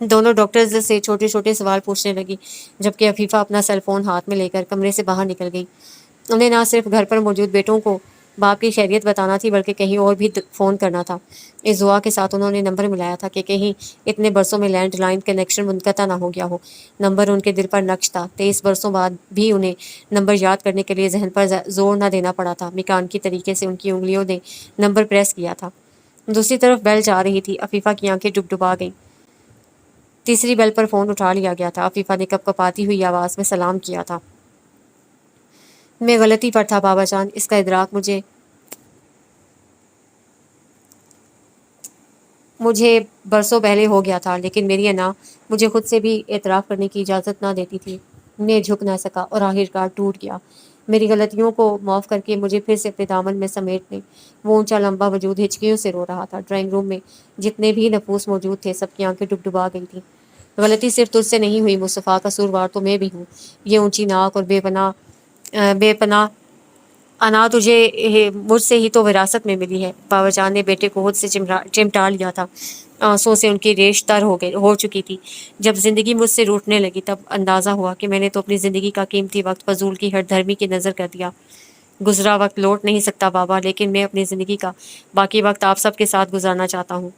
دونوں ڈاکٹرز سے چھوٹے چھوٹے سوال پوچھنے لگی، جبکہ عفیفہ اپنا سیل فون ہاتھ میں لے کر کمرے سے باہر نکل گئی۔ انہیں نہ صرف گھر پر موجود بیٹوں کو باپ کی خیریت بتانا تھی، بلکہ کہیں اور بھی فون کرنا تھا۔ اس دعا کے ساتھ انہوں نے نمبر ملایا تھا کہ کہیں اتنے برسوں میں لینڈ لائن کنیکشن منقطع نہ ہو گیا ہو۔ نمبر ان کے دل پر نقش تھا۔ 23 برسوں بعد بھی انہیں نمبر یاد کرنے کے لیے ذہن پر زور نہ دینا پڑا تھا۔ میکانیکی طریقے سے ان کی انگلیوں نے نمبر پریس کیا تھا۔ دوسری طرف بیل جا رہی تھی۔ عفیفہ کی آنکھیں ڈبڈبا گئیں۔ تیسری بیل پر فون اٹھا لیا گیا تھا۔ عفیفہ نے کپکپاتی ہوئی آواز میں سلام کیا تھا۔ میں غلطی پر تھا بابا جان، اس کا ادراک مجھے برسوں پہلے ہو گیا تھا، لیکن میری انا مجھے خود سے بھی اعتراف کرنے کی اجازت نہ دیتی تھی۔ میں جھک نہ سکا اور آخرکار ٹوٹ گیا۔ میری غلطیوں کو معاف کر کے مجھے پھر سے اپنے دامن میں سمیٹ لیں۔ وہ اونچا لمبا وجود ہچکیوں سے رو رہا تھا۔ ڈرائنگ روم میں جتنے بھی نفوس موجود تھے، سب کی آنکھیں ڈبڈبا گئی تھیں۔ غلطی صرف تجھ سے نہیں ہوئی مصطفیٰ، قصوروار تو میں بھی ہوں۔ یہ اونچی ناک اور بے پناہ انا تجھے مجھ سے ہی تو وراثت میں ملی ہے۔ بابا جان نے بیٹے کو خود سے چمٹا لیا تھا۔ آنسوؤں سے ان کی ریش تر ہو چکی تھی۔ جب زندگی مجھ سے روٹنے لگی تب اندازہ ہوا کہ میں نے تو اپنی زندگی کا قیمتی وقت فضول کی ہر دھرمی کی نظر کر دیا۔ گزرا وقت لوٹ نہیں سکتا بابا، لیکن میں اپنی زندگی کا باقی وقت آپ سب کے ساتھ گزارنا چاہتا ہوں۔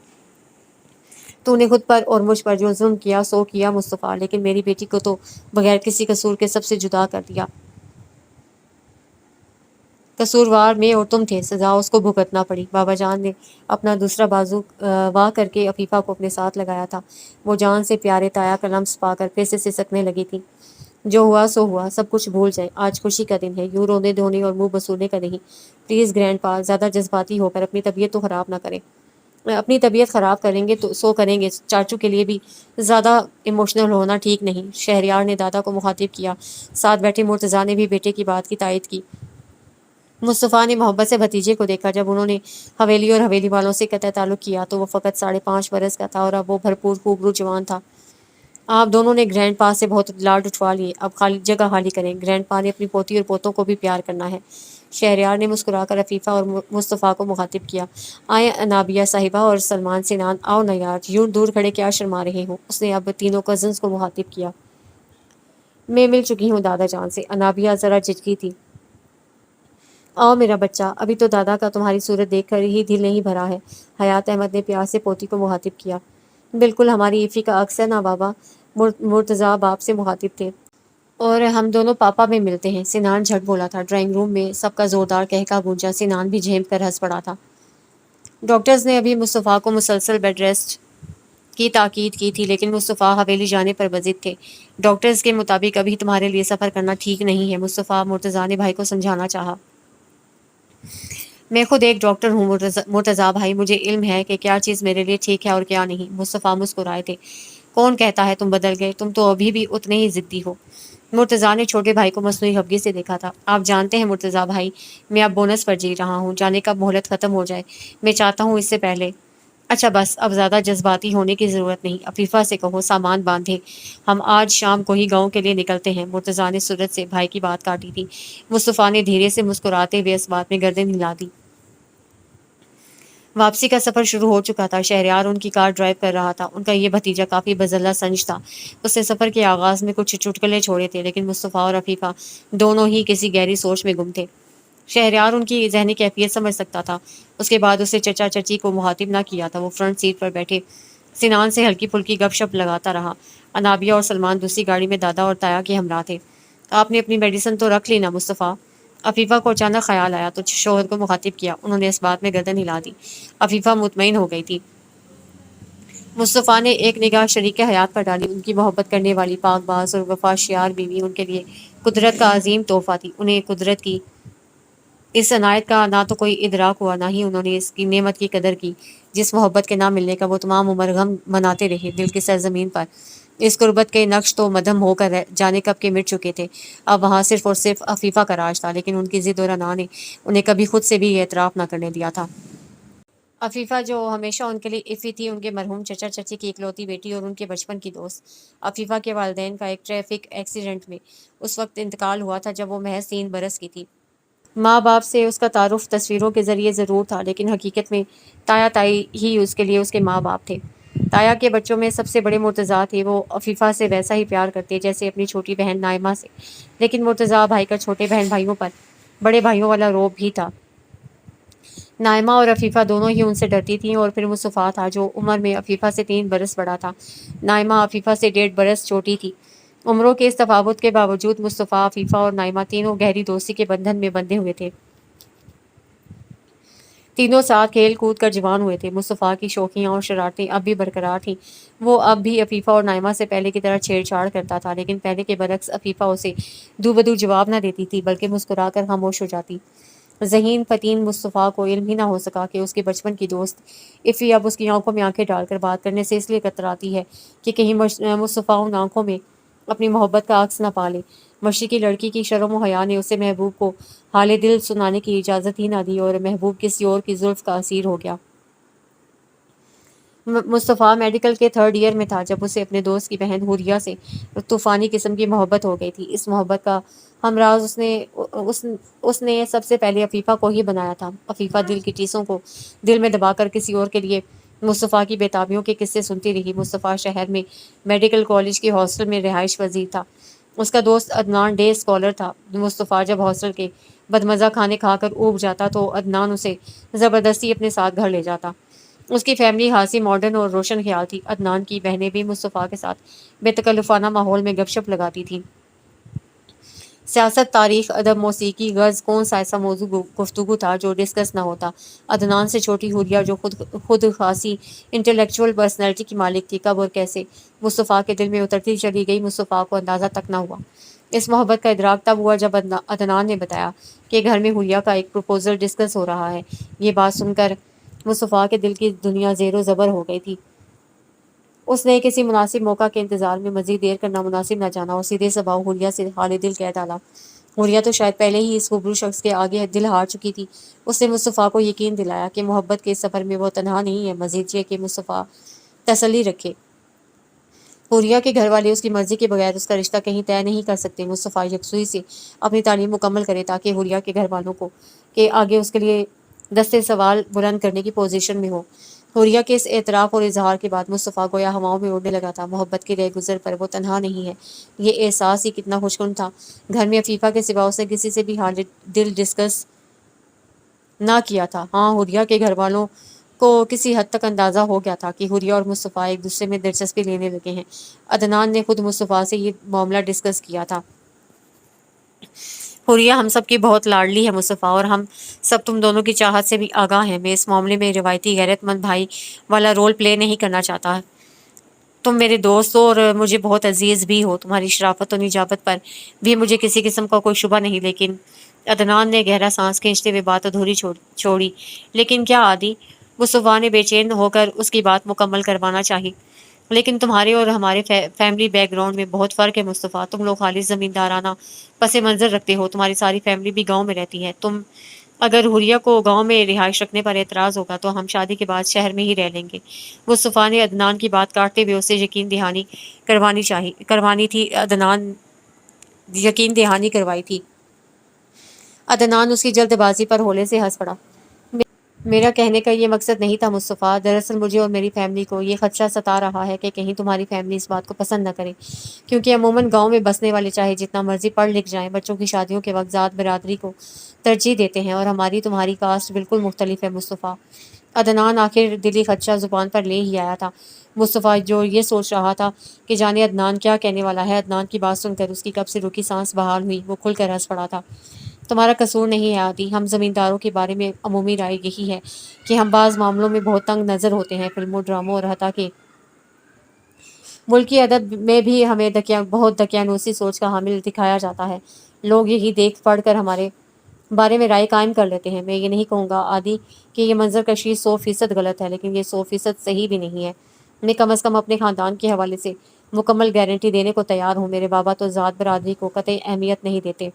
تو نے خود پر اور مجھ پر جو ظلم کیا سو کیا مصطفیٰ، لیکن میری بیٹی کو تو بغیر کسی قصور کے سب سے جدا کر دیا۔ قصوروار میں اور تم تھے، سزا اس کو بھگتنا پڑی۔ بابا جان نے اپنا دوسرا بازو واہ کر کے عفیفہ کو اپنے ساتھ لگایا تھا۔ وہ جان سے پیارے تایا کا لمس پا کر پھر سے سسکنے لگی تھی۔ جو ہوا سو ہوا، سب کچھ بھول جائے۔ آج خوشی کا دن ہے، یوں رونے دھونے اور منہ بسولنے کا نہیں۔ پلیز گرینڈ پا، زیادہ جذباتی ہو کر اپنی طبیعت تو خراب نہ کریں۔ اپنی طبیعت خراب کریں گے تو سو کریں گے، چاچو کے لیے بھی زیادہ ایموشنل ہونا ٹھیک نہیں۔ شہریار نے دادا کو مخاطب کیا۔ ساتھ بیٹھے مرتضیٰ نے بھی بیٹے کی بات کی تائید کی۔ مصطفیٰ نے محبت سے بھتیجے کو دیکھا۔ جب انہوں نے حویلی اور حویلی والوں سے قطع تعلق کیا تو وہ فقط 5.5 برس کا تھا اور اب وہ بھرپور خوبرو جوان تھا۔ آپ دونوں نے گرینڈ پا سے بہت لاڈ اٹھوا لیے، اب جگہ خالی کریں۔ گرینڈ پا نے اپنی پوتی اور پوتوں کو بھی پیار کرنا ہے۔ شہریار نے مسکرا کر عفیفہ اور مصطفیٰ کو مخاطب کیا۔ آئیں انابیہ صاحبہ اور سلمان سنان، آؤ نہ یار، یوں دور کھڑے کیا شرما رہے ہو؟ اس نے اب تینوں کزنز کو مخاطب کیا۔ میں مل چکی ہوں دادا جان سے۔ انابیہ ذرا جھجکی تھی۔ آؤ میرا بچہ، ابھی تو دادا کا تمہاری صورت دیکھ کر ہی دل نہیں بھرا ہے۔ حیات احمد نے پیار سے پوتی کو مخاطب کیا۔ بالکل ہماری ایفی کا عکس ہے نا بابا، مرتضیٰ باپ سے مخاطب تھے۔ اور ہم دونوں پاپا میں ملتے ہیں، سنان جھٹ بولا تھا۔ ڈرائنگ روم میں سب کا زوردار کہکا گونجا۔ سنان بھی جھیم کر ہنس پڑا تھا۔ ڈاکٹرز نے ابھی مصطفیٰ کو مسلسل بیڈ ریسٹ کی تاکید کی تھی، لیکن مصطفیٰ حویلی جانے پر بضد تھے۔ ڈاکٹرز کے مطابق ابھی تمہارے لیے سفر کرنا ٹھیک نہیں ہے مصطفیٰ، مرتضیٰ نے بھائی کو سمجھانا چاہا۔ میں خود ایک ڈاکٹر ہوں مرتضیٰ بھائی، مجھے علم ہے کہ کیا چیز میرے لیے ٹھیک ہے اور کیا نہیں۔ مصطفیٰ مسکرائے تھے۔ کون کہتا ہے تم بدل گئے، تم تو ابھی بھی اتنے ہی ضدی ہو۔ مرتضیٰ نے چھوٹے بھائی کو مصنوعی خفگی سے دیکھا تھا۔ آپ جانتے ہیں مرتضیٰ بھائی، میں اب بونس پر جی رہا ہوں، جانے کا مہلت ختم ہو جائے۔ میں چاہتا ہوں اس سے پہلے۔ اچھا بس، اب زیادہ جذباتی ہونے کی ضرورت نہیں۔ عفیفہ سے کہو سامان باندھے، ہم آج شام کو ہی گاؤں کے لیے نکلتے ہیں۔ مرتضیٰ نے سرعت سے بھائی کی بات کاٹی تھی۔ مصطفیٰ نے دھیرے سے مسکراتے ہوئے اس بات میں گردن ہلا دی۔ واپسی کا سفر شروع ہو چکا تھا۔ شہریار ان کی کار ڈرائیو کر رہا تھا۔ ان کا یہ بھتیجا کافی بزلہ سنج تھا۔ اس نے سفر کے آغاز میں کچھ چٹکلے چھوڑے تھے، لیکن مصطفیٰ اور عفیفہ دونوں ہی کسی گہری سوچ میں گم تھے۔ شہریار ان کی ذہنی کیفیت سمجھ سکتا تھا۔ اس کے بعد اسے چچا چچی کو مخاطب نہ کیا تھا۔ وہ فرنٹ سیٹ پر بیٹھے سنان سے ہلکی پھلکی گپ شپ لگاتا رہا۔ انابیہ اور سلمان دوسری گاڑی میں دادا اور تایا کے ہمراہ تھے۔ آپ نے اپنی میڈیسن تو رکھ لی نا مصطفیٰ؟ عفیفہ کو اچانک خیال آیا تو شوہر کو مخاطب کیا۔ انہوں نے اس بات میں گردن ہلا دی۔ عفیفہ مطمئن ہو گئی تھی۔ مصطفیٰ نے ایک نگاہ شریک حیات پر ڈالی۔ ان کی محبت کرنے والی پاک باز اور وفاشیار بیوی ان کے لیے قدرت کا عظیم تحفہ تھی۔ انہیں قدرت کی اس عنایت کا نہ تو کوئی ادراک ہوا، نہ ہی انہوں نے اس کی نعمت کی قدر کی جس محبت کے نہ ملنے کا وہ تمام عمر غم مناتے رہے۔ دل کی سرزمین پر اس قربت کے نقش تو مدھم ہو کر جانے کب کے مٹ چکے تھے۔ اب وہاں صرف اور صرف عفیفہ کا راج تھا، لیکن ان کی ضد اور انا نے انہیں کبھی خود سے بھی یہ اعتراف نہ کرنے دیا تھا۔ عفیفہ جو ہمیشہ ان کے لیے ایفی تھی، ان کے مرحوم چچا چچی کی اکلوتی بیٹی اور ان کے بچپن کی دوست۔ عفیفہ کے والدین کا ایک ٹریفک ایکسیڈنٹ میں اس وقت انتقال ہوا تھا جب وہ محض 3 برس کی تھی۔ ماں باپ سے اس کا تعارف تصویروں کے ذریعے ضرور تھا، لیکن حقیقت میں تایا تائی ہی اس کے لیے اس کے ماں باپ تھے۔ تایا کے بچوں میں سب سے بڑے مرتضیٰ تھے، وہ عفیفہ سے ویسا ہی پیار کرتے جیسے اپنی چھوٹی بہن نائمہ سے، لیکن مرتضیٰ بھائی کا چھوٹے بہن بھائیوں پر بڑے بھائیوں والا روب بھی تھا۔ نائمہ اور عفیفہ دونوں ہی ان سے ڈرتی تھیں، اور پھر مصطفیٰ تھا جو عمر میں عفیفہ سے 3 برس بڑا تھا۔ نائمہ عفیفہ سے 1.5 برس چھوٹی تھی۔ عمروں کے اس تفاوت کے باوجود مصطفیٰ، عفیفہ اور نائمہ تینوں گہری دوستی کے بندھن میں بندھے ہوئے تھے۔ تینوں ساتھ کھیل کود کر جوان ہوئے تھے۔ مصطفیٰ کی شوخیاں اور شرارتیں اب بھی برقرار تھیں۔ وہ اب بھی عفیفہ اور نائمہ سے پہلے کی طرح چھیڑ چھاڑ کرتا تھا، لیکن پہلے کے برعکس عفیفہ اسے دو بدو جواب نہ دیتی تھی، بلکہ مسکرا کر خاموش ہو جاتی۔ ذہین فتین مصطفیٰ کو علم ہی نہ ہو سکا کہ اس کے بچپن کی دوست افی اب اس کی آنکھوں میں آنکھیں ڈال کر بات کرنے سے اس لیے کتراتی ہے کہ کہیں مصطفیٰ ان آنکھوں میں اپنی محبت کا عکس نہ پا لے۔ مشرقی لڑکی کی شرم و حیا نے اسے محبوب کو حال دل سنانے کی اجازت ہی نہ دی، اور محبوب کسی اور کی زلف کا اسیر ہو گیا۔ مصطفیٰ میڈیکل کے 3rd ایئر میں تھا جب اسے اپنے دوست کی بہن حوریہ سے طوفانی قسم کی محبت ہو گئی تھی۔ اس محبت کا ہمراز اس نے سب سے پہلے عفیفہ کو ہی بنایا تھا۔ عفیفہ دل کی ٹیسوں کو دل میں دبا کر کسی اور کے لیے مصطفیٰ کی بےتابیوں کے قصے سنتی رہی۔ مصطفیٰ شہر میں میڈیکل کالج کے ہاسٹل میں رہائش پذیر تھا۔ اس کا دوست عدنان ڈے اسکالر تھا۔ مصطفیٰ جب ہاسٹل کے بدمزہ کھانے کھا کر اوب جاتا تو عدنان اسے زبردستی اپنے ساتھ گھر لے جاتا۔ اس کی فیملی خاصی ماڈرن اور روشن خیال تھی۔ عدنان کی بہنیں بھی مصطفیٰ کے ساتھ بے تکلفانہ ماحول میں گپ شپ لگاتی تھیں۔ سیاست، تاریخ، ادب، موسیقی، غرض کون سا ایسا موضوع گفتگو تھا جو ڈسکس نہ ہوتا۔ عدنان سے چھوٹی حوریہ جو خود خاصی انٹلیکچوئل پرسنالٹی کی مالک تھی، کب اور کیسے مصطفیٰ کے دل میں اترتی چلی گئی مصطفیٰ کو اندازہ تک نہ ہوا۔ اس محبت کا ادراک تب ہوا جب عدنان نے بتایا کہ گھر میں حوریہ کا ایک پروپوزل ڈسکس ہو رہا ہے۔ یہ بات سن کر مصطفیٰ کے دل کی دنیا زیر و زبر ہو گئی تھی۔ اس نے کسی مناسب موقع کے انتظار میں مزید دیر کرنا مناسب نہ جانا اور سیدھے سباؤ حوریہ سے حال دل کہہ ڈالا۔ حوریہ تو شاید پہلے ہی اس خوبرو شخص کے آگے دل ہار چکی تھی۔ اس نے مصطفیٰ کو یقین دلایا کہ محبت کے اس سفر میں وہ تنہا نہیں ہے، مزید یہ کہ مصطفیٰ تسلی رکھے۔ حوریہ کے گھر والے اس کی مرضی کے بغیر اس کا رشتہ کہیں طے نہیں کر سکتے۔ مصطفیٰ یکسوئی سے اپنی تعلیم مکمل کرے تاکہ حوریہ کے گھر والوں کو کے آگے اس کے لیے دستے سوال بلند کرنے کی پوزیشن میں ہو۔ حوریہ کے اس اعتراف اور اظہار کے بعد مصطفیٰ گویا ہواؤں میں اڑنے لگا تھا۔ محبت کے رہ گزر پر وہ تنہا نہیں ہے، یہ احساس ہی کتنا خوشگوار تھا۔ گھر میں عفیفہ کے سوا اس نے کسی سے بھی حال دل ڈسکس نہ کیا تھا۔ ہاں، حوریہ کے گھر والوں کو کسی حد تک اندازہ ہو گیا تھا کہ حوریہ اور مصطفیٰ ایک دوسرے میں دلچسپی لینے لگے ہیں۔ عدنان نے خود مصطفیٰ سے یہ معاملہ ڈسکس کیا تھا۔ حوریہ ہم سب کی بہت لاڈلی ہے مصطفیٰ، اور ہم سب تم دونوں کی چاہت سے بھی آگاہ ہیں۔ میں اس معاملے میں روایتی غیرت مند بھائی والا رول پلے نہیں کرنا چاہتا۔ تم میرے دوست ہو اور مجھے بہت عزیز بھی ہو، تمہاری شرافت و نجابت پر بھی مجھے کسی قسم کا کوئی شبہ نہیں، لیکن عدنان نے گہرا سانس کھینچتے ہوئے بات ادھوری چھوڑی۔ لیکن کیا عادی؟ مصطفیٰ نے بے چین ہو کر اس کی بات مکمل کروانا چاہی۔ لیکن تمہارے اور ہمارے فیملی بیک گراؤنڈ میں بہت فرق ہے مصطفیٰ۔ تم لوگ خالص زمیندارانہ پس منظر رکھتے ہو، تمہاری ساری فیملی بھی گاؤں میں رہتی ہے۔ اگر حوریہ کو گاؤں میں رہائش رکھنے پر اعتراض ہوگا تو ہم شادی کے بعد شہر میں ہی رہ لیں گے۔ مصطفیٰ نے عدنان کی بات کاٹتے ہوئے اسے یقین دہانی کروانی تھی۔ عدنان یقین دہانی کروائی تھی۔ عدنان اس کی جلد بازی پر ہولے سے ہنس پڑا۔ میرا کہنے کا یہ مقصد نہیں تھا مصطفیٰ، دراصل مجھے اور میری فیملی کو یہ خدشہ ستا رہا ہے کہ کہیں تمہاری فیملی اس بات کو پسند نہ کرے، کیونکہ عموماً گاؤں میں بسنے والے چاہے جتنا مرضی پڑھ لکھ جائیں، بچوں کی شادیوں کے وقت ذات برادری کو ترجیح دیتے ہیں، اور ہماری تمہاری کاسٹ بالکل مختلف ہے مصطفیٰ۔ عدنان آخر دلی خدشہ زبان پر لے ہی آیا تھا۔ مصطفیٰ جو یہ سوچ رہا تھا کہ جانے عدنان کیا کہنے والا ہے، عدنان کی بات سن کر اس کی کب سے رکی سانس بحال ہوئی۔ وہ کھل کر ہنس پڑا تھا۔ تمہارا قصور نہیں ہے عادی، ہم زمینداروں کے بارے میں عمومی رائے یہی ہے کہ ہم بعض معاملوں میں بہت تنگ نظر ہوتے ہیں۔ فلموں، ڈراموں اور حتیٰ کہ ملکی ادب میں بھی ہمیں بہت دقیانوسی سوچ کا حامل دکھایا جاتا ہے۔ لوگ یہی دیکھ پڑھ کر ہمارے بارے میں رائے قائم کر لیتے ہیں۔ میں یہ نہیں کہوں گا عادی کہ یہ منظر کشی 100% غلط ہے، لیکن یہ 100% صحیح بھی نہیں ہے۔ میں کم از کم اپنے خاندان کے حوالے سے مکمل گارنٹی دینے کو تیار ہوں۔ میرے بابا تو ذات برادری کو قطعی اہمیت نہیں دیتے۔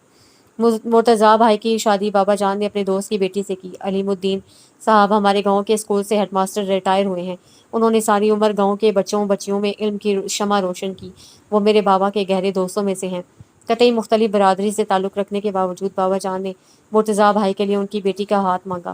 مرتضیٰ بھائی کی شادی بابا جان نے اپنے دوست کی بیٹی سے کی۔ علیم الدین صاحب ہمارے گاؤں کے اسکول سے ہیڈ ماسٹر ریٹائر ہوئے ہیں۔ انہوں نے ساری عمر گاؤں کے بچوں بچیوں میں علم کی شمع روشن کی۔ وہ میرے بابا کے گہرے دوستوں میں سے ہیں۔ قطعی مختلف برادری سے تعلق رکھنے کے باوجود بابا جان نے مرتضیٰ بھائی کے لیے ان کی بیٹی کا ہاتھ مانگا۔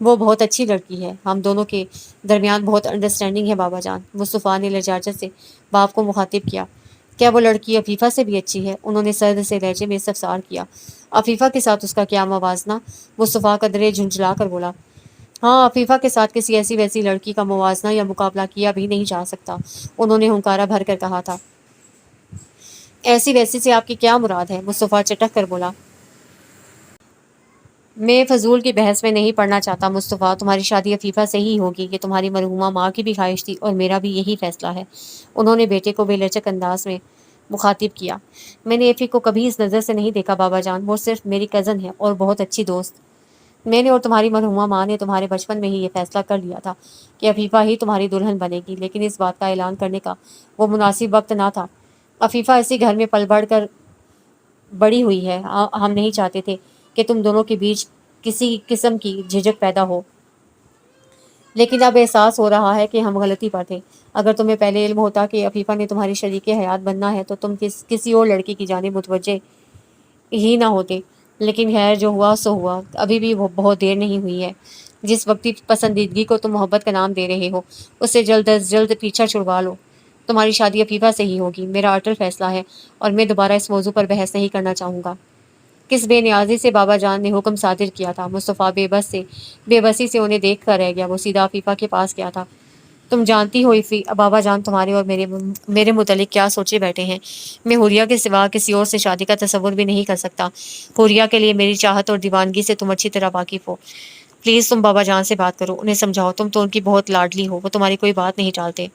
وہ بہت اچھی لڑکی ہے، ہم دونوں کے درمیان بہت انڈرسٹینڈنگ ہے بابا جان۔ مصطفیٰ نے لجاجت سے باپ کو مخاطب کیا۔ کیا وہ لڑکی عفیفہ سے بھی اچھی ہے؟ انہوں نے سرد سے لہجے میں استفسار کیا۔ عفیفہ کے ساتھ اس کا کیا موازنہ؟ مصطفیٰ قدرے جھنجھلا کر بولا، ہاں، عفیفہ کے ساتھ کسی ایسی ویسی لڑکی کا موازنہ یا مقابلہ کیا بھی نہیں جا سکتا، انہوں نے ہنکارا بھر کر کہا تھا۔ ایسی ویسی سے آپ کی کیا مراد ہے؟ مصطفیٰ چٹک کر بولا، میں فضول کی بحث میں نہیں پڑنا چاہتا مصطفیٰ، تمہاری شادی عفیفہ سے ہی ہوگی، یہ تمہاری مرحومہ ماں کی بھی خواہش تھی اور میرا بھی یہی فیصلہ ہے۔ انہوں نے بیٹے کو بے لچک انداز میں مخاطب کیا۔ میں نے ایفی کو کبھی اس نظر سے نہیں دیکھا بابا جان، وہ صرف میری کزن ہے اور بہت اچھی دوست۔ میں نے اور تمہاری مرحومہ ماں نے تمہارے بچپن میں ہی یہ فیصلہ کر لیا تھا کہ عفیفہ ہی تمہاری دلہن بنے گی، لیکن اس بات کا اعلان کرنے کا وہ مناسب وقت نہ تھا۔ عفیفہ اسی گھر میں پل بڑھ کر بڑی ہوئی ہے، ہم نہیں چاہتے تھے کہ تم دونوں کے بیچ کسی قسم کی جھجک پیدا ہو، لیکن اب احساس ہو رہا ہے کہ ہم غلطی پر تھے۔ اگر تمہیں پہلے علم ہوتا کہ عفیفہ نے تمہاری شریک حیات بننا ہے تو تم کسی اور لڑکی کی جانب متوجہ ہی نہ ہوتے، لیکن خیر جو ہوا سو ہوا، ابھی بھی وہ بہت دیر نہیں ہوئی ہے۔ جس وقتی پسندیدگی کو تم محبت کا نام دے رہے ہو اس سے جلد از جلد پیچھا چھڑوا لو۔ تمہاری شادی عفیفہ سے ہی ہوگی، میرا اٹل فیصلہ ہے، اور میں دوبارہ اس موضوع پر بحث نہیں کرنا چاہوں گا۔ کس بے نیازی سے بابا جان نے حکم صادر کیا تھا؟ مصطفیٰ بے بسی سے انہیں دیکھ کر رہ گیا۔ وہ سیدھا عفیفہ کے پاس گیا تھا۔ تم جانتی ہو عفی، بابا جان تمہارے اور میرے متعلق کیا سوچے بیٹھے ہیں۔ میں حوریہ کے سوا کسی اور سے شادی کا تصور بھی نہیں کر سکتا۔ حوریہ کے لیے میری چاہت اور دیوانگی سے تم اچھی طرح واقف ہو۔ پلیز تم بابا جان سے بات کرو، انہیں سمجھاؤ، تم تو ان کی بہت لاڈلی ہو، وہ تمہاری کوئی بات نہیں ٹالتے۔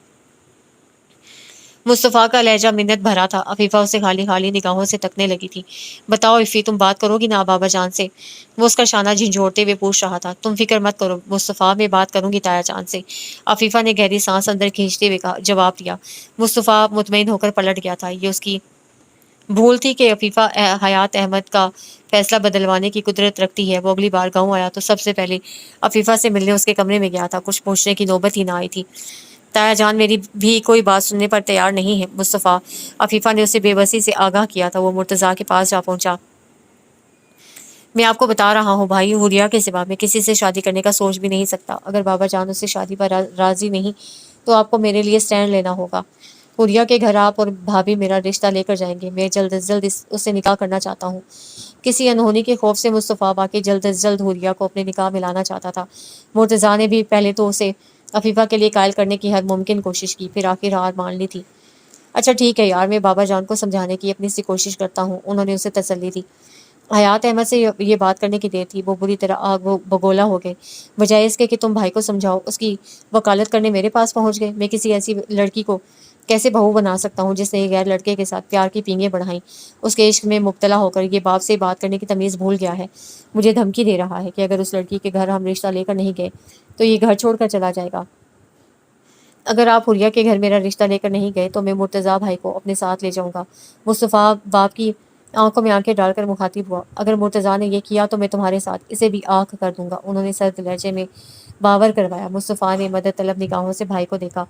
مصطفیٰ کا لہجہ منت بھرا تھا۔ عفیفہ اسے خالی خالی نگاہوں سے تکنے لگی تھی۔ بتاؤ عفی، تم بات کرو گی نا بابا جان سے؟ وہ اس کا شانہ جھنجھوڑتے ہوئے پوچھ رہا تھا۔ تم فکر مت کرو مصطفیٰ، میں بات کروں گی تایا جان سے، عفیفہ نے گہری سانس اندر کھینچتے ہوئے جواب دیا۔ مصطفیٰ مطمئن ہو کر پلٹ گیا تھا۔ یہ اس کی بھول تھی کہ عفیفہ حیات احمد کا فیصلہ بدلوانے کی قدرت رکھتی ہے۔ وہ اگلی بار گاؤں آیا تو سب سے پہلے عفیفہ سے ملنے اس کے کمرے میں گیا تھا، کچھ پوچھنے کی نوبت ہی نہ آئی تھی۔ تایا جان میری بھی کوئی بات سننے پر تیار نہیں ہے مصطفیٰ، عفیفہ نے اسے بے بسی سے آگاہ کیا تھا۔ وہ مرتضیٰ کے پاس جا پہنچا۔ میں آپ کو بتا رہا ہوں بھائی، حوریہ کے سوا میں کسی سے شادی کرنے کا سوچ بھی نہیں سکتا۔ اگر بابا جان اس سے شادی پر راضی نہیں تو آپ کو میرے لیے سٹینڈ لینا ہوگا۔ حوریہ کے گھر آپ اور بھابھی میرا رشتہ لے کر جائیں گے۔ میں جلد از جلد اس سے نکاح کرنا چاہتا ہوں۔ کسی انہونی کے خوف سے مصطفیٰ واقعی جلد از جلد حوریہ کو اپنے نکاح میں لانا چاہتا تھا۔ مرتضیٰ نے بھی پہلے تو اسے عفیفہ کے لیے قائل کرنے کی ہر ممکن کوشش کی، پھر آخر ہار مان لی تھی۔ اچھا ٹھیک ہے یار، میں بابا جان کو سمجھانے کی اپنی سی کوشش کرتا ہوں، انہوں نے اسے تسلی دی۔ حیات احمد سے یہ بات کرنے کی دیر تھی، وہ بری طرح آگ بگولا ہو گئے۔ بجائے اس کے کہ تم بھائی کو سمجھاؤ، اس کی وکالت کرنے میرے پاس پہنچ گئے۔ میں کسی ایسی لڑکی کو کیسے بہو بنا سکتا ہوں جس نے ایک غیر لڑکے کے ساتھ پیار کی پینگیں بڑھائیں، اس کے عشق میں مبتلا ہو کر یہ باپ سے بات کرنے کی تمیز بھول گیا ہے۔ مجھے دھمکی دے رہا ہے کہ اگر اس لڑکی کے گھر ہم رشتہ لے کر نہیں گئے تو یہ گھر چھوڑ کر چلا جائے گا۔ اگر آپ حوریہ کے گھر میرا رشتہ لے کر نہیں گئے تو میں مرتضیٰ بھائی کو اپنے ساتھ لے جاؤں گا۔ مصطفیٰ باپ کی آنکھوں میں آنکھیں ڈال کر مخاطب ہوا۔ اگر مرتضیٰ نے یہ کیا تو میں تمہارے ساتھ اسے بھی آنکھ کر دوں گا، انہوں نے سرد لہجے میں باور کروایا۔ مصطفیٰ نے مدد طلب نگاہوں سے بھائی کو دیکھا۔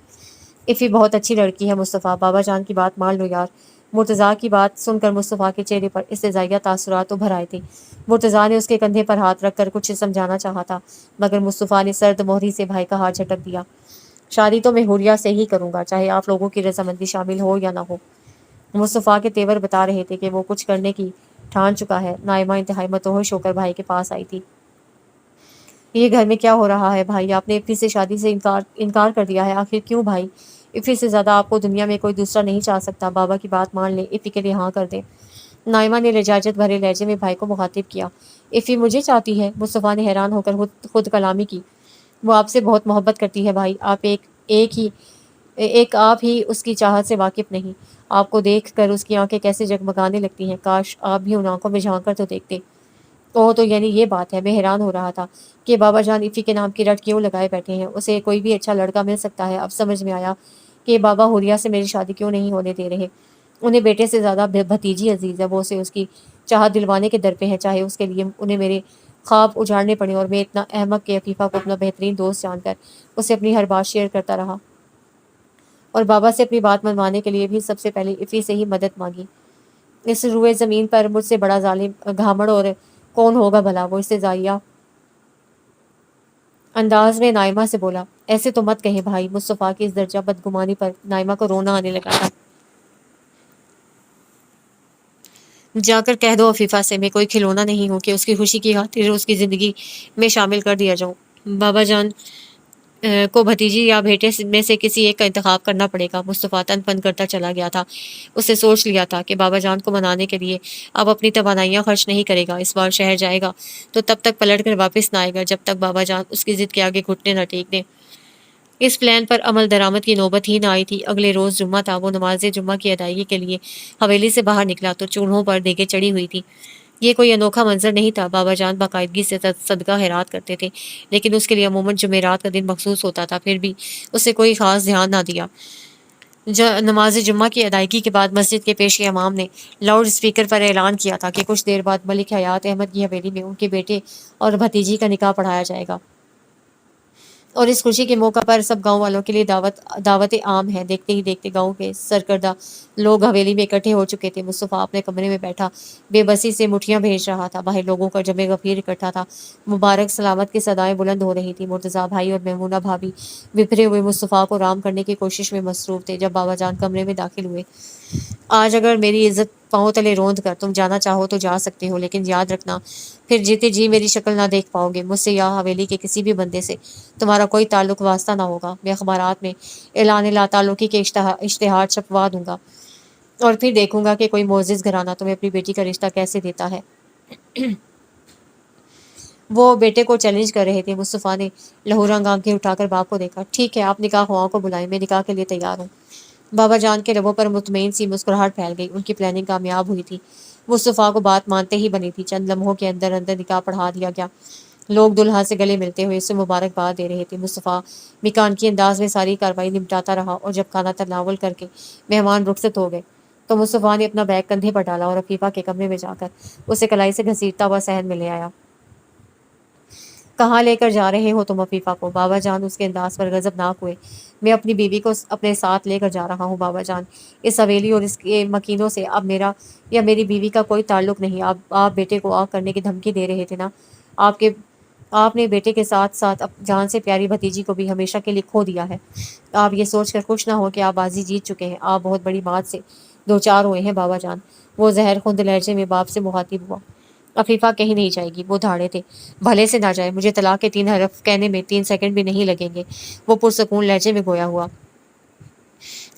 عفی بہت اچھی لڑکی ہے مصطفیٰ، بابا جان کی بات مان لو یار۔ مرتضیٰ کی بات سن کر مصطفیٰ کے چہرے پر استزائیہ تاثرات ابھر آئے تھے۔ مرتضیٰ نے اس کے کندھے پر ہاتھ رکھ کر کچھ سمجھانا چاہا تھا، مگر مصطفیٰ نے سرد مہری سے بھائی کا ہاتھ جھٹک دیا۔ شادی تو میں حوریہ سے ہی کروں گا، چاہے آپ لوگوں کی رضامندی شامل ہو یا نہ ہو۔ مصطفیٰ کے تیور بتا رہے تھے کہ وہ کچھ کرنے کی ٹھان چکا ہے۔ نائمہ انتہائی متوحش ہو کر بھائی کے پاس آئی تھی۔ یہ گھر میں کیا ہو رہا ہے بھائی؟ آپ نے عفی سے شادی سے انکار کر دیا ہے، آخر کیوں بھائی؟ عفی سے زیادہ آپ کو دنیا میں کوئی دوسرا نہیں چاہ سکتا، بابا کی بات مان لیں، عفی کے لیے ہاں کر دیں۔ نائمہ نے لجاجت بھرے لہجے میں بھائی کو مخاطب کیا۔ عفی مجھے چاہتی ہے؟ مصطفیٰ نے حیران ہو کر خود کلامی کی۔ وہ آپ سے بہت محبت کرتی ہے بھائی، آپ ہی اس کی چاہت سے واقف نہیں۔ آپ کو دیکھ کر اس کی آنکھیں کیسے جگمگانے لگتی ہیں، کاش آپ بھی ان آنکھوں میں جھانک کر تو دیکھتے۔ اوہ، تو یعنی یہ بات ہے۔ میں حیران ہو رہا تھا کہ بابا جان عفی کے نام کی رٹ کیوں لگائے بیٹھے ہیں، اسے کوئی بھی اچھا لڑکا مل سکتا ہے۔ اب سمجھ میں آیا کہ بابا حوریہ سے میری شادی کیوں نہیں ہونے دے رہے۔ انہیں بیٹے سے زیادہ بھتیجی عزیز ہے، وہ اسے اس کی چاہت دلوانے کے در پہ ہے، چاہے اس کے لیے انہیں میرے خواب اجاڑنے پڑے۔ اور میں اتنا احمق کہ عفیفہ کو اپنا بہترین دوست جان کر اسے اپنی ہر بات شیئر کرتا رہا، اور بابا سے اپنی بات منوانے کے لیے بھی سب سے پہلے عفی سے ہی مدد مانگی۔ اس روئے زمین پر مجھ سے بڑا ظالم گھامڑ اور کون ہوگا بھلا؟ وہ استزائیہ انداز میں نائمہ سے بولا۔ ایسے تو مت کہیں بھائی، مصطفیٰ کی اس درجہ بدگمانی پر نائمہ کو رونا آنے لگا تھا۔ جا کر کہہ دو عفیفہ سے میں کوئی کھلونا نہیں ہوں کہ اس کی خوشی کی خاطر اس کی زندگی میں شامل کر دیا جاؤں۔ بابا جان کو بھتیجی یا بیٹے میں سے کسی ایک کا انتخاب کرنا پڑے گا۔ مصطفیٰ تن پن کرتا چلا گیا تھا۔ اس نے سوچ لیا تھا کہ بابا جان کو منانے کے لیے اب اپنی توانائیاں خرچ نہیں کرے گا۔ اس بار شہر جائے گا تو تب تک پلٹ کر واپس نہ آئے گا جب تک بابا جان اس کی ضد کے آگے گھٹنے نہ ٹیک دیں۔ اس پلان پر عمل درآمد کی نوبت ہی نہ آئی تھی۔ اگلے روز جمعہ تھا۔ وہ نماز جمعہ کی ادائیگی کے لیے حویلی سے باہر نکلا تو چولہوں پر دیگیں چڑھی ہوئی تھی۔ یہ کوئی انوکھا منظر نہیں تھا۔ بابا جان باقاعدگی سے صدقہ خیرات کرتے تھے، لیکن اس کے لیے عموماً جمعرات کا دن مخصوص ہوتا تھا، پھر بھی اس نے کوئی خاص دھیان نہ دیا۔ نماز جمعہ کی ادائیگی کے بعد مسجد کے پیش امام نے لاؤڈ اسپیکر پر اعلان کیا تھا کہ کچھ دیر بعد ملک حیات احمد کی حویلی میں ان کے بیٹے اور بھتیجی کا نکاح پڑھایا جائے گا، اور اس خوشی کے موقع پر سب گاؤں والوں کے لیے دعوت عام ہے۔ دیکھتے ہی دیکھتے گاؤں کے سرکردہ لوگ حویلی میں اکٹھے ہو چکے تھے۔ مصطفیٰ اپنے کمرے میں بیٹھا بے بسی سے مٹھیاں بھیج رہا تھا۔ باہر لوگوں کا جمع غفیر اکٹھا تھا۔ مبارک سلامت کی صدائیں بلند ہو رہی تھی۔ مرتضیٰ بھائی اور میمونہ بھابھی بپھرے ہوئے مصطفیٰ کو رام کرنے کی کوشش میں مصروف تھے۔ جب بابا جان کمرے میں داخل ہوئے، آج اگر میری عزت پاؤں تلے روند کر تم جانا چاہو تو جا سکتے ہو، لیکن یاد رکھنا پھر جیتے جی میری شکل نہ دیکھ پاؤ گے۔ مجھ سے یا حویلی کے کسی بھی بندے سے تمہارا کوئی تعلق واسطہ نہ ہوگا۔ میں اخبارات میں اعلان لا تعلقی کے اشتہار چھپوا دوں گا، اور پھر دیکھوں گا کہ کوئی معزز گھرانہ تمہیں اپنی بیٹی کا رشتہ کیسے دیتا ہے۔ وہ بیٹے کو چیلنج کر رہے تھے۔ مصطفیٰ نے لہورنگ آنکھیں اٹھا کر باپ کو دیکھا۔ ٹھیک ہے، آپ نکاح خواہوں کو بلائیں، میں نکاح کے لیے تیار ہوں۔ بابا جان کے لبوں پر مطمئن سی مسکراہٹ پھیل گئی۔ ان کی پلاننگ کامیاب ہوئی تھی۔ مصطفیٰ کو بات مانتے ہی بنی تھی۔ چند لمحوں کے اندر اندر نکاح پڑھا دیا گیا۔ لوگ دلہا سے گلے ملتے ہوئے اس سے مبارکباد دے رہے تھے۔ مصطفیٰ میکانکی انداز میں ساری کارروائی نمٹاتا رہا، اور جب کھانا تناول کر کے مہمان رخصت ہو گئے تو مصطفیٰ نے اپنا بیگ کندھے پر ڈالا اور عفیفہ کے کمرے میں جا کر اسے کلائی سے گھسیٹتا ہوا صحن میں لے آیا۔ کہاں لے کر جا رہے ہو تم عفیفہ کو؟ بابا جان اس کے انداز پر غضبناک ہوئے۔ میں اپنی بیوی کو اپنے ساتھ لے کر جا رہا ہوں بابا جان۔ اس حویلی اور اس کے مکینوں سے اب میرا یا میری بیوی کا کوئی تعلق نہیں۔ آپ بیٹے کو آگ کرنے کی دھمکی دے رہے تھے نا؟ آپ نے بیٹے کے ساتھ ساتھ جان سے پیاری بھتیجی کو بھی ہمیشہ کے لیے کھو دیا ہے۔ آپ یہ سوچ کر خوش نہ ہو کہ آپ بازی جیت چکے ہیں، آپ بہت بڑی بات سے دوچار ہوئے ہیں بابا جان۔ وہ زہر خوند لہجے میں باپ سے مخاطب ہوا۔ عفیفہ کہیں نہیں جائے گی، وہ دھاڑے تھے۔ بھلے سے نہ جائے، مجھے طلاق کے 3 حرف کہنے میں 3 سیکنڈ بھی نہیں لگیں گے، وہ پرسکون لہجے میں گویا ہوا۔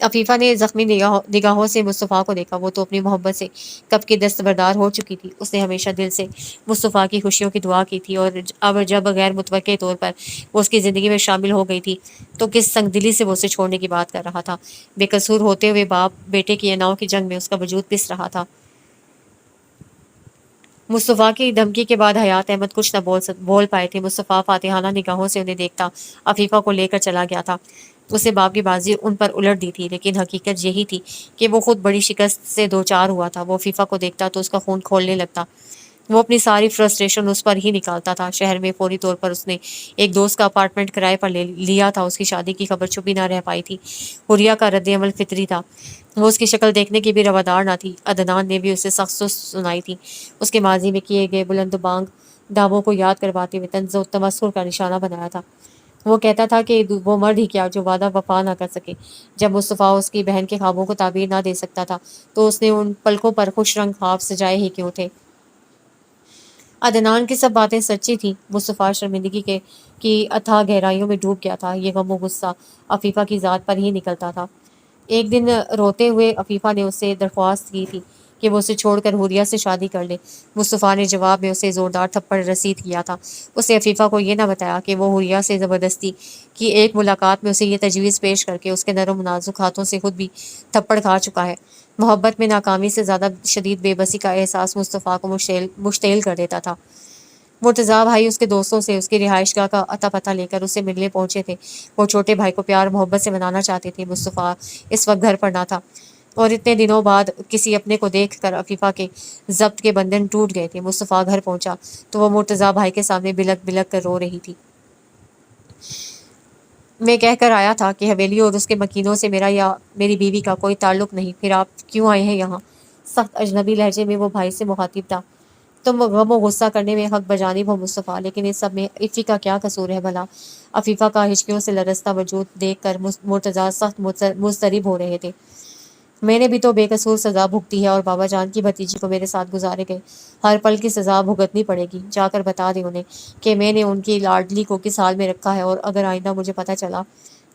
عفیفہ نے زخمی نگاہوں سے مصطفیٰ کو دیکھا۔ وہ تو اپنی محبت سے کب کی دستبردار ہو چکی تھی۔ اس نے ہمیشہ دل سے مصطفیٰ کی خوشیوں کی دعا کی تھی، اور اب جب غیر متوقع طور پر وہ اس کی زندگی میں شامل ہو گئی تھی تو کس سنگ دلی سے وہ اسے چھوڑنے کی بات کر رہا تھا۔ بے قصور ہوتے ہوئے باپ بیٹے کی اناؤں کی جنگ میں اس کا وجود پس رہا تھا۔ مصطفیٰ کی دھمکی کے بعد حیات احمد کچھ نہ بول پائے تھے۔ مصطفیٰ فاتحانہ نگاہوں سے انہیں دیکھتا عفیفہ کو لے کر چلا گیا تھا۔ اس نے باپ کی بازی ان پر الٹ دی تھی، لیکن حقیقت یہی تھی کہ وہ خود بڑی شکست سے دوچار ہوا تھا۔ وہ عفیفہ کو دیکھتا تو اس کا خون کھولنے لگتا۔ وہ اپنی ساری فرسٹریشن اس پر ہی نکالتا تھا۔ شہر میں فوری طور پر اس نے ایک دوست کا اپارٹمنٹ کرائے پر لیا تھا۔ اس کی شادی کی خبر چھپی نہ رہ پائی تھی۔ حریہ کا رد عمل فطری تھا۔ وہ اس کی شکل دیکھنے کی بھی روادار نہ تھی۔ عدنان نے بھی اسے سخت سست سنائی تھی، اس کے ماضی میں کیے گئے بلند بانگ دعووں کو یاد کرواتے ہوئے طنز و تمسخر کا نشانہ بنایا تھا۔ وہ کہتا تھا کہ وہ مرد ہی کیا جو وعدہ وفا نہ کر سکے۔ جب مصطفیٰ اس کی بہن کے خوابوں کو تعبیر نہ دے سکتا تھا تو اس نے ان پلکوں پر خوش رنگ خواب سجائے ہی کیوں تھے؟ عدنان کی سب باتیں سچی تھیں۔ مصطفیٰ شرمندگی کی اتھاہ گہرائیوں میں ڈوب گیا تھا۔ یہ غم و غصہ عفیفہ کی ذات پر ہی نکلتا تھا۔ ایک دن روتے ہوئے عفیفہ نے اس سے درخواست کی تھی کہ وہ اسے چھوڑ کر حریہ سے شادی کر لے۔ مصطفیٰ نے جواب میں اسے زوردار تھپڑ رسید کیا تھا۔ اس نے عفیفہ کو یہ نہ بتایا کہ وہ حریہ سے زبردستی کی ایک ملاقات میں اسے یہ تجویز پیش کر کے اس کے نرم و نازک ہاتھوں سے خود بھی تھپڑ کھا چکا ہے۔ محبت میں ناکامی سے زیادہ شدید بے بسی کا احساس مصطفیٰ کو مشتعل کر دیتا تھا۔ مرتضیٰ بھائی اس کے دوستوں سے اس کی رہائش گاہ کا اتا پتہ لے کر اس سے ملنے پہنچے تھے۔ وہ چھوٹے بھائی کو پیار محبت سے منانا چاہتے تھے۔ مصطفیٰ اس وقت گھر پر نہ تھا، اور اتنے دنوں بعد کسی اپنے کو دیکھ کر عفیفہ کے ضبط کے بندھن ٹوٹ گئے تھے۔ مصطفیٰ گھر پہنچا تو وہ مرتضیٰ بھائی کے سامنے بلک بلک کر رو رہی تھی۔ میں کہہ کر آیا تھا کہ حویلی اور اس کے مکینوں سے میرا یا میری بیوی کا کوئی تعلق نہیں، پھر آپ کیوں آئے ہیں یہاں؟ سخت اجنبی لہجے میں وہ بھائی سے مخاطب تھا۔ تم غم و غصہ کرنے میں حق بجانب ہو مصطفیٰ، لیکن اس سب میں عفی کا کیا قصور ہے بھلا؟ عفیفہ کا ہچکیوں سے لرزتا وجود دیکھ کر مرتضیٰ سخت مضطرب ہو رہے تھے۔ میں نے بھی تو بے قصور سزا بھگتی ہے اور بابا جان کی بھتیجی کو میرے ساتھ گزارے گئے ہر پل کی سزا بھگتنی پڑے گی۔ جا کر بتا دیں انہیں کہ میں نے ان کی لاڈلی کو کس حال میں رکھا ہے، اور اگر آئندہ مجھے پتہ چلا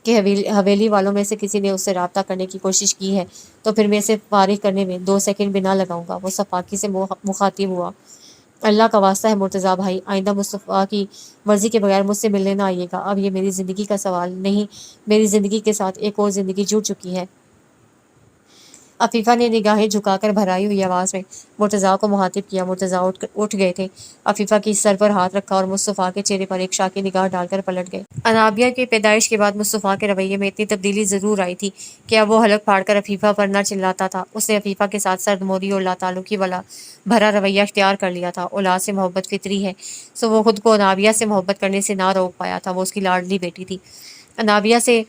کہ حویلی والوں میں سے کسی نے اس سے رابطہ کرنے کی کوشش کی ہے تو پھر میں اسے فارغ کرنے میں 2 سیکنڈ بھی نہ لگاؤں گا۔ وہ صفاقی سے مخاطب ہوا۔ اللہ کا واسطہ ہے مرتضیٰ بھائی، آئندہ مصطفیٰ کی مرضی کے بغیر مجھ سے ملنے نہ آئیے گا۔ اب یہ میری زندگی کا سوال نہیں، میری زندگی کے ساتھ ایک اور زندگی جڑ چکی ہے۔ عفیفہ نے نگاہیں جھکا کر بھرائی ہوئی آواز میں مرتضیٰ کو مخاطب کیا۔ مرتضیٰ اٹھ گئے تھے، عفیفہ کی سر پر ہاتھ رکھا اور مصطفیٰ کے چہرے پر ایک شاکی نگاہ ڈال کر پلٹ گئے۔ انابیہ کی پیدائش کے بعد مصطفیٰ کے رویے میں اتنی تبدیلی ضرور آئی تھی کہ اب وہ حلق پھاڑ کر عفیفہ پر نہ چلاتا تھا۔ اس نے عفیفہ کے ساتھ سرد موری اور لاتعلقی والا بھرا رویہ اختیار کر لیا تھا۔ اولاد سے محبت فطری ہے، سو وہ خود کو انابیہ سے محبت کرنے سے نہ روک پایا تھا۔ وہ اس کی لاڈلی بیٹی تھی۔ انابیہ سے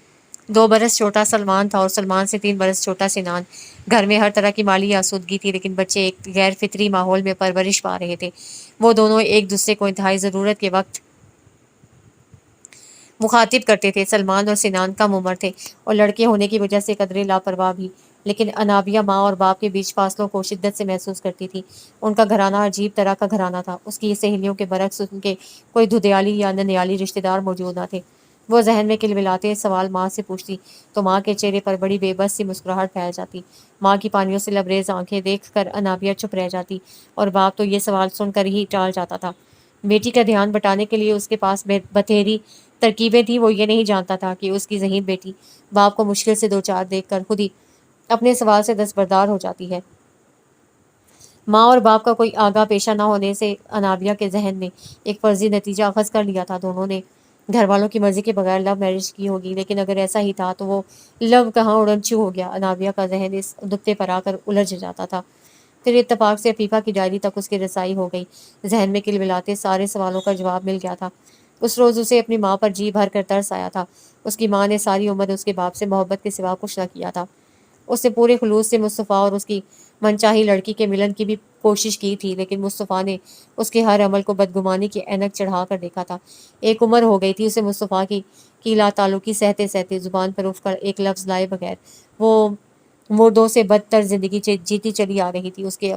2 برس چھوٹا سلمان تھا اور سلمان سے 3 برس چھوٹا سنان۔ گھر میں ہر طرح کی مالی آسودگی تھی، لیکن بچے ایک غیر فطری ماحول میں پرورش پا رہے تھے۔ وہ دونوں ایک دوسرے کو انتہائی ضرورت کے وقت مخاطب کرتے تھے۔ سلمان اور سنان کم عمر تھے اور لڑکے ہونے کی وجہ سے قدرے لاپرواہ بھی، لیکن انابیہ ماں اور باپ کے بیچ فاصلوں کو شدت سے محسوس کرتی تھی۔ ان کا گھرانہ عجیب طرح کا گھرانہ تھا۔ اس کی سہیلیوں کے برعکس ان کے کوئی دھدیالی یا ننیالی رشتہ دار موجود نہ تھے۔ وہ ذہن میں کلبلاتے سوال ماں سے پوچھتی تو ماں کے چہرے پر بڑی بے بس سی مسکراہٹ پھیل جاتی۔ ماں کی پانیوں سے لبریز آنکھیں دیکھ کر انابیہ چپ رہ جاتی اور باپ تو یہ سوال سن کر ہی ٹال جاتا تھا۔ بیٹی کا دھیان بٹانے کے لیے اس کے پاس بتھیری ترکیبیں تھیں۔ وہ یہ نہیں جانتا تھا کہ اس کی ذہین بیٹی باپ کو مشکل سے 2 4 دیکھ کر خود ہی اپنے سوال سے دستبردار ہو جاتی ہے۔ ماں اور باپ کا کوئی آگاہ پیشہ نہ ہونے سے انابیہ کے ذہن میں ایک فرضی نتیجہ اخذ کر لیا تھا۔ دونوں نے گھر والوں کی مرضی کے بغیر لو میرج کی ہوگی، لیکن اگر ایسا ہی تھا تو وہ لو کہاں اڑنچو ہو گیا۔ انابیہ کا ذہن اس نقطے پر آ کر الجھ جاتا تھا۔ پھر اتفاق سے عفیفہ کی ڈائری تک اس کی رسائی ہو گئی۔ ذہن میں کلبلاتے سارے سوالوں کا جواب مل گیا تھا۔ اس روز اسے اپنی ماں پر جی بھر کر ترس آیا تھا۔ اس کی ماں نے ساری عمر اس کے باپ سے محبت کے سوا کچھ نہ کیا تھا۔ اس نے پورے خلوص سے مصطفیٰ اور اس کی منچاہی لڑکی کے ملن کی بھی کوشش کی تھی، لیکن مصطفیٰ نے اس کے ہر عمل کو بدگمانی کی اینک چڑھا کر دیکھا تھا۔ ایک عمر ہو گئی تھی اسے مصطفیٰ کی لا تعلقی سہتے سہتے، زبان پر اٹھ کر ایک لفظ لائے بغیر وہ مردوں سے بدتر زندگی جیتی چلی آ رہی تھی۔ اس کے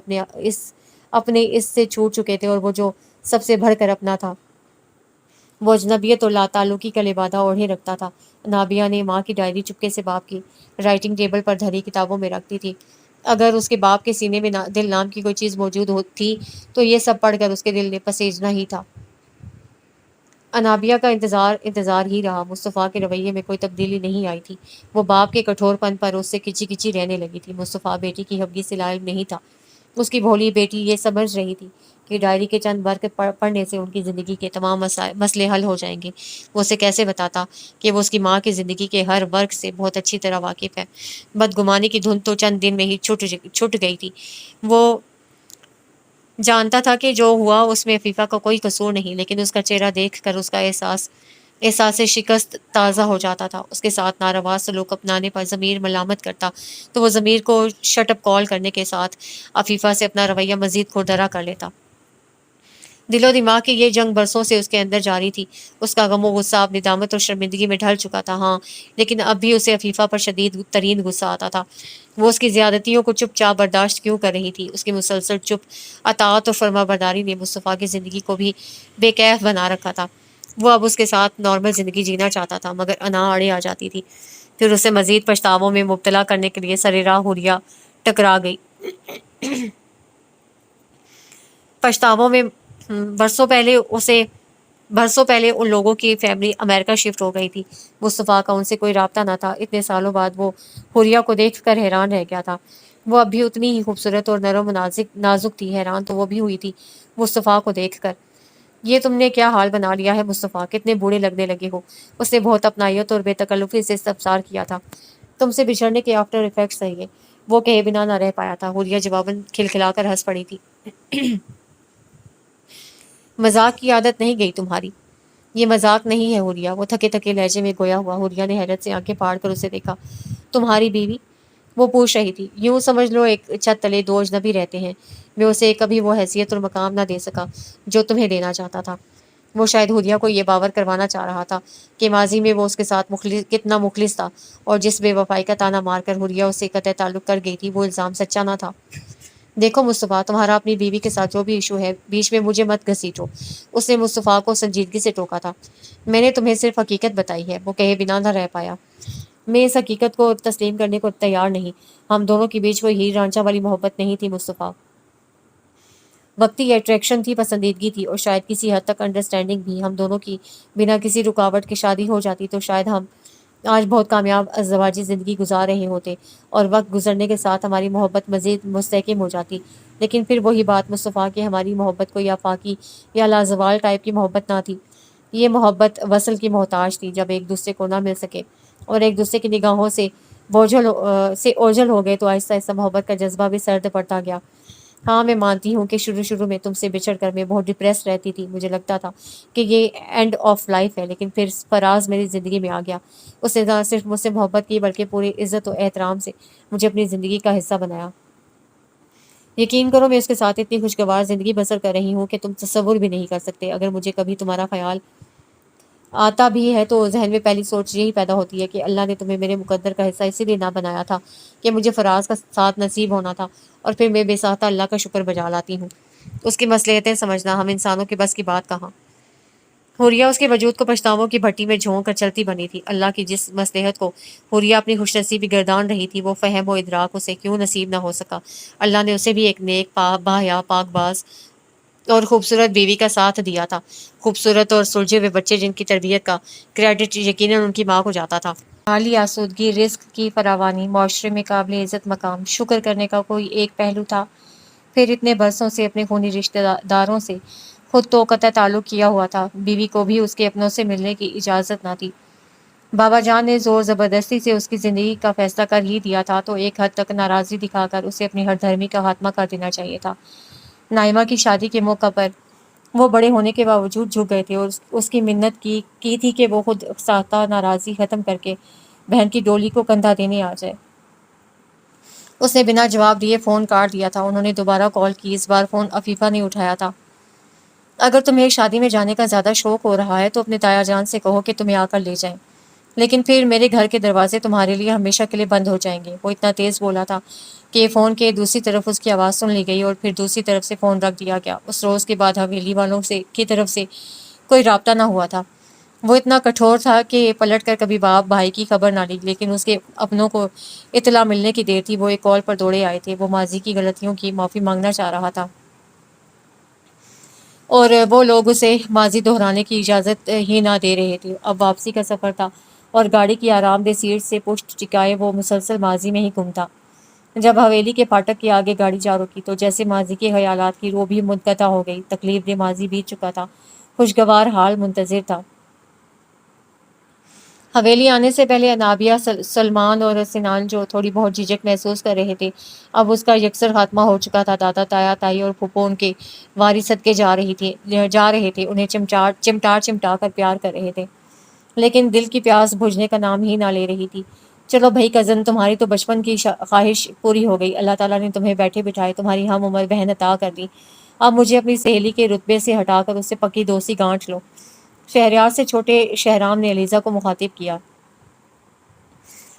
اپنے اس سے چھوٹ چکے تھے، اور وہ جو سب سے بڑھ کر اپنا تھا وہ اجنبیت اور لاتعلقی کا لبادہ اوڑھے رکھتا تھا۔ انابیہ نے ماں کی ڈائری چپکے سے باپ کی رائٹنگ ٹیبل پر دھری کتابوں میں رکھ دی تھی۔ اگر اس کے باپ کے سینے میں دل نام کی کوئی چیز موجود تھی تو یہ سب پڑھ کر اس کے دل نے پسیجنا ہی تھا۔ انابیہ کا انتظار ہی رہا۔ مصطفیٰ کے رویے میں کوئی تبدیلی نہیں آئی تھی۔ وہ باپ کے کٹھور پن پر اس سے کچی کچی رہنے لگی تھی۔ مصطفیٰ بیٹی کی حبگی سے لا علم نہیں تھا۔ اس کی بھولی بیٹی یہ سمجھ رہی تھی کہ ڈائری کے چند برق پڑھنے سے ان کی زندگی کے تمام مسئلے حل ہو جائیں گے۔ وہ اسے کیسے بتاتا کہ وہ اس کی ماں کی زندگی کے ہر ورق سے بہت اچھی طرح واقف ہے۔ بدگمانی کی دھن تو چند دن میں ہی چھٹ گئی تھی۔ وہ جانتا تھا کہ جو ہوا اس میں عفیفہ کا کوئی قصور نہیں، لیکن اس کا چہرہ دیکھ کر اس کا احساس شکست تازہ ہو جاتا تھا۔ اس کے ساتھ ناروا سلوک اپنانے پر ضمیر ملامت کرتا تو وہ ضمیر کو شٹ اپ کال کرنے کے ساتھ عفیفہ سے اپنا رویہ مزید کھردرا کر لیتا۔ دل و دماغ کی یہ جنگ برسوں سے اس کے اندر جاری تھی۔ اس کا غم و غصہ اب ندامت اور شرمندگی میں ڈھل چکا تھا، ہاں، لیکن اب بھی اسے عفیفہ پر شدید ترین غصہ آتا تھا۔ وہ اس کی زیادتیوں کو چپ چاپ برداشت کیوں کر رہی تھی؟ اس کی مسلسل چپ اطاعت اور فرما برداری نے مصطفیٰ کی زندگی کو بھی بے کیف بنا رکھا تھا۔ وہ اب اس کے ساتھ نارمل زندگی جینا چاہتا تھا، مگر انا اڑے آ جاتی تھی۔ پھر اسے مزید پچھتاووں میں مبتلا کرنے کے لیے سر راہ حریہ ٹکرا گئی۔ پچھتاووں میں برسوں پہلے ان لوگوں کی فیملی امریکہ شفٹ ہو گئی تھی۔ مصطفیٰ کا ان سے کوئی رابطہ نہ تھا۔ اتنے سالوں بعد وہ حریہ کو دیکھ کر حیران رہ گیا تھا۔ وہ اب بھی اتنی ہی خوبصورت اور نرم و نازک تھی۔ حیران تو وہ بھی ہوئی تھی مصطفیٰ کو دیکھ کر۔ یہ تم نے کیا حال بنا لیا ہے مصطفیٰ، کتنے بوڑھے لگنے لگے ہو۔ اس نے بہت اپنائیت اور بے تکلفی سے استفسار کیا تھا۔ تم سے بچھڑنے کے آفٹر ایفیکٹس ہیں یہ، وہ کہے بنا نہ رہ پایا تھا۔ حریہ جواباً کھلکھلا کر ہنس پڑی تھی۔ مذاق کی عادت نہیں گئی تمہاری؟ یہ مذاق نہیں ہے حریہ، وہ تھکے تھکے لہجے میں گویا ہوا۔ حریہ نے حیرت سے آنکھیں پھاڑ کر اسے دیکھا۔ تمہاری بیوی؟ وہ پوچھ رہی تھی۔ یوں سمجھ لو ایک چھت تلے دو اجنبی رہتے ہیں۔ میں اسے کبھی وہ حیثیت اور مقام نہ دے سکا جو تمہیں دینا چاہتا تھا۔ وہ شاید حوریہ کو یہ باور کروانا چاہ رہا تھا کہ ماضی میں وہ اس کے ساتھ کتنا مخلص تھا، اور جس بے وفائی کا تانا مار کر حوریہ اس سے قطع تعلق کر گئی تھی وہ الزام سچا نہ تھا۔ دیکھو مصطفیٰ، تمہارا اپنی بیوی کے ساتھ جو بھی ایشو ہے، بیچ میں مجھے مت گھسیٹو۔ اس نے مصطفیٰ کو سنجیدگی سے ٹوکا تھا۔ میں نے تمہیں صرف حقیقت بتائی ہے۔ وہ کہے بنا نہ رہ پایا۔ میں اس حقیقت کو تسلیم کرنے کو تیار نہیں۔ ہم دونوں کے بیچ کوئی ہیر رانچھا والی محبت نہیں تھی مصطفیٰ۔ وقتی اٹریکشن تھی، پسندیدگی تھی، اور شاید کسی حد تک انڈرسٹینڈنگ بھی۔ ہم دونوں کی بنا کسی رکاوٹ کے شادی ہو جاتی تو شاید ہم آج بہت کامیاب ازدواجی زندگی گزار رہے ہوتے، اور وقت گزرنے کے ساتھ ہماری محبت مزید مستحکم ہو جاتی۔ لیکن پھر وہی بات مصطفیٰ، کہ ہماری محبت کوئی آفاقی یا لازوال ٹائپ کی محبت نہ تھی۔ یہ محبت وصل کی محتاج تھی۔ جب ایک دوسرے کو نہ مل سکے اور ایک دوسرے کی نگاہوں سے اوجھل ہو گئے تو آہستہ آہستہ محبت کا جذبہ بھی سرد پڑتا گیا۔ ہاں، میں مانتی ہوں کہ شروع میں تم سے بچھڑ کر میں بہت ڈپریس رہتی تھی۔ مجھے لگتا تھا کہ یہ اینڈ آف لائف ہے، لیکن پھر فراز میری زندگی میں آ گیا۔ اس نے نہ صرف مجھ سے محبت کی بلکہ پوری عزت و احترام سے مجھے اپنی زندگی کا حصہ بنایا۔ یقین کرو، میں اس کے ساتھ اتنی خوشگوار زندگی بسر کر رہی ہوں کہ تم تصور بھی نہیں کر سکتے۔ اگر مجھے کبھی تمہارا خیال آتا بھی ہے تو ذہن میں پہلی سوچ یہی پیدا ہوتی ہے کہ اللہ نے تمہیں میرے مقدر کا حصہ اسی لیے نہ بنایا تھا کہ مجھے فراز کا ساتھ نصیب ہونا تھا، اور پھر میں بے ساختہ اللہ کا شکر بجا لاتی ہوں۔ اس کی مصلحتیں سمجھنا ہم انسانوں کے بس کی بات کہاں۔ حوریہ اس کے وجود کو پچھتاووں کی بھٹی میں جھونک کر چلتی بنی تھی۔ اللہ کی جس مصلحت کو حوریہ اپنی خوش نصیبی گردان رہی تھی، وہ فہم و ادراک اسے کیوں نصیب نہ ہو سکا۔ اللہ نے اسے بھی ایک نیک، باحیا، پاک باز اور خوبصورت بیوی کا ساتھ دیا تھا، خوبصورت اور سلجھے ہوئے بچے جن کی تربیت کا کریڈٹ یقیناً ان کی ماں کو جاتا تھا۔ مالی آسودگی، رزق کی فراوانی، معاشرے میں قابل عزت مقام، شکر کرنے کا کوئی ایک پہلو تھا۔ پھر اتنے برسوں سے اپنے خونی رشتہ داروں سے خود تو قطع تعلق کیا ہوا تھا، بیوی کو بھی اس کے اپنوں سے ملنے کی اجازت نہ تھی۔ بابا جان نے زور زبردستی سے اس کی زندگی کا فیصلہ کر ہی دیا تھا تو ایک حد تک ناراضی دکھا کر اسے اپنی ہر دھرمی کا خاتمہ کر دینا چاہیے تھا۔ نائمہ کی شادی کے موقع پر وہ بڑے ہونے کے باوجود جھک گئے تھے اور اس کی منت کی تھی کہ وہ خود ساختہ ناراضی ختم کر کے بہن کی ڈولی کو کندھا دینے آ جائے۔ اس نے بنا جواب دیے فون کاٹ دیا تھا۔ انہوں نے دوبارہ کال کی۔ اس بار فون عفیفہ نے اٹھایا تھا۔ اگر تمہیں شادی میں جانے کا زیادہ شوق ہو رہا ہے تو اپنے تایا جان سے کہو کہ تمہیں آ کر لے جائیں، لیکن پھر میرے گھر کے دروازے تمہارے لیے ہمیشہ کے لیے بند ہو جائیں گے۔ وہ اتنا تیز بولا تھا کہ فون کے دوسری طرف اس کی آواز سن لی گئی اور پھر دوسری طرف سے فون رکھ دیا گیا۔ اس روز کے بعد حویلی والوں کی طرف سے کوئی رابطہ نہ ہوا تھا۔ وہ اتنا کٹھور تھا کہ پلٹ کر کبھی باپ بھائی کی خبر نہ لی، لیکن اس کے اپنوں کو اطلاع ملنے کی دیر تھی۔ وہ ایک کال پر دوڑے آئے تھے۔ وہ ماضی کی غلطیوں کی معافی مانگنا چاہ رہا تھا اور وہ لوگ اسے ماضی دہرانے کی اجازت ہی نہ دے رہے تھے۔ اب واپسی کا سفر تھا اور گاڑی کی آرام دہ سیٹ سے پشت ٹکائے وہ مسلسل ماضی میں ہی گم تھا۔ جب حویلی کے پھاٹک کے آگے گاڑی جا رکی تو جیسے ماضی کے خیالات کی رو بھی منقطع ہو گئی۔ تکلیف دہ ماضی بیت چکا تھا، خوشگوار حال منتظر تھا۔ حویلی آنے سے پہلے انابیہ، سلمان اور سنان جو تھوڑی بہت جھجک محسوس کر رہے تھے، اب اس کا یکسر خاتمہ ہو چکا تھا۔ دادا، تایا، تائی اور پھوپھو ان کے وارث صدقے جا رہے تھے، انہیں چمٹا کر پیار کر رہے تھے، لیکن دل کی پیاس بجھنے کا نام ہی نہ لے رہی تھی۔ چلو بھائی کزن، تمہاری تو بچپن کی خواہش پوری ہو گئی۔ اللہ تعالیٰ نے تمہیں بیٹھے بٹھائے تمہاری ہم عمر بہن عطا کر دی۔ اب مجھے اپنی سہیلی کے رتبے سے ہٹا کر اس سے پکی دوستی گانٹھ لو۔ شہریار سے چھوٹے شہرام نے علیزہ کو مخاطب کیا۔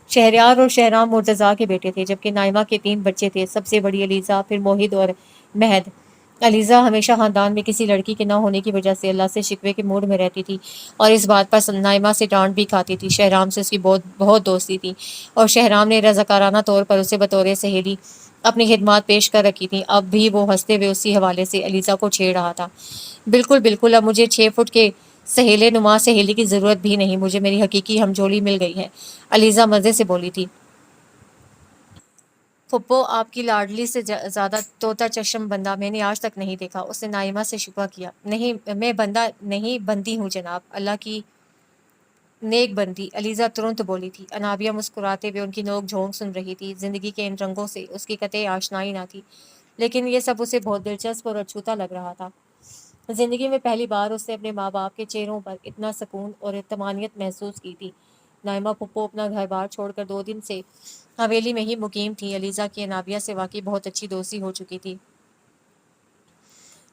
شہریار اور شہرام مرتضیٰ کے بیٹے تھے، جبکہ نائمہ کے 3 بچے تھے، سب سے بڑی علیزہ، پھر موحد اور مہد۔ علیزہ ہمیشہ خاندان میں کسی لڑکی کے نہ ہونے کی وجہ سے اللہ سے شکوے کے موڈ میں رہتی تھی اور اس بات پر نائمہ سے ڈانٹ بھی کھاتی تھی۔ شہرام سے اس کی بہت دوستی تھی اور شہرام نے رضاکارانہ طور پر اسے بطور سہیلی اپنی خدمات پیش کر رکھی تھیں۔ اب بھی وہ ہنستے ہوئے اسی حوالے سے علیزہ کو چھیڑ رہا تھا۔ بالکل، اب مجھے 6 فٹ کے سہیلے نما سہیلی کی ضرورت بھی نہیں، مجھے میری حقیقی ہمجولی مل گئی ہے، علیزہ مزے سے بولی تھی۔ پھپھو، آپ کی لاڈلی سے زیادہ طوطا چشم بندہ میں نے آج تک نہیں دیکھا، اس نے نائمہ سے شکوہ کیا۔ نہیں، میں بندہ نہیں، بندی ہوں جناب، اللہ کی نیک بندی، علیزہ ترنت بولی تھی۔ انابیہ مسکراتے ہوئے ان کی نوک جھونک سن رہی تھی۔ زندگی کے ان رنگوں سے اس کی قطعی آشنائی نہ تھی، لیکن یہ سب اسے بہت دلچسپ اور اچھوتا لگ رہا تھا۔ زندگی میں پہلی بار اس نے اپنے ماں باپ کے چہروں پر اتنا سکون اور اطمینانیت محسوس کی تھی۔ نائمہ پھپھو اپنا گھر بار چھوڑ کر 2 دن سے حویلی میں ہی مقیم تھی۔ علیزہ کی انابیہ سے واقعی بہت اچھی دوستی ہو چکی تھی۔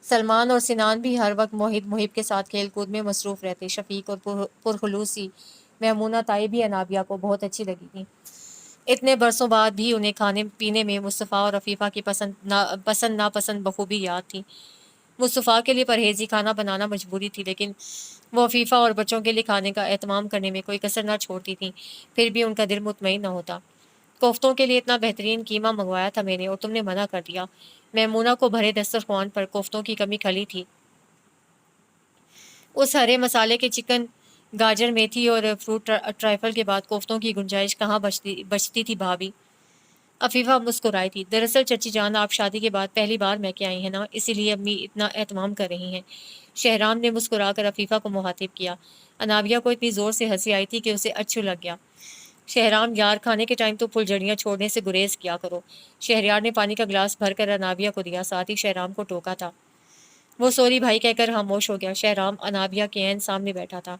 سلمان اور سنان بھی ہر وقت موحد محب کے ساتھ کھیل کود میں مصروف رہتے۔ شفیق اور پرخلوصی میمونہ تائی بھی انابیہ کو بہت اچھی لگی تھی۔ اتنے برسوں بعد بھی انہیں کھانے پینے میں مصطفیٰ اور عفیفہ کی پسند ناپسند بخوبی یاد تھی۔ مصطفیٰ کے لیے پرہیزی کھانا بنانا مجبوری تھی، لیکن وہ عفیفہ اور بچوں کے لیے کھانے کا اہتمام کرنے میں کوئی کسر نہ چھوڑتی تھیں۔ پھر بھی ان کا دل مطمئن نہ ہوتا۔ کوفتوں کے لیے اتنا بہترین قیمہ منگوایا تھا میں نے، اور تم نے منع کر دیا۔ میمونہ کو بھرے دسترخوان پر کوفتوں کی کمی کھلی تھی۔ اس ہرے مسالے کے چکن، گاجر، میتھی اور فروٹ ٹرائفل کے بعد کوفتوں کی گنجائش کہاں بچتی تھی بھابھی؟ عفیفہ مسکرائی تھی۔ دراصل چچی جان، آپ شادی کے بعد پہلی بار میں کے آئی ہیں نا، اسی لیے امی اتنا اہتمام کر رہی ہیں۔ شہرام نے مسکرا کر عفیفہ کو مخاطب کیا۔ انابیہ کو اتنی زور سے ہنسی آئی تھی کہ اسے اچھو لگ گیا۔ شہرام، یار کھانے کے ٹائم تو پھل جڑیاں چھوڑنے سے گریز کیا کرو۔ شہریار نے پانی کا گلاس بھر کر انابیہ کو دیا، ساتھ ہی شہرام کو ٹوکا تھا۔ وہ سوری بھائی کہہ کر خاموش ہو گیا۔ شہرام انابیہ کے عین سامنے بیٹھا تھا۔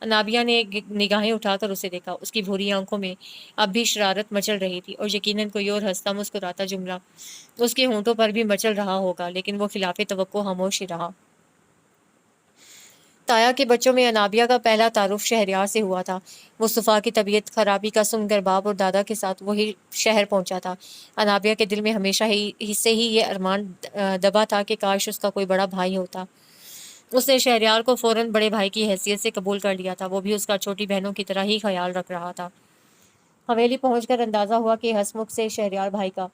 انابیہ نے نگاہیں اٹھا کر اسے دیکھا۔ اس کی بھوری آنکھوں میں اب بھی شرارت مچل رہی تھی، اور یقیناً کوئی اور ہنستا مسکراتا جملہ اس کے ہونٹوں پر بھی مچل رہا ہوگا، لیکن وہ خلاف توقع خاموش ہی رہا۔ تایا کے بچوں میں انابیہ کا پہلا تعارف شہریار سے ہوا تھا۔ مصطفیٰ کی طبیعت خرابی کا سنگر باپ اور دادا کے ساتھ وہی شہر پہنچا تھا۔ انابیہ کے دل میں ہمیشہ سے ہی یہ ارمان دبا تھا کہ کاش اس کا کوئی بڑا بھائی ہوتا۔ اس نے شہریار کو فوراً بڑے بھائی کی حیثیت سے قبول کر لیا تھا۔ وہ بھی اس کا چھوٹی بہنوں کی طرح ہی خیال رکھ رہا تھا۔ حویلی پہنچ کر اندازہ ہوا کہ ہنسمکھ سے شہریار بھائی کا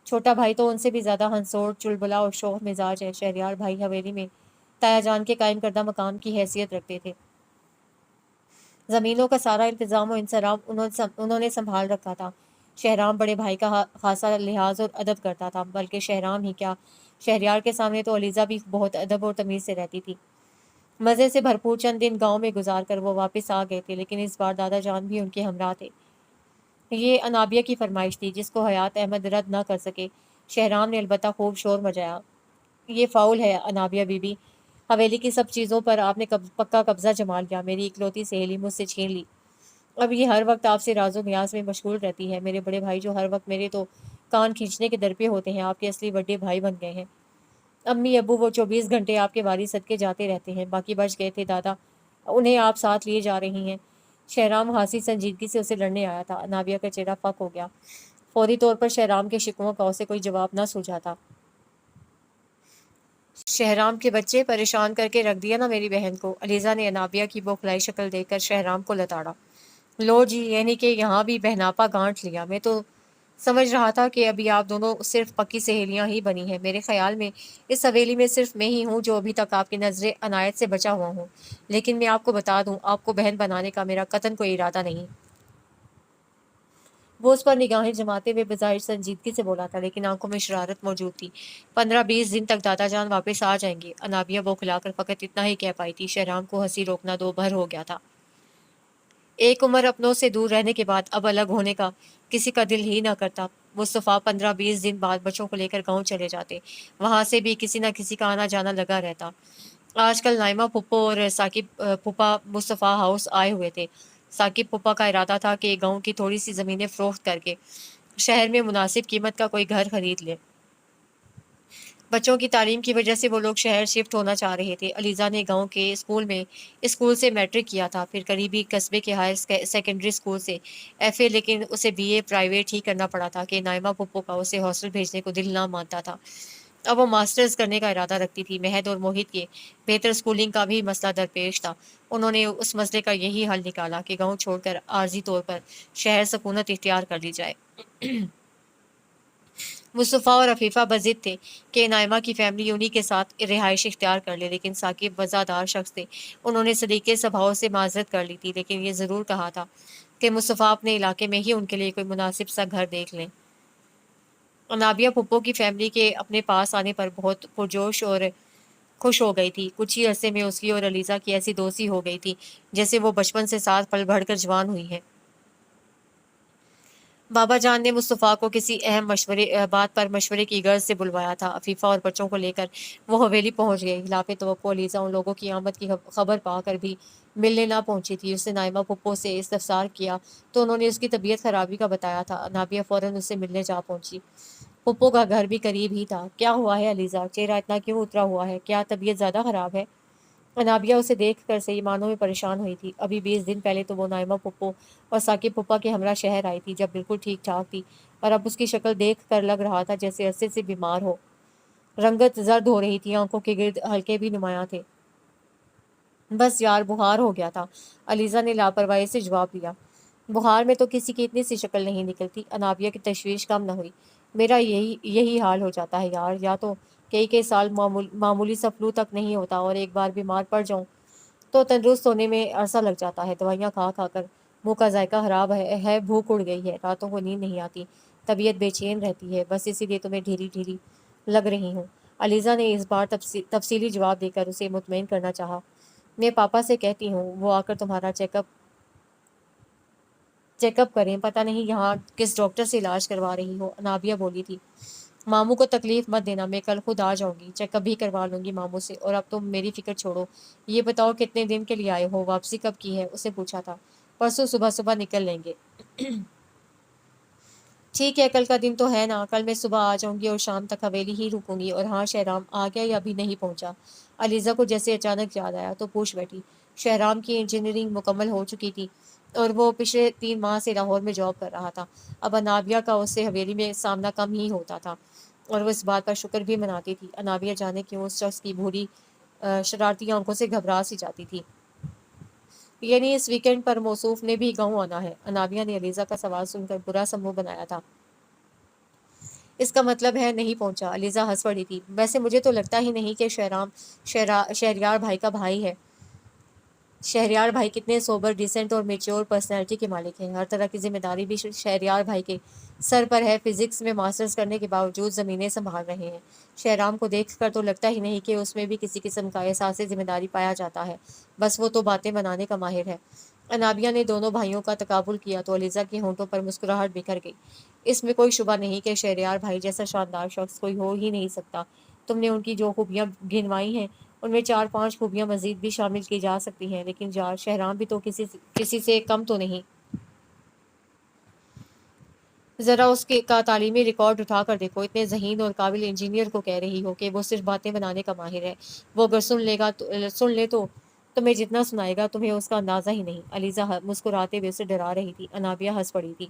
چھوٹا بھائی تو ان سے بھی زیادہ ہنسوڑ، چلبلا اور شوخ مزاج ہے۔ شہریار بھائی حویلی میں تایا جان کے قائم کردہ مقام کی حیثیت رکھتے تھے۔ زمینوں کا سارا انتظام و انصراف انہوں نے سنبھال رکھا تھا۔ شہرام بڑے بھائی کا خاصا لحاظ اور ادب کرتا تھا، بلکہ شہرام ہی کیا، شہریار کے سامنے تو علیزہ بھی بہت ادب اور تمیز سے رہتی تھی۔ مزے سے بھرپور چند دن گاؤں میں گزار کر وہ واپس آ گئے تھے، لیکن اس بار دادا جان بھی ان کے ہمراہ تھے۔ یہ انابیہ کی فرمائش تھی، جس کو حیات احمد رد نہ کر سکے۔ شہرام نے البتہ خوب شور مچایا۔ یہ فاؤل ہے انابیہ بی بی، حویلی کی سب چیزوں پر آپ نے پکا قبضہ جما لیا۔ میری اکلوتی سہیلی مجھ سے چھین لی۔ اب یہ ہر وقت آپ سے راز و نیاز میں مشغول رہتی ہے۔ میرے بڑے بھائی جو ہر وقت میرے تو کان کھینچنے کے در پہ ہوتے ہیں، آپ کے اصلی بڑے بھائی بن گئے ہیں۔ امی ابو وہ 24 گھنٹے آپ کے واری صدقے جاتے رہتے ہیں، باقی بچ گئے تھے دادا، انہیں آپ ساتھ لیے جا رہی ہیں۔ شہرام حاسی سنجیدگی سے اسے لڑنے آیا تھا۔ انابیہ کا چہرہ پک ہو گیا۔ فوری طور پر شہرام کے شکووں کا اسے کوئی جواب نہ سوجھا تھا۔ شہرام کے بچے، پریشان کر کے رکھ دیا نا میری بہن کو۔ علیزہ نے انابیہ کی بوکھلائی شکل دیکھ کر شہرام کو لتاڑا۔ لو جی، یعنی کہ یہاں بھی بہناپا گانٹ لیا۔ میں تو سمجھ رہا تھا کہ ابھی آپ دونوں صرف پکی سہیلیاں ہی بنی ہیں۔ میرے خیال میں اس حویلی میں صرف میں ہی ہوں جو ابھی تک آپ کی نظر عنایت سے بچا ہوا ہوں، لیکن میں آپ کو بتا دوں، آپ کو بہن بنانے کا میرا قطعاً کوئی ارادہ نہیں۔ وہ اس پر نگاہیں جماتے ہوئے بظاہر سنجیدگی سے بولا تھا، لیکن آنکھوں میں شرارت موجود تھی۔ 15-20 دن تک دادا جان واپس آ جائیں گے۔ انابیہ بوکھلا کر فقط اتنا ہی کہہ پائی تھی۔ شہرام کو ہنسی روکنا دو بھر ہو گیا تھا۔ ایک عمر اپنوں سے دور رہنے کے بعد اب الگ ہونے کا کسی کا دل ہی نہ کرتا۔ مصطفیٰ 15-20 دن بعد بچوں کو لے کر گاؤں چلے جاتے۔ وہاں سے بھی کسی نہ کسی کا آنا جانا لگا رہتا۔ آج کل نائمہ پھپھو اور ثاقب پھپھا مصطفیٰ ہاؤس آئے ہوئے تھے۔ ثاقب پھپھا کا ارادہ تھا کہ گاؤں کی تھوڑی سی زمینیں فروخت کر کے شہر میں مناسب قیمت کا کوئی گھر خرید لے۔ بچوں کی تعلیم کی وجہ سے وہ لوگ شہر شفٹ ہونا چاہ رہے تھے۔ علیزہ نے گاؤں کے اسکول سے میٹرک کیا تھا، پھر قریبی قصبے کے ہائر سیکنڈری اسکول سے FA، لیکن اسے BA پرائیویٹ ہی کرنا پڑا تھا کہ نائمہ پھپھو کا اسے ہاسٹل بھیجنے کو دل نہ مانتا تھا۔ اب وہ ماسٹرز کرنے کا ارادہ رکھتی تھی۔ مہد اور موہت کے بہتر اسکولنگ کا بھی مسئلہ درپیش تھا۔ انہوں نے اس مسئلے کا یہی حل نکالا کہ گاؤں چھوڑ کر عارضی طور پر شہر سکونت اختیار کر لی جائے۔ مصطفیٰ اور عفیفہ بضد تھے کہ نائمہ کی فیملی انہی کے ساتھ رہائش اختیار کر لے، لیکن ثاقب وفادار شخص تھے۔ انہوں نے سلیقے سبھاؤ سے معذرت کر لی تھی، لیکن یہ ضرور کہا تھا کہ مصطفیٰ اپنے علاقے میں ہی ان کے لیے کوئی مناسب سا گھر دیکھ لیں۔ انابیہ پھپھو کی فیملی کے اپنے پاس آنے پر بہت پرجوش اور خوش ہو گئی تھی۔ کچھ ہی عرصے میں اس کی اور علیزہ کی ایسی دوستی ہو گئی تھی جیسے وہ بچپن سے ساتھ پل بڑھ کر جوان ہوئی ہیں۔ بابا جان نے مصطفیٰ کو کسی اہم بات پر مشورے کی غرض سے بلوایا تھا۔ عفیفہ اور بچوں کو لے کر وہ حویلی پہنچ گئی۔ خلاف توقع علیزہ ان لوگوں کی آمد کی خبر پا کر بھی ملنے نہ پہنچی تھی۔ اس نے نائمہ پھپھو سے استفسار کیا تو انہوں نے اس کی طبیعت خرابی کا بتایا تھا۔ انابیہ فوراً اس سے ملنے جا پہنچی۔ پھپھو کا گھر بھی قریب ہی تھا۔ کیا ہوا ہے علیزہ؟ چہرہ اتنا کیوں اترا ہوا ہے؟ کیا طبیعت زیادہ خراب ہے؟ انابیہ اسے دیکھ کر صحیح معنوں میں پریشان ہوئی تھی۔ ابھی 20 دن پہلے تو وہ نائمہ پھپھو اور ثاقب پھپھا کے ہمراہ شہر آئی تھی، جب بالکل ٹھیک ٹھاک تھی، اور اب اس کی شکل دیکھ کر لگ رہا تھا جیسے عرصے سے بیمار ہو۔ رنگت زرد ہو رہی تھی، آنکھوں کے گرد ہلکے بھی نمایاں تھے۔ بس یار، بخار ہو گیا تھا، علیزہ نے لاپرواہی سے جواب دیا۔ بخار میں تو کسی کی اتنی سی شکل نہیں نکلتی۔ انابیہ کی تشویش کم نہ ہوئی۔ میرا یہی حال ہو جاتا ہے یار، یا تو کئی سال معمولی سا فلو تک نہیں ہوتا، اور ایک بار بیمار پڑ جاؤں تو تندرست ہونے میں عرصہ لگ جاتا ہے۔ دوائیاں کھا کھا کر منہ کا ذائقہ خراب ہے، بھوک اڑ گئی ہے، راتوں کو نیند نہیں آتی، طبیعت بے چین رہتی ہے، بس اسی لیے تمہیں ڈھیلی ڈھیلی لگ رہی ہوں۔ علیزہ نے اس بار تفصیلی جواب دے کر اسے مطمئن کرنا چاہا۔ میں پاپا سے کہتی ہوں وہ آ کر تمہارا چیک اپ کریں، پتہ نہیں یہاں کس ڈاکٹر سے علاج کروا رہی ہو۔ انابیہ بولی تھی، ماموں کو تکلیف مت دینا، میں کل خود آ جاؤں گی، چیک اپ بھی کروا لوں گی ماموں سے، اور اب تم میری فکر چھوڑو، یہ بتاؤ کتنے دن کے لیے آئے ہو، واپسی کب کی ہے؟ اسے پوچھا تھا۔ پرسوں صبح صبح نکل لیں گے۔ ٹھیک ہے، کل کا دن تو ہے نا، کل میں صبح آ جاؤں گی اور شام تک حویلی ہی رکوں گی۔ اور ہاں، شہرام آ گیا یا ابھی نہیں پہنچا؟ علیزہ کو جیسے اچانک یاد آیا تو پوچھ بیٹھی۔ شہرام کی انجینئرنگ مکمل ہو چکی تھی اور وہ پچھلے 3 ماہ سے لاہور میں جاب کر رہا تھا۔ اب انابیہ کا اس سے حویلی میں سامنا کم ہی ہوتا تھا، اور وہ اس بات پر شکر بھی مناتی تھی۔ انابیہ جانے کیوں اس شخص کی بھوری شرارتی آنکھوں سے گھبرا سی جاتی تھی۔ یعنی اس ویکینڈ پر موصوف نے بھی گاؤں آنا ہے؟ انابیہ نے علیزہ کا سوال سن کر برا سا منہ بنایا تھا۔ اس کا مطلب ہے نہیں پہنچا؟ علیزہ ہنس پڑی تھی۔ ویسے مجھے تو لگتا ہی نہیں کہ شہرام شہریار بھائی کا بھائی ہے۔ شہریار بھائی کتنے سوبر، ڈیسنٹ اور میچور پرسنالٹی کے مالک ہیں۔ ہر طرح کی ذمہ داری بھی شہریار بھائی کے سر پر ہے۔ فزکس میں ماسٹرز کرنے کے باوجود زمینیں سنبھال رہے ہیں۔ شہرام کو دیکھ کر تو لگتا ہی نہیں کہ اس میں بھی کسی قسم کا احساس ذمہ داری پایا جاتا ہے، بس وہ تو باتیں بنانے کا ماہر ہے۔ انابیہ نے دونوں بھائیوں کا تقابل کیا تو علیزہ کے ہونٹوں پر مسکراہٹ بکھر گئی۔ اس میں کوئی شبہ نہیں کہ شہریار بھائی جیسا شاندار شخص کوئی ہو ہی نہیں سکتا۔ تم نے ان کی جو خوبیاں گنوائی ہیں ان میں 4-5 خوبیاں مزید بھی شامل کی جا سکتی ہیں، لیکن شہرام بھی تو کسی سے کم تو نہیں۔ ذرا اس کا تعلیمی ریکارڈ اٹھا کر دیکھو۔ اتنے ذہین اور قابل انجینئر کو کہہ رہی ہو کہ وہ صرف باتیں بنانے کا ماہر ہے۔ وہ اگر سن لے تو تمہیں جتنا سنائے گا تمہیں اس کا اندازہ ہی نہیں۔ علیزہ مسکراتے ہوئے اسے ڈرا رہی تھی۔ انابیہ ہنس پڑی تھی۔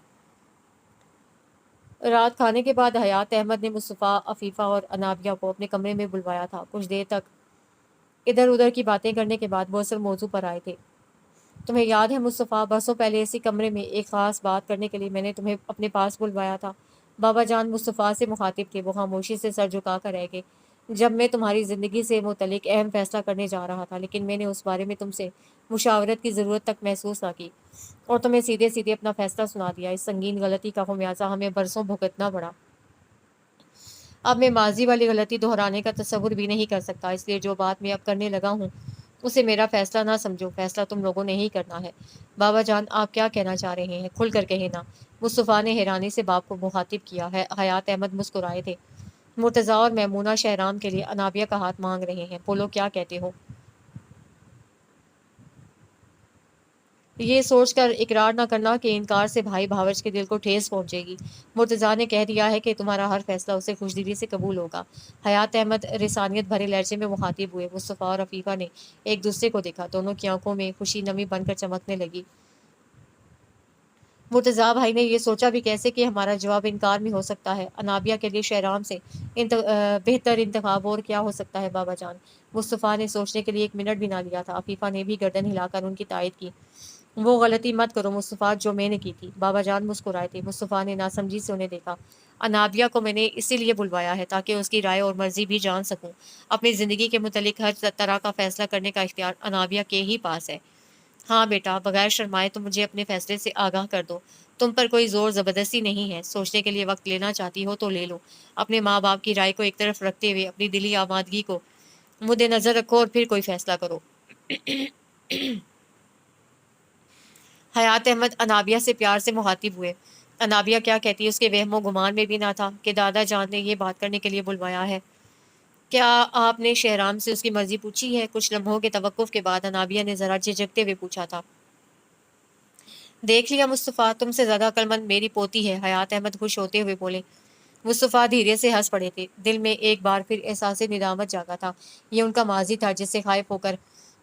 رات کھانے کے بعد حیات احمد نے مصطفیٰ، عفیفہ اور انابیہ کو اپنے کمرے میں بلوایا تھا۔ کچھ دیر تک ادھر ادھر کی باتیں کرنے کے بعد وہ اصل موضوع پر آئے تھے۔ تمہیں یاد ہے مصطفیٰ، برسوں پہلے اسی کمرے میں ایک خاص بات کرنے کے لیے میں نے تمہیں اپنے پاس بلوایا تھا؟ بابا جان مصطفیٰ سے مخاطب تھے۔ وہ خاموشی سے سر جھکا کر رہ گئے۔ جب میں تمہاری زندگی سے متعلق اہم فیصلہ کرنے جا رہا تھا، لیکن میں نے اس بارے میں تم سے مشاورت کی ضرورت تک محسوس نہ کی، اور تمہیں سیدھے سیدھے اپنا فیصلہ سنا دیا۔ اس سنگین غلطی کا خمیازہ ہمیں برسوں بھگتنا پڑا۔ اب میں ماضی والی غلطی دہرانے کا تصور بھی نہیں کر سکتا، اس لیے جو بات میں اب کرنے لگا ہوں اسے میرا فیصلہ نہ سمجھو، فیصلہ تم لوگوں نے ہی کرنا ہے۔ بابا جان، آپ کیا کہنا چاہ رہے ہیں؟ کھل کر کہے نا۔ مصطفیٰ نے حیرانی سے باپ کو مخاطب کیا ہے۔ حیات احمد مسکرائے تھے۔ مرتضیٰ اور میمونہ شہرام کے لیے انابیہ کا ہاتھ مانگ رہے ہیں، بولو کیا کہتے ہو؟ یہ سوچ کر اقرار نہ کرنا کہ انکار سے بھائی بھاوج کے دل کو ٹھیس پہنچے گی۔ مرتضیٰ نے کہہ دیا ہے کہ تمہارا ہر فیصلہ اسے خوشدلی سے قبول ہوگا۔ حیات احمد رسانیت بھرے لہجے میں مخاطب ہوئے۔ مصطفیٰ اور عفیفہ نے ایک دوسرے کو دیکھا، دونوں کی آنکھوں میں خوشی نمی بن کر چمکنے لگی۔ مرتضیٰ بھائی نے یہ سوچا بھی کیسے کہ ہمارا جواب انکار میں ہو سکتا ہے؟ انابیہ کے لیے شہرام سے بہتر انتخاب اور کیا ہو سکتا ہے بابا جان؟ مصطفیٰ نے سوچنے کے لیے 1 منٹ بھی نہ لیا تھا۔ عفیفہ نے بھی گردن ہلا کر ان کی تائید کی۔ وہ غلطی مت کرو مصطفیٰ جو میں نے کی تھی۔ بابا جان مسکرائے تھے۔ مصطفیٰ نے ناسمجھی سے انہیں دیکھا۔ انابیہ کو میں نے اسی لیے بلوایا ہے تاکہ اس کی رائے اور مرضی بھی جان سکوں۔ اپنی زندگی کے متعلق ہر طرح کا فیصلہ کرنے کا اختیار انابیہ کے ہی پاس ہے۔ ہاں بیٹا، بغیر شرمائے تم مجھے اپنے فیصلے سے آگاہ کر دو۔ تم پر کوئی زور زبردستی نہیں ہے، سوچنے کے لیے وقت لینا چاہتی ہو تو لے لو۔ اپنے ماں باپ کی رائے کو ایک طرف رکھتے ہوئے اپنی دلی آمادگی کو مد نظر رکھو اور پھر کوئی فیصلہ کرو۔ حیات احمد انابیہ سے پیار سے مخاطب ہوئے۔ انابیہ کیا کہتی، اس کے وہم و گمان میں بھی نہ تھا کہ دادا جان نے یہ بات کرنے کے لیے بلوایا ہے۔ کیا آپ نے شہرام سے اس کی مرضی پوچھی ہے؟ کچھ لمحوں کے توقف کے بعد انابیہ نے ذرا جھجکتے ہوئے پوچھا تھا۔ دیکھ لیا مصطفیٰ، تم سے زیادہ عقل مند میری پوتی ہے، حیات احمد خوش ہوتے ہوئے بولے۔ مصطفیٰ دھیرے سے ہنس پڑے تھے، دل میں ایک بار پھر احساس ندامت جاگا تھا۔ یہ ان کا ماضی تھا جس سے خائف ہو کر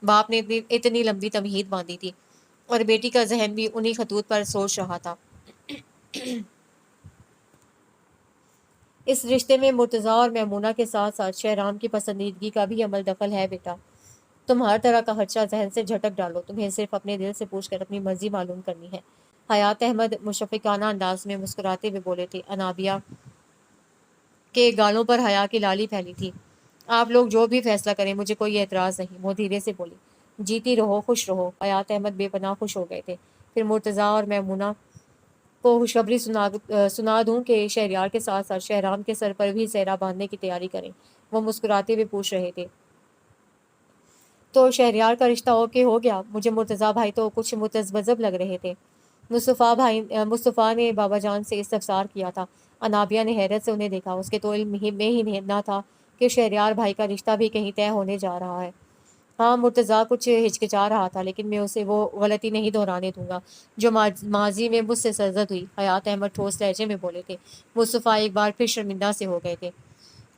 باپ نے اتنی لمبی تمہید باندھی تھی، اور بیٹی کا ذہن بھی انہی خطوط پر سوچ رہا تھا۔ اس رشتے میں مرتضیٰ اور میمونہ کے ساتھ ساتھ شہرام کی پسندیدگی کا بھی عمل دخل ہے بیٹا۔ تم ہر طرح کا خدشہ ذہن سے جھٹک ڈالو، تمہیں صرف اپنے دل سے پوچھ کر اپنی مرضی معلوم کرنی ہے۔ حیات احمد مشفقانہ انداز میں مسکراتے ہوئے بولے تھے۔ انابیہ کے گالوں پر حیا کی لالی پھیلی تھی۔ آپ لوگ جو بھی فیصلہ کریں، مجھے کوئی اعتراض نہیں، وہ دھیرے سے بولی۔ جیتی رہو، خوش رہو۔ حیات احمد بے پناہ خوش ہو گئے تھے۔ پھر مرتضیٰ اور میمونہ کو خوشخبری سنا دوں کہ شہریار کے ساتھ ساتھ شہرام کے سر پر بھی سہرا باندھنے کی تیاری کریں، وہ مسکراتے ہوئے پوچھ رہے تھے۔ تو شہریار کا رشتہ اوکے ہو گیا؟ مجھے مرتضیٰ بھائی تو کچھ متذبذب لگ رہے تھے۔ مصطفیٰ نے بابا جان سے استفسار کیا تھا۔ انابیہ نے حیرت سے انہیں دیکھا، اس کے تو علم میں ہی نہ تھا کہ شہریار بھائی کا رشتہ بھی کہیں طے ہونے جا رہا ہے۔ ہاں، مرتضیٰ کچھ ہچکچا رہا تھا، لیکن میں اسے وہ غلطی نہیں دہرانے دوں گا جو ماضی میں مجھ سے سرزد ہوئی۔ حیات احمد ٹھوس لہجے میں بولے تھے۔ مصطفیٰ ایک بار پھر شرمندہ سے ہو گئے تھے۔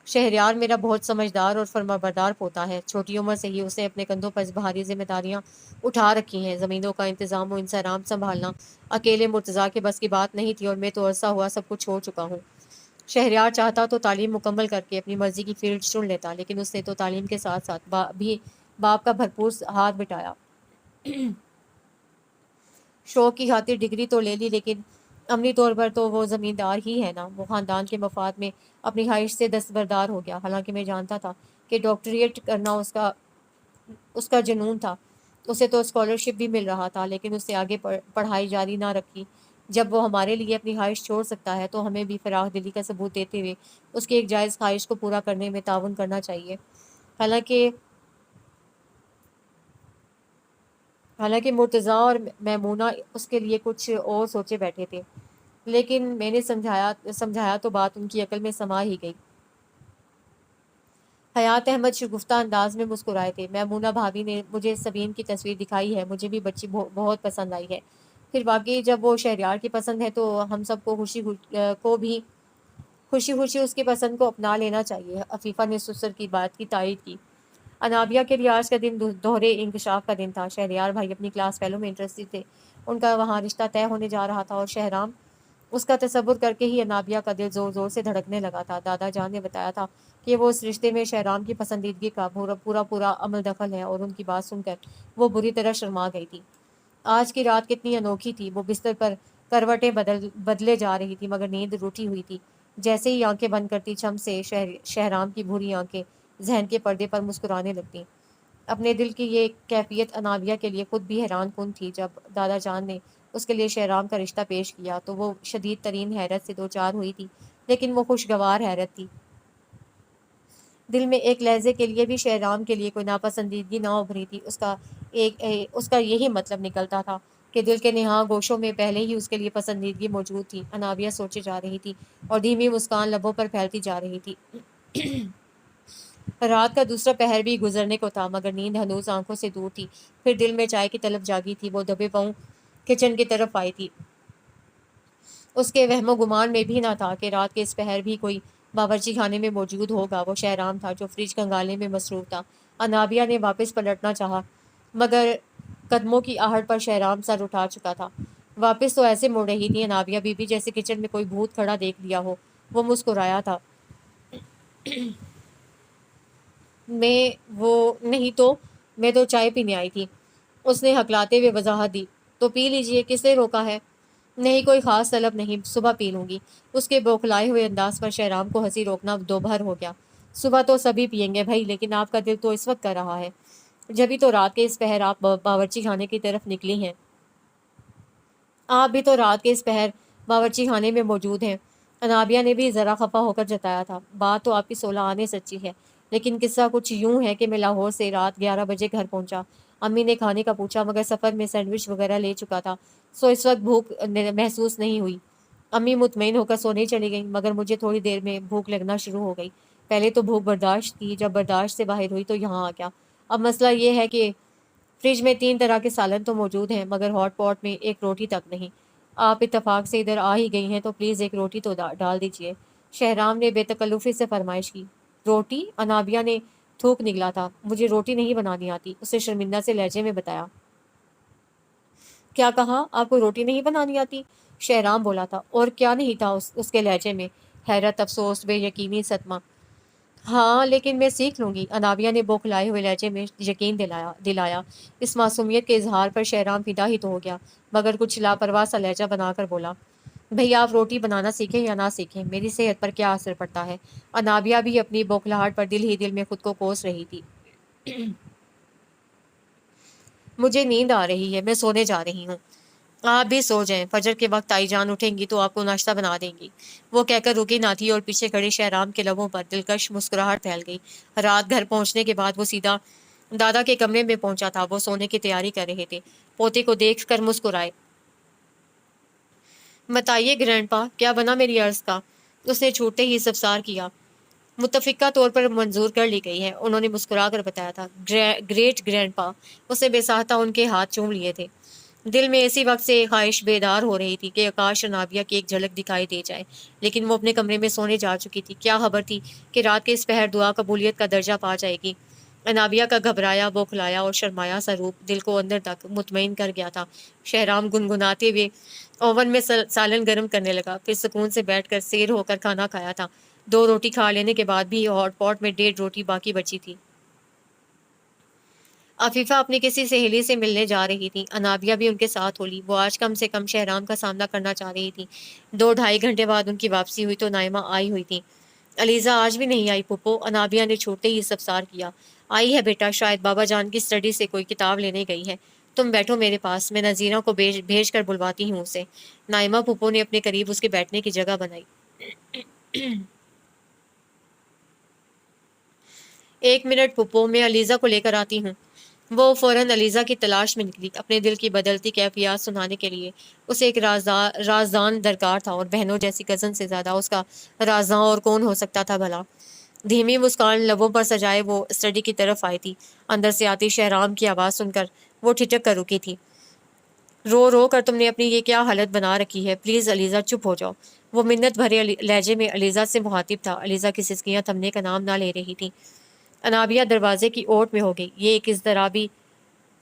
شہریار میرا بہت سمجھدار اور فرمانبردار پوتا ہے، چھوٹی عمر سے ہی اسے اپنے کندھوں پر بھاری ذمہ داریاں اٹھا رکھی ہیں۔ زمینوں کا انتظام و انصرام سنبھالنا اکیلے مرتضیٰ کے بس کی بات نہیں تھی، اور میں تو عرصہ ہوا سب کچھ چھوڑ چکا ہوں۔ شہریار چاہتا تو تعلیم مکمل کر کے اپنی مرضی کی فیلڈ چن لیتا، لیکن اس نے تو تعلیم کے ساتھ ساتھ بھی باپ کا بھرپور ہاتھ بٹایا۔ شوق کی خاطر ڈگری تو لے لی، لیکن عملی طور پر تو وہ زمیندار ہی ہے نا۔ وہ خاندان کے مفاد میں اپنی خواہش سے دستبردار ہو گیا، حالانکہ میں جانتا تھا کہ ڈاکٹریٹ کرنا اس کا جنون تھا۔ اسے تو اسکالرشپ بھی مل رہا تھا، لیکن اس نے آگے پڑھائی جاری نہ رکھی۔ جب وہ ہمارے لیے اپنی خواہش چھوڑ سکتا ہے تو ہمیں بھی فراخ دلی کا ثبوت دیتے ہوئے اس کی ایک جائز خواہش کو پورا کرنے میں تعاون کرنا چاہیے۔ حالانکہ مرتضیٰ اور میمونہ اس کے لیے کچھ اور سوچے بیٹھے تھے، لیکن میں نے سمجھایا تو بات ان کی عقل میں سما ہی گئی۔ حیات احمد شگفتہ انداز میں مسکرائے تھے۔ میمونہ بھابھی نے مجھے سبین کی تصویر دکھائی ہے، مجھے بھی بچی بہت پسند آئی ہے۔ پھر واقعی جب وہ شہریار کی پسند ہے تو ہم سب کو بھی خوشی خوشی اس کی پسند کو اپنا لینا چاہیے۔ عفیفہ نے سسر کی بات کی تائید کی۔ انابیہ کے لیے آج کا دن دوہرے انکشاف کا دن تھا۔ شہریار بھائی اپنی کلاس فیلو میں انٹرسٹڈ تھے، ان کا وہاں رشتہ طے ہونے جا رہا تھا، اور شہرام، اس کا تصور کر کے ہی انابیہ کا دل زور زور سے دھڑکنے لگا تھا۔ دادا جان نے بتایا تھا کہ وہ اس رشتے میں شہرام کی پسندیدگی کا پورا عمل دخل ہے، اور ان کی بات سن کر وہ بری طرح شرما گئی تھی۔ آج کی رات کتنی انوکھی تھی۔ وہ بستر پر کروٹیں بدلے جا رہی تھی، مگر نیند روٹھی ہوئی تھی۔ جیسے ہی آنکھیں بند کرتی، چھم سے شہرام کی بھوری آنکھیں ذہن کے پردے پر مسکرانے لگتی۔ اپنے دل کی یہ کیفیت انابیہ کے لیے خود بھی حیران کن تھی۔ جب دادا جان نے اس کے لیے شہرام کا رشتہ پیش کیا تو وہ شدید ترین حیرت سے دوچار ہوئی تھی، لیکن وہ خوشگوار حیرت تھی۔ دل میں ایک لہجے کے لیے بھی شہرام کے لیے کوئی ناپسندیدگی نہ ابھری تھی۔ اس کا یہی مطلب نکلتا تھا کہ دل کے نہاں گوشوں میں پہلے ہی اس کے لیے پسندیدگی موجود تھی۔ انابیہ سوچے جا رہی تھی، اور دھیمی مسکان لبوں پر پھیلتی جا رہی تھی۔ رات کا دوسرا پہر بھی گزرنے کو تھا، مگر نیند ہنوز آنکھوں سے دور تھی۔ پھر دل میں چائے کی طلب جاگی تھی۔ وہ دبے پاؤں کچن کی طرف آئی تھی۔ اس کے وہم و گمان میں بھی نہ تھا کہ رات کے اس پہر بھی کوئی باورچی خانے میں موجود ہوگا۔ وہ شہرام تھا جو فریج کنگالنے میں مصروف تھا۔ انابیہ نے واپس پلٹنا چاہا، مگر قدموں کی آہٹ پر شہرام سر اٹھا چکا تھا۔ واپس تو ایسے مڑ رہی تھی انابیہ بی بی جیسے کچن میں کوئی بھوت کھڑا دیکھ لیا ہو۔ وہ مسکرایا تھا۔ میں تو چائے پینے آئی تھی، اس نے ہکلاتے ہوئے وضاحت دی۔ تو پی لیجئے، کس نے روکا ہے؟ نہیں، کوئی خاص طلب نہیں، صبح پی لوں گی۔ اس کے بوکھلائے ہوئے انداز پر شہرام کو ہنسی روکنا دوبھر ہو گیا۔ صبح تو سبھی پیئیں گے بھائی، لیکن آپ کا دل تو اس وقت کر رہا ہے، جبھی تو رات کے اس پہر آپ باورچی خانے کی طرف نکلی ہیں۔ آپ بھی تو رات کے اس پہر باورچی خانے میں موجود ہیں۔ انابیہ نے بھی ذرا خفا ہو کر جتایا تھا۔ بات تو آپ کی 16 آنے سچی ہے، لیکن قصہ کچھ یوں ہے کہ میں لاہور سے رات 11 بجے گھر پہنچا۔ امی نے کھانے کا پوچھا، مگر سفر میں سینڈوچ وغیرہ لے چکا تھا، سو اس وقت بھوک محسوس نہیں ہوئی۔ امی مطمئن ہو کر سونے چلی گئیں، مگر مجھے تھوڑی دیر میں بھوک لگنا شروع ہو گئی۔ پہلے تو بھوک برداشت کی، جب برداشت سے باہر ہوئی تو یہاں آ گیا۔ اب مسئلہ یہ ہے کہ فریج میں 3 طرح کے سالن تو موجود ہیں، مگر ہاٹ پاٹ میں ایک روٹی تک نہیں۔ آپ اتفاق سے ادھر آ ہی گئی ہیں تو پلیز ایک روٹی تو ڈال دیجیے، شہرام نے بے تکلفی سے فرمائش کی۔ روٹی؟ انابیہ نے تھوک نکلا تھا۔ مجھے روٹی نہیں بنانی آتی، اسے شرمندہ سے لہجے میں بتایا۔ کیا کہا؟ آپ کو روٹی نہیں بنانی آتی؟ شہرام بولا تھا، اور کیا نہیں تھا اس کے لہجے میں؟ حیرت، افسوس، بے یقینی، صدمہ۔ ہاں لیکن میں سیکھ لوں گی، انابیہ نے بوکھلائے ہوئے لہجے میں یقین دلایا۔ اس معصومیت کے اظہار پر شہرام فدا ہی تو ہو گیا، مگر کچھ لاپرواہ سا لہجہ بنا کر بولا، بھئی آپ روٹی بنانا سیکھیں یا نہ سیکھیں، میری صحت پر کیا اثر پڑتا ہے؟ انابیہ بھی اپنی بوکھلاہٹ پر دل ہی دل میں خود کو کوس رہی تھی۔ مجھے نیند آ رہی ہے، میں سونے جا رہی ہوں۔ آپ بھی سو جائیں، فجر کے وقت تائی جان اٹھیں گی تو آپ کو ناشتہ بنا دیں گی۔ وہ کہہ کر رکی نہ تھی اور پیچھے کھڑے شہرام کے لبوں پر دلکش مسکراہٹ پھیل گئی۔ رات گھر پہنچنے کے بعد وہ سیدھا دادا کے کمرے میں پہنچا تھا۔ وہ سونے کی تیاری کر رہے تھے۔ پوتے کو دیکھ کر مسکرائے۔ بتائیے گرینڈ پا، کیا بنا میری عرض کا؟ اس نے چھوٹتے ہی استفسار کیا۔ متفقہ طور پر منظور کر لی گئی ہے، انہوں نے مسکرا کر بتایا تھا۔ گریٹ گرینڈ پا، اسے بے ساہتا ان کے ہاتھ چوم لیے تھے۔ دل میں اسی وقت سے خواہش بیدار ہو رہی تھی کہ آکاش انابیہ کی ایک جھلک دکھائی دے جائے، لیکن وہ اپنے کمرے میں سونے جا چکی تھی۔ کیا خبر تھی کہ رات کے اس پہر دعا قبولیت کا درجہ پا جائے گی؟ انابیہ کا گھبرایا، بوکھلایا اور شرمایا سا روپ دل کو اندر تک مطمئن کر گیا تھا۔ شہرام گنگناتے ہوئے اوون میں سالن گرم کرنے لگا، پھر سکون سے بیٹھ کر سیر ہو کر کھانا کھایا تھا۔ 2 روٹی کھا لینے کے بعد بھی ہاٹ پاٹ میں 1.5 روٹی باقی بچی تھی۔ عفیفہ اپنی کسی سہیلی سے ملنے جا رہی تھی، انابیہ بھی ان کے ساتھ ہولی۔ وہ آج کم سے کم شہرام کا سامنا کرنا چاہ رہی تھی۔ 2 ڈھائی گھنٹے بعد ان کی واپسی ہوئی تو نائمہ آئی ہوئی تھی۔ علیزہ آج بھی نہیں آئی پھپھو؟ انابیہ نے چھوٹتے ہی استفسار کیا۔ آئی ہے بیٹا، شاید بابا جان کی اسٹڈی سے کوئی کتاب لینے گئی ہے۔ تم بیٹھو میرے پاس، میں نذیرہ کو بھیج کر بلواتی ہوں اسے۔ نائمہ پھپھو نے اپنے قریب اس کے بیٹھنے کی جگہ بنائی۔ 1 منٹ پھپھو، میں علیزہ کو لے کر آتی ہوں۔ وہ فوراً علیزہ کی تلاش میں نکلی، اپنے دل کی بدلتی کیفیات سنانے کے لیے۔ اسے ایک رازدان درکار تھا، اور بہنوں جیسی کزن سے زیادہ اس کا رازداں اور کون ہو سکتا تھا بھلا؟ دھیمی مسکان لبوں پر سجائے وہ اسٹڈی کی طرف آئی تھی۔ اندر سے آتی شہرام کی آواز سن کر وہ ٹھٹک کر رکی تھی۔ رو رو کر تم نے اپنی یہ کیا حالت بنا رکھی ہے؟ پلیز علیزہ چپ ہو جاؤ۔ وہ منت بھرے لہجے میں علیزہ سے مخاطب تھا۔ علیزہ کی سسکیاں تھمنے کا نام نہ لے رہی تھی۔ انابیہ دروازے کی اوٹ میں ہو گئی۔ یہ ایک اضطرابی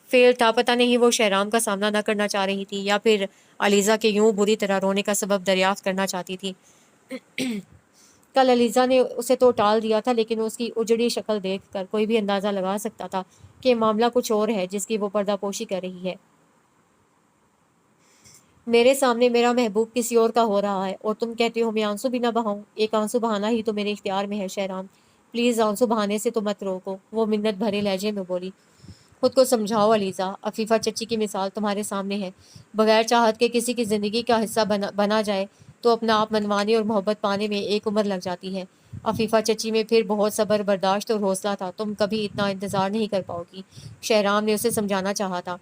فیل تھا، پتہ نہیں وہ شہرام کا سامنا نہ کرنا چاہ رہی تھی یا پھر علیزہ کے یوں بری طرح رونے کا سبب دریافت کرنا چاہتی تھی۔ کل علیزہ نے اسے تو ٹال دیا تھا، لیکن اس کی اجڑی شکل دیکھ کر کوئی بھی اندازہ لگا سکتا تھا کہ معاملہ کچھ اور ہے جس کی وہ پردہ پوشی کر رہی ہے۔ میرے سامنے میرا محبوب کسی اور کا ہو رہا ہے اور تم کہتے ہو میں آنسو بھی نہ بہاؤں؟ ایک آنسو بہانا ہی تو میرے اختیار میں ہے شہرام، پلیز آنسو بہانے سے تو مت روکو، وہ منت بھرے لہجے میں بولی۔ خود کو سمجھاؤ علیزہ، عفیفہ چچی کی مثال تمہارے سامنے ہے۔ بغیر چاہت کے کسی کی زندگی کا حصہ بنا جائے تو اپنا آپ منوانے اور محبت پانے میں 1 عمر لگ جاتی ہے۔ عفیفہ چچی میں پھر بہت صبر، برداشت اور حوصلہ تھا، تم کبھی اتنا انتظار نہیں کر پاؤ گی، شہرام نے اسے سمجھانا چاہا تھا۔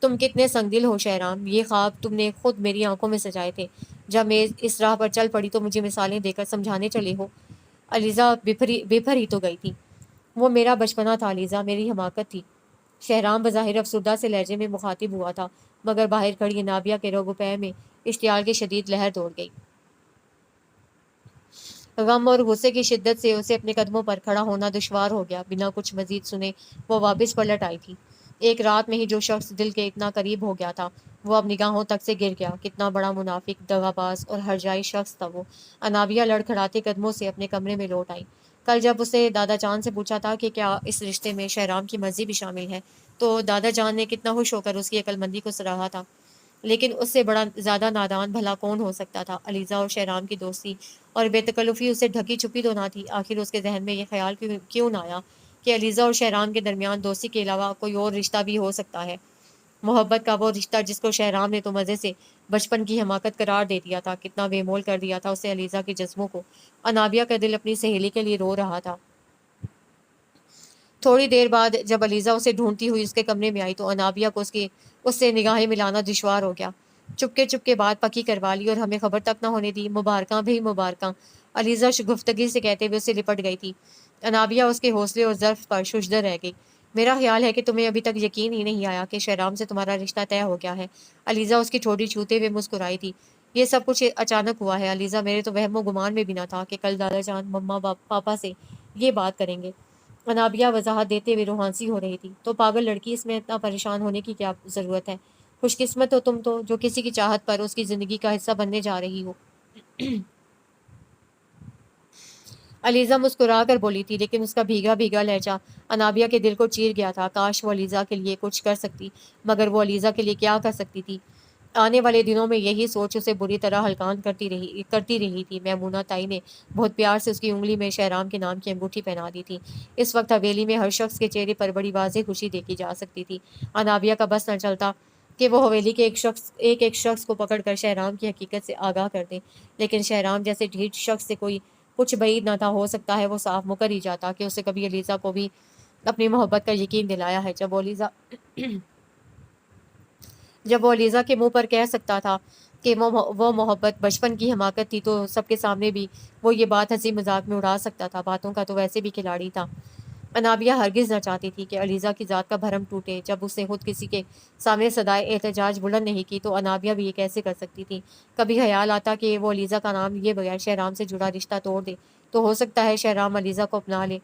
تم کتنے سنگ دل ہو شہرام، یہ خواب تم نے خود میری آنکھوں میں سجائے تھے۔ جب میں اس راہ پر چل پڑی تو مجھے مثالیں دے کر سمجھانے چلے ہو۔ علیزہ بفر ہی تو گئی تھی۔ وہ میرا بچپنا تھا علیزہ، میری حماقت تھی۔ شہرام بظاہر افسردہ سے لہجے میں مخاطب ہوا تھا، مگر باہر کھڑی انابیہ کے رگ و پے میں اشتعال کی شدید لہر دوڑ گئی۔ غم اور غصے کی شدت سے اسے اپنے قدموں پر کھڑا ہونا دشوار ہو گیا۔ بنا کچھ مزید سنے وہ واپس پلٹ آئی تھی۔ ایک رات میں ہی جو شخص دل کے اتنا قریب ہو گیا تھا وہ اب نگاہوں تک سے گر گیا۔ کتنا بڑا منافق، دغا باز اور ہرجائی شخص تھا وہ۔ انابیہ لڑکھڑاتے قدموں سے اپنے کمرے میں لوٹ آئی۔ کل جب اسے دادا جان سے پوچھا تھا کہ کیا اس رشتے میں شہرام کی مرضی بھی شامل ہے تو دادا جان نے کتنا خوش ہو کر اس کی عقل مندی کو سراہا تھا، لیکن اس سے بڑا زیادہ نادان بھلا کون ہو سکتا تھا؟ علیزہ اور شہرام کی دوستی اور بے تکلفی اسے ڈھکی چھپی تو نہ تھی؟ آخر اس کے ذہن میں یہ خیال کیوں نہ آیا کہ علیزہ اور شہرام کے درمیان دوستی کے علاوہ کوئی اور رشتہ بھی ہو سکتا ہے؟ محبت کا وہ رشتہ جس کو شہرام نے تو مزے سے بچپن کی حماقت قرار دے دیا تھا، کتنا بے مول کر دیا تھا اسے علیزہ کے جذبوں کو۔ انابیہ کا دل اپنی سہیلی کے لیے رو رہا تھا۔ تھوڑی دیر بعد جب علیزہ اسے ڈھونڈتی ہوئی اس کے کمرے میں آئی تو انابیہ کو اس سے نگاہیں ملانا دشوار ہو گیا۔ چپکے بات پکی کروا لی اور ہمیں خبر تک نہ ہونے دی۔ مبارکاں بھی مبارکاں، علیزہ شگفتگی سے کہتے ہوئے اسے لپٹ گئی تھی۔ انابیہ اس کے حوصلے اور ظرف پر ششدر رہ گئی۔ میرا خیال ہے کہ تمہیں ابھی تک یقین ہی نہیں آیا کہ شہرام سے تمہارا رشتہ طے ہو گیا ہے۔ علیزہ اس کی ٹھوڑی چھوتے ہوئے مسکرائی تھی۔ یہ سب کچھ اچانک ہوا ہے علیزہ، میرے تو وہم و گمان میں بھی نہ تھا کہ کل دادا جان مما پاپا سے یہ بات کریں گے۔ انابیہ وضاحت دیتے ہوئے روحانسی ہو رہی تھی۔ تو پاگل لڑکی، اس میں اتنا پریشان ہونے کی کیا ضرورت ہے؟ خوش قسمت ہو تم تو، جو کسی کی چاہت پر اس کی زندگی کا حصہ بننے جا رہی ہو۔ علیزہ مسکرا کر بولی تھی، لیکن اس کا بھیگا بھیگا لہجہ انابیہ کے دل کو چیر گیا تھا۔ کاش وہ علیزہ کے لیے کچھ کر سکتی، مگر وہ علیزہ کے لیے کیا کر سکتی تھی؟ آنے والے دنوں میں یہی سوچ اسے بری طرح ہلکان کرتی رہی تھی۔ میمونہ تائی نے بہت پیار سے اس کی انگلی میں شہرام کے نام کی انگوٹھی پہنا دی تھی۔ اس وقت حویلی میں ہر شخص کے چہرے پر بڑی واضح خوشی دیکھی جا سکتی تھی۔ انابیہ کا بس نہ چلتا کہ وہ حویلی کے ایک شخص کو پکڑ کر شہرام کی حقیقت سے آگاہ کر دیں، لیکن شہرام جیسے ڈھیٹ شخص سے کوئی کچھ بعید نہ تھا۔ ہو سکتا ہے وہ صاف مکر ہی جاتا کہ اسے کبھی علیزہ کو بھی اپنی محبت کا یقین دلایا ہے۔ جب وہ علیزہ کے منہ پر کہہ سکتا تھا کہ وہ محبت بچپن کی حماقت تھی، تو سب کے سامنے بھی وہ یہ بات ہنسی مذاق میں اڑا سکتا تھا۔ باتوں کا تو ویسے بھی کھلاڑی تھا۔ انابیہ ہرگز نہ چاہتی تھی کہ علیزہ کی ذات کا بھرم ٹوٹے۔ جب اس نے خود کسی کے سامنے صدائے احتجاج بلند نہیں کی، تو انابیہ بھی یہ کیسے کر سکتی تھی؟ کبھی خیال آتا کہ وہ علیزہ کا نام لیے بغیر شہرام سے جڑا رشتہ توڑ دے تو ہو سکتا ہے شہرام علیزہ کو اپنا لے،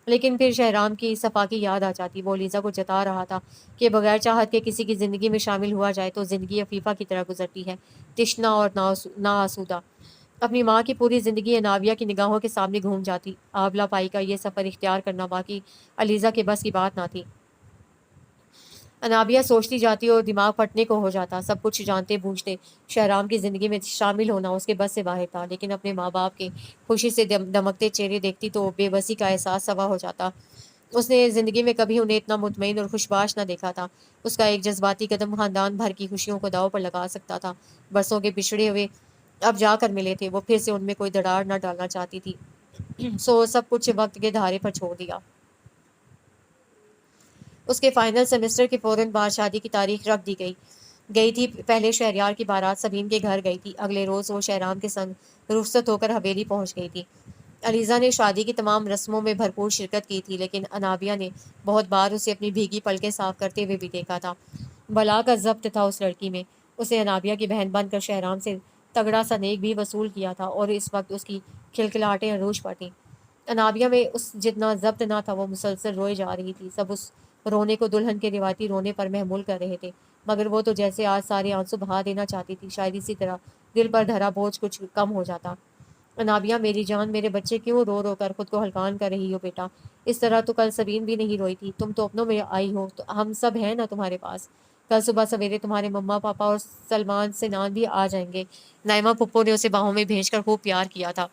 لیکن پھر شہرام کی صفا کی یاد آ جاتی۔ وہ علیزہ کو جتا رہا تھا کہ بغیر چاہت کے کسی کی زندگی میں شامل ہوا جائے تو زندگی عفیفہ کی طرح گزرتی ہے، تشنہ اور ناآسودہ۔ اپنی ماں کی پوری زندگی انابیہ کی نگاہوں کے سامنے گھوم جاتی۔ آبلا پائی کا یہ سفر اختیار کرنا باقی علیزہ کے بس کی بات نہ تھی۔ انابیہ سوچتی جاتی اور دماغ پھٹنے کو ہو جاتا۔ سب کچھ جانتے بوجھتے شہرام کی زندگی میں شامل ہونا اس کے بس سے باہر تھا، لیکن اپنے ماں باپ کے خوشی سے دمکتے چہرے دیکھتی تو بے بسی کا احساس سوا ہو جاتا۔ اس نے زندگی میں کبھی انہیں اتنا مطمئن اور خوشباش نہ دیکھا تھا۔ اس کا ایک جذباتی قدم خاندان بھر کی خوشیوں کو داؤ پر لگا سکتا تھا۔ برسوں کے بچھڑے ہوئے اب جا کر ملے تھے، وہ پھر سے ان میں کوئی دراڑ نہ ڈالنا چاہتی تھی۔ سو سب کچھ وقت کے دھارے پر چھوڑ دیا۔ اس کے فائنل سیمسٹر کے فوراً بعد شادی کی تاریخ رکھ دی گئی تھی۔ پہلے شہریار کی بارات سبین کے گھر گئی تھی۔ اگلے روز وہ شہرام کے سنگ رخصت ہو کر حویلی پہنچ گئی تھی۔ علیزہ نے شادی کی تمام رسموں میں بھرپور شرکت کی تھی، لیکن انابیہ نے بہت بار اسے اپنی بھیگی پلکیں صاف کرتے ہوئے بھی دیکھا تھا۔ بلا کا ضبط تھا اس لڑکی میں۔ اسے انابیہ کی بہن بن کر شہرام سے تگڑا سا نیک بھی وصول کیا تھا، اور اس وقت اس کی کھلکھلاہٹیں عروج پر تھیں۔ انابیہ میں اس جتنا ضبط نہ تھا، وہ مسلسل روئے جا رہی تھی۔ سب اس رونے کو دلہن کے روایتی رونے پر محمول کر رہے تھے، مگر وہ تو جیسے آج سارے آنسو بہا دینا چاہتی تھی۔ شاید اسی طرح دل پر دھرا بوجھ کچھ کم ہو جاتا۔ انابیہ میری جان، میرے بچے، کیوں رو رو کر خود کو ہلکان کر رہی ہو بیٹا؟ اس طرح تو کل سبین بھی نہیں روئی تھی۔ تم تو اپنوں میں آئی ہو، تو ہم سب ہیں نا تمہارے پاس۔ کل صبح سویرے تمہارے مما پاپا اور سلمان سنان بھی آ جائیں گے۔ نائمہ پھپھو نے اسے باہوں میں بھیج کر خوب پیار کیا تھا۔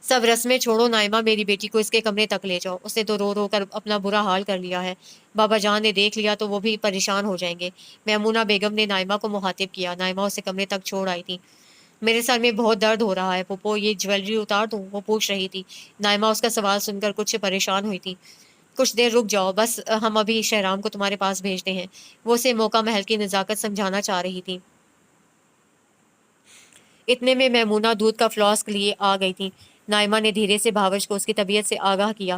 سب رسمیں چھوڑو نائمہ، میری بیٹی کو اس کے کمرے تک لے جاؤ۔ اس نے تو رو رو کر اپنا برا حال کر لیا ہے۔ بابا جان نے دیکھ لیا تو وہ بھی پریشان ہو جائیں گے۔ میمونہ بیگم نے نائمہ کو مخاطب کیا۔ نائمہ اسے کمرے تک چھوڑ آئی تھی۔ میرے سر میں بہت درد ہو رہا ہے پھپھو، یہ جویلری اتار دوں؟ وہ پوچھ رہی تھی۔ نائمہ اس کا سوال سن کر کچھ پریشان ہوئی تھی۔ کچھ دیر رک جاؤ بس، ہم ابھی شہرام کو تمہارے پاس بھیجتے ہیں۔ وہ اسے موقع محل کی نزاکت سمجھانا چاہ رہی تھی۔ اتنے میں میمونہ دودھ کا فلاسک لیے آ گئی تھی۔ نائمہ نے دھیرے سے بھاوش کو اس کی طبیعت سے آگاہ کیا۔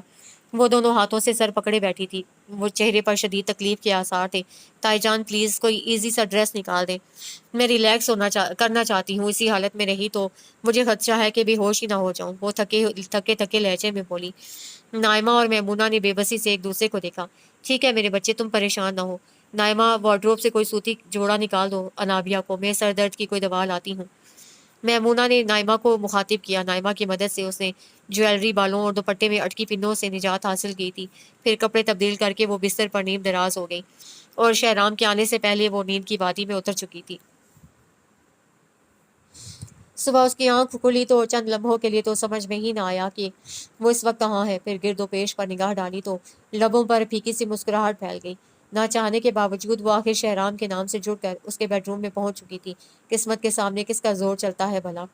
وہ دونوں ہاتھوں سے سر پکڑے بیٹھی تھی۔ وہ چہرے پر شدید تکلیف کے آثار تھے۔ تائی جان پلیز کوئی ایزی سا ڈریس نکال دیں، میں ریلیکس کرنا چاہتی ہوں۔ اسی حالت میں رہی تو مجھے خدشہ ہے کہ بے ہوش ہی نہ ہو جاؤں، وہ تھکے لہجے میں بولی۔ نائمہ اور میمونہ نے بے بسی سے ایک دوسرے کو دیکھا۔ ٹھیک ہے میرے بچے، تم پریشان نہ ہو۔ نائمہ وارڈروب سے کوئی سوتی جوڑا نکال دو انابیہ کو، میں سر درد کی کوئی دوا لاتی ہوں۔ میمونہ نے نائمہ کو مخاطب کیا۔ نائمہ کی مدد سے اس نے جویلری، بالوں اور دوپٹے میں اٹکی پنوں سے نجات حاصل کی تھی۔ پھر کپڑے تبدیل کر کے وہ بستر پر نیم دراز ہو گئی، اور شہرام کے آنے سے پہلے وہ نیند کی وادی میں اتر چکی تھی۔ صبح اس کی آنکھ کھلی تو چند لمحوں کے لیے تو سمجھ میں ہی نہ آیا کہ وہ اس وقت کہاں ہے۔ پھر گرد و پیش پر نگاہ ڈالی تو لبوں پر پھیکی سی مسکراہٹ پھیل گئی۔ نہ چاہنے کے باوجود وہ آخر شہرام کے نام سے جڑ کر اس کے بیڈ روم میں پہنچ چکی تھی۔ قسمت کے سامنے کس کا زور چلتا ہے بھلا؟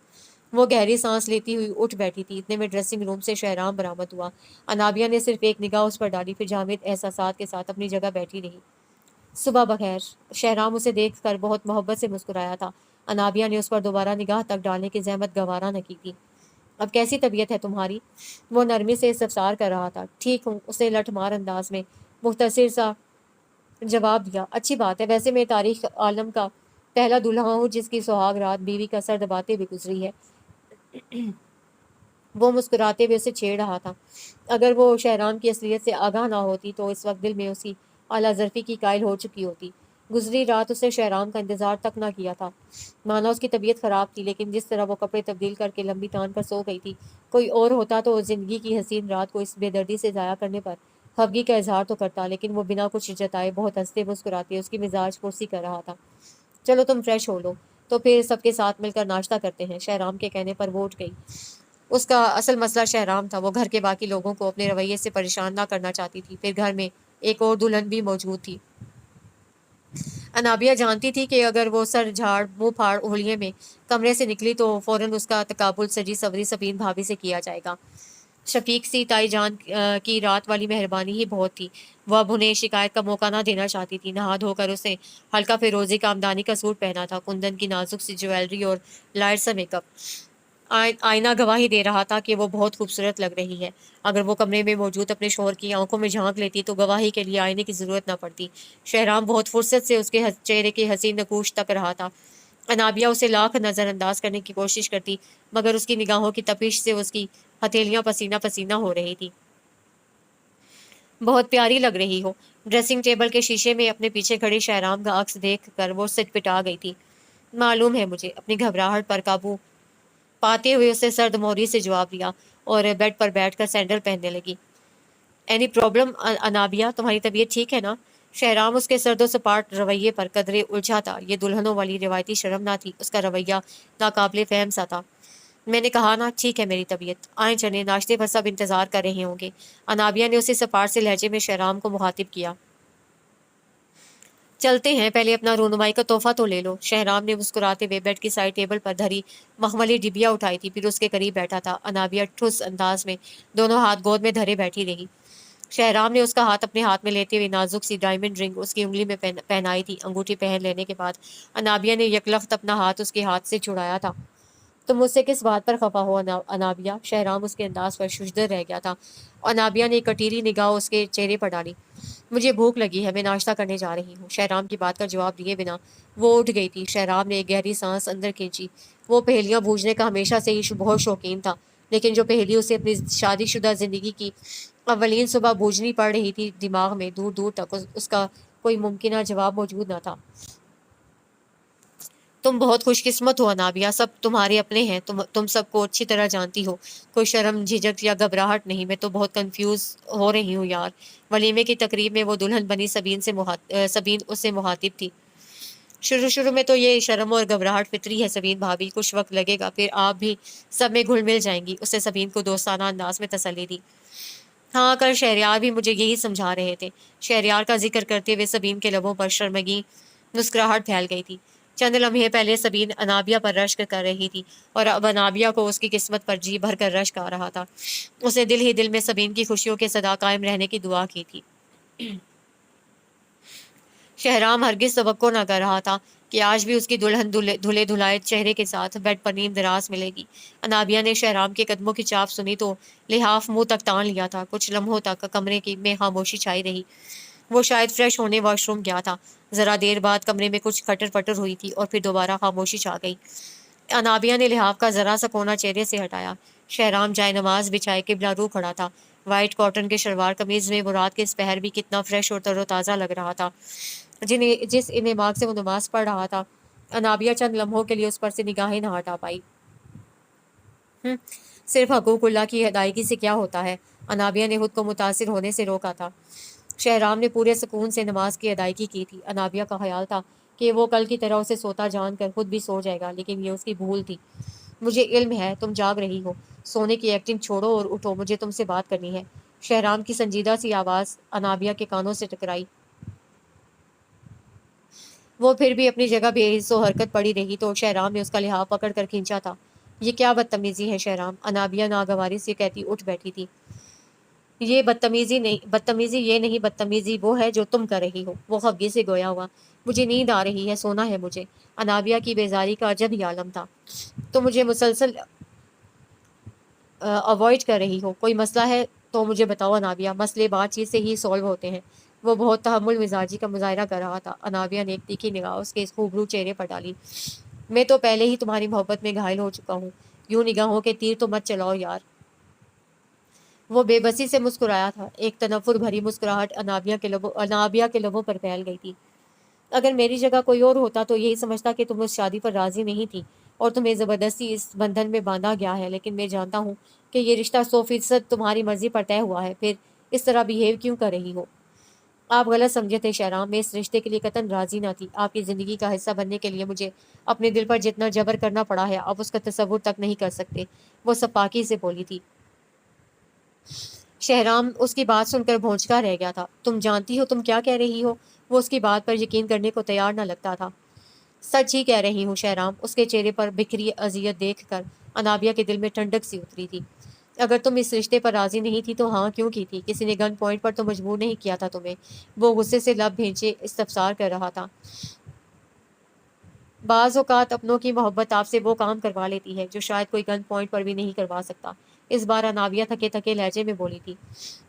وہ گہری سانس لیتی ہوئی اٹھ بیٹھی تھی۔ اتنے میں ڈریسنگ روم سے شہرام برآمد ہوا۔ انابیہ نے صرف ایک نگاہ اس پر ڈالی، پھر جامد احساسات کے ساتھ اپنی جگہ بیٹھی رہی۔ صبح بخیر۔ شہرام اسے دیکھ کر بہت محبت سے مسکرایا تھا۔ انابیہ نے اس پر دوبارہ نگاہ تک ڈالنے کی زحمت گوارا نہ کی تھی۔ اب کیسی طبیعت ہے تمہاری؟ وہ نرمی سے استفسار کر رہا تھا۔ ٹھیک ہوں، اس نے لٹھ مار انداز میں مختصر سا جواب دیا۔ اچھی بات ہے، ویسے میں تاریخ عالم کا پہلا دلہا ہوں جس کی سہاگ رات بیوی کا سر دباتے ہوئے گزری ہے۔ وہ مسکراتے ہوئے اسے چھیڑ رہا تھا۔ اگر وہ شہرام کی اصلیت سے آگاہ نہ ہوتی تو اس وقت دل میں اسی اعلیٰ ظرفی کی قائل ہو چکی ہوتی۔ گزری رات اس نے شہرام کا انتظار تک نہ کیا تھا۔ مانا اس کی طبیعت خراب تھی، لیکن جس طرح وہ کپڑے تبدیل کر کے لمبی تان پر سو گئی تھی، کوئی اور ہوتا تو زندگی کی حسین رات کو اس بے دردی سے ضائع کرنے پر خفگی کا اظہار تو کرتا، لیکن وہ بنا کچھ جتائے بہت ہنستے مسکراتے اس کی مزاج پرسی کر رہا تھا۔ چلو تم فریش ہو لو، تو پھر سب کے ساتھ مل کر ناشتہ کرتے ہیں۔ شہرام کے کہنے پر وہ اٹھ گئی۔ اس کا اصل مسئلہ شہرام تھا۔ وہ گھر کے باقی لوگوں کو اپنے رویے سے پریشان نہ کرنا چاہتی تھی۔ پھر گھر میں ایک اور دلہن بھی موجود تھی۔ انابیہ جانتی تھی کہ اگر وہ سر جھاڑ منہ پھاڑ اوڑھیے میں کمرے سے نکلی تو فوراً اس کا تقابل سجی سوری سبین بھابھی سے کیا جائے گا۔ شفیق سی تائی جان کی رات والی مہربانی ہی بہت تھی۔ وہ اب انہیں شکایت کا موقع نہ دینا چاہتی تھی۔ نہا دھو کر اسے ہلکا فیروزی کا آمدانی کا سوٹ پہنا تھا، کندن کی نازک سی جویلری اور لائٹ سا میک اپ۔ آئینہ گواہی دے رہا تھا کہ وہ بہت خوبصورت لگ رہی ہے۔ اگر وہ کمرے میں موجود اپنے شوہر کی آنکھوں میں جھانک لیتی تو گواہی کے لیے آئینے کی ضرورت نہ پڑتی۔ شہرام بہت فرصت سے اس کے چہرے کے حسین نقوش تک رہا تھا۔ انابیہ اسے لاکھ نظر انداز کرنے کی کوشش کرتی، مگر اس کی نگاہوں کی تپش سے اس کی ہتھیلیاں پسینہ پسینہ ہو رہی تھی۔ بہت پیاری لگ رہی ہو۔ ڈریسنگ ٹیبل کے شیشے میں اپنے پیچھے کھڑے شہرام کا عکس دیکھ کر وہ سچ پٹا گئی تھی۔ معلوم ہے مجھے، اپنی گھبراہٹ پر قابو پاتے ہوئے اسے سرد موری سے جواب دیا اور بیڈ پر بیٹھ کر سینڈل پہننے لگی۔ اینی پرابلم انابیہ، تمہاری طبیعت ٹھیک ہے نا؟ شہرام اس کے سرد و سپاٹ رویے پر قدرے الجھا تھا۔ یہ دلہنوں والی روایتی شرم نہ تھی، اس کا رویہ ناقابل فہم سا تھا۔ میں نے کہا نا ٹھیک ہے میری طبیعت، آئیں چلیں، ناشتے پر سب انتظار کر رہے ہوں گے۔ انابیہ نے اسے سپاٹ سے لہجے میں شہرام کو مخاطب کیا۔ چلتے ہیں، پہلے اپنا رونمائی کا تحفہ تو لے لو۔ شہرام نے مسکراتے ہوئے بیڈ کی سائڈ ٹیبل پر دھری مخملی ڈبیا اٹھائی تھی، پھر اس کے قریب بیٹھا تھا۔ انابیہ ٹھس انداز میں دونوں ہاتھ گود میں دھرے بیٹھی رہی۔ شہرام نے اس کا ہاتھ اپنے ہاتھ میں لیتے ہوئے نازک سی ڈائمنڈ رنگ اس کی انگلی میں پہنائی تھی۔ انگوٹھی پہن لینے کے بعد انابیہ نے یکلخت اپنا ہاتھ اس کے ہاتھ سے چھڑایا تھا۔ تم مجھ سے کس بات پر خفا ہو انابیہ؟ شہرام اس کے انداز پر ششدر رہ گیا تھا۔ انابیہ نے کٹیری نگاہ اس کے چہرے پر ڈالی۔ مجھے بھوک لگی ہے، میں ناشتہ کرنے جا رہی ہوں۔ شہرام کی بات کا جواب دیے بنا وہ اٹھ گئی تھی۔ شہرام نے ایک گہری سانس اندر کھینچی۔ وہ پہیلیاں بوجھنے کا ہمیشہ سے ہی بہت شوقین تھا، لیکن جو پہیلی اسے اپنی شادی شدہ زندگی کی اولین صبح بوجھنی پڑ رہی تھی، دماغ میں دور دور تک اس کا کوئی ممکنہ جواب موجود نہ تھا۔ تم بہت خوش قسمت ہو انابیہ، سب تمہارے اپنے ہیں، تم سب کو اچھی طرح جانتی ہو۔ کوئی شرم، جھجک یا گھبراہٹ نہیں۔ میں تو بہت کنفیوز ہو رہی ہوں یار۔ ولیمے کی تقریب میں وہ دلہن بنی سبین اس سے مخاطب تھی۔ شروع میں تو یہ شرم اور گھبراہٹ فطری ہے سبین بھابھی، کچھ وقت لگے گا، پھر آپ بھی سب میں گھل مل جائیں گی۔ اس نے سبین کو دوستانہ انداز میں تسلی دی۔ ہاں، کل شہریار بھی مجھے یہی سمجھا رہے تھے۔ شہریار کا ذکر کرتے ہوئے سبین کے لبوں پر شرمگی مسکراہٹ پھیل گئی تھی۔ چند لمحے پہلے سبین انابیہ پر رشک کر رہی تھی، اور اب انابیہ کو اس کی قسمت پر جی بھر کر رشک آ رہا تھا۔ اس نے دل ہی دل میں سبین کی خوشیوں کے صدا قائم رہنے کی دعا کی تھی۔ شہرام ہرگز توقع نہ کر رہا تھا کہ آج بھی اس کی دلہن دھلے دھلائے چہرے کے ساتھ بیڈ پر نیند دراز ملے گی۔ انابیہ نے شہرام کے قدموں کی چاپ سنی تو لحاف منہ تک تان لیا تھا۔ کچھ لمحوں تک کمرے میں خاموشی چھائی رہی۔ وہ شاید فریش ہونے واش روم گیا تھا۔ ذرا دیر بعد کمرے میں کچھ کھٹر پٹر ہوئی تھی اور پھر دوبارہ خاموشی چھا گئی۔ انابیہ نے لحاف کا ذرا سا کونا چہرے سے ہٹایا۔ شہرام جائے نماز بچھائے قبلہ رو کھڑا تھا۔ وائٹ کاٹن کے شلوار قمیض میں وہ رات کے اس پہر بھی کتنا فریش اور تر و تازہ لگ رہا تھا۔ جس انہماک سے وہ نماز پڑھ رہا تھا، انابیہ چند لمحوں کے لیے اس پر سے نگاہیں نہ ہٹا پائی۔ صرف حقوق اللہ کی ادائیگی سے کیا ہوتا ہے؟ انابیہ نے خود کو متاثر ہونے سے روکا تھا۔ شہرام نے پورے سکون سے نماز کی ادائیگی کی تھی۔ انابیہ کا خیال تھا کہ وہ کل کی طرح اسے سوتا جان کر خود بھی سو جائے گا، لیکن یہ اس کی بھول تھی۔ مجھے علم ہے تم جاگ رہی ہو، سونے کی ایکٹنگ چھوڑو اور اٹھو، مجھے تم سے بات کرنی ہے۔ شہرام کی سنجیدہ سی آواز انابیہ کے کانوں سے ٹکرائی۔ وہ پھر بھی اپنی جگہ بے حس و حرکت پڑی رہی تو شہرام نے اس کا لحاف پکڑ کر کھینچا تھا۔ یہ کیا بدتمیزی ہے شہرام؟ انابیہ ناگواری سے کہتی اٹھ بیٹھی تھی۔ یہ بدتمیزی یہ نہیں، بدتمیزی وہ ہے جو تم کر رہی ہو۔ وہ خفگی سے گویا ہوا، مجھے نیند آ رہی ہے، سونا ہے مجھے۔ انابیہ کی بیزاری کا عجب ہی عالم تھا۔ تو مجھے مسلسل اوائڈ کر رہی ہو، کوئی مسئلہ ہے تو مجھے بتاؤ انابیہ، مسئلے بات چیت سے ہی سولو ہوتے ہیں۔ وہ بہت تحمل مزاجی کا مظاہرہ کر رہا تھا۔ انابیہ نے ایک تیکھی نگاہ اس کے اس خوبرو چہرے پر ڈالی۔ میں تو پہلے ہی تمہاری محبت میں گھائل ہو چکا ہوں، یوں نگاہوں کے تیر تو مت چلاؤ یار۔ وہ بے بسی سے مسکرایا تھا، ایک تنفر بھری مسکراہٹ انابیہ کے لبوں پر پھیل گئی تھی۔ اگر میری جگہ کوئی اور ہوتا تو یہی سمجھتا کہ تم اس شادی پر راضی نہیں تھی اور تمہیں زبردستی اس بندھن میں باندھا گیا ہے، لیکن میں جانتا ہوں کہ یہ رشتہ 100% تمہاری مرضی پر طے ہوا ہے، پھر اس طرح بیہیو کیوں کر رہی ہو؟ آپ غلط سمجھے تھے شہرام، میں اس رشتے کے لیے قطعاً راضی نہ تھی۔ آپ کی زندگی کا حصہ بننے کے لیے مجھے اپنے دل پر جتنا جبر کرنا پڑا ہے آپ اس کا تصور تک نہیں کر سکتے، وہ سب پاکی سے بولی تھی۔ شہرام اس کی بات سن کر بھونچکا رہ گیا تھا۔ تم جانتی ہو تم کیا کہہ رہی ہو؟ وہ اس کی بات پر یقین کرنے کو تیار نہ لگتا تھا۔ سچ ہی کہہ رہی ہوں شہرام، اس کے چہرے پر بکھری اذیت دیکھ کر انابیہ کے دل میں ٹھنڈک سی اتری تھی۔ اگر تم اس رشتے پر راضی نہیں تھی تو ہاں کیوں کی تھی؟ کسی نے گن پوائنٹ پر تو مجبور نہیں کیا تھا تمہیں۔ وہ غصے سے لب بھینچے استفسار کر رہا تھا۔ بعض اوقات اپنوں کی محبت آپ سے وہ کام کروا لیتی ہے جو شاید کوئی گن پوائنٹ پر بھی نہیں کروا سکتا۔ اس بار انابیہ تھکے تھکے لہجے میں بولی تھی۔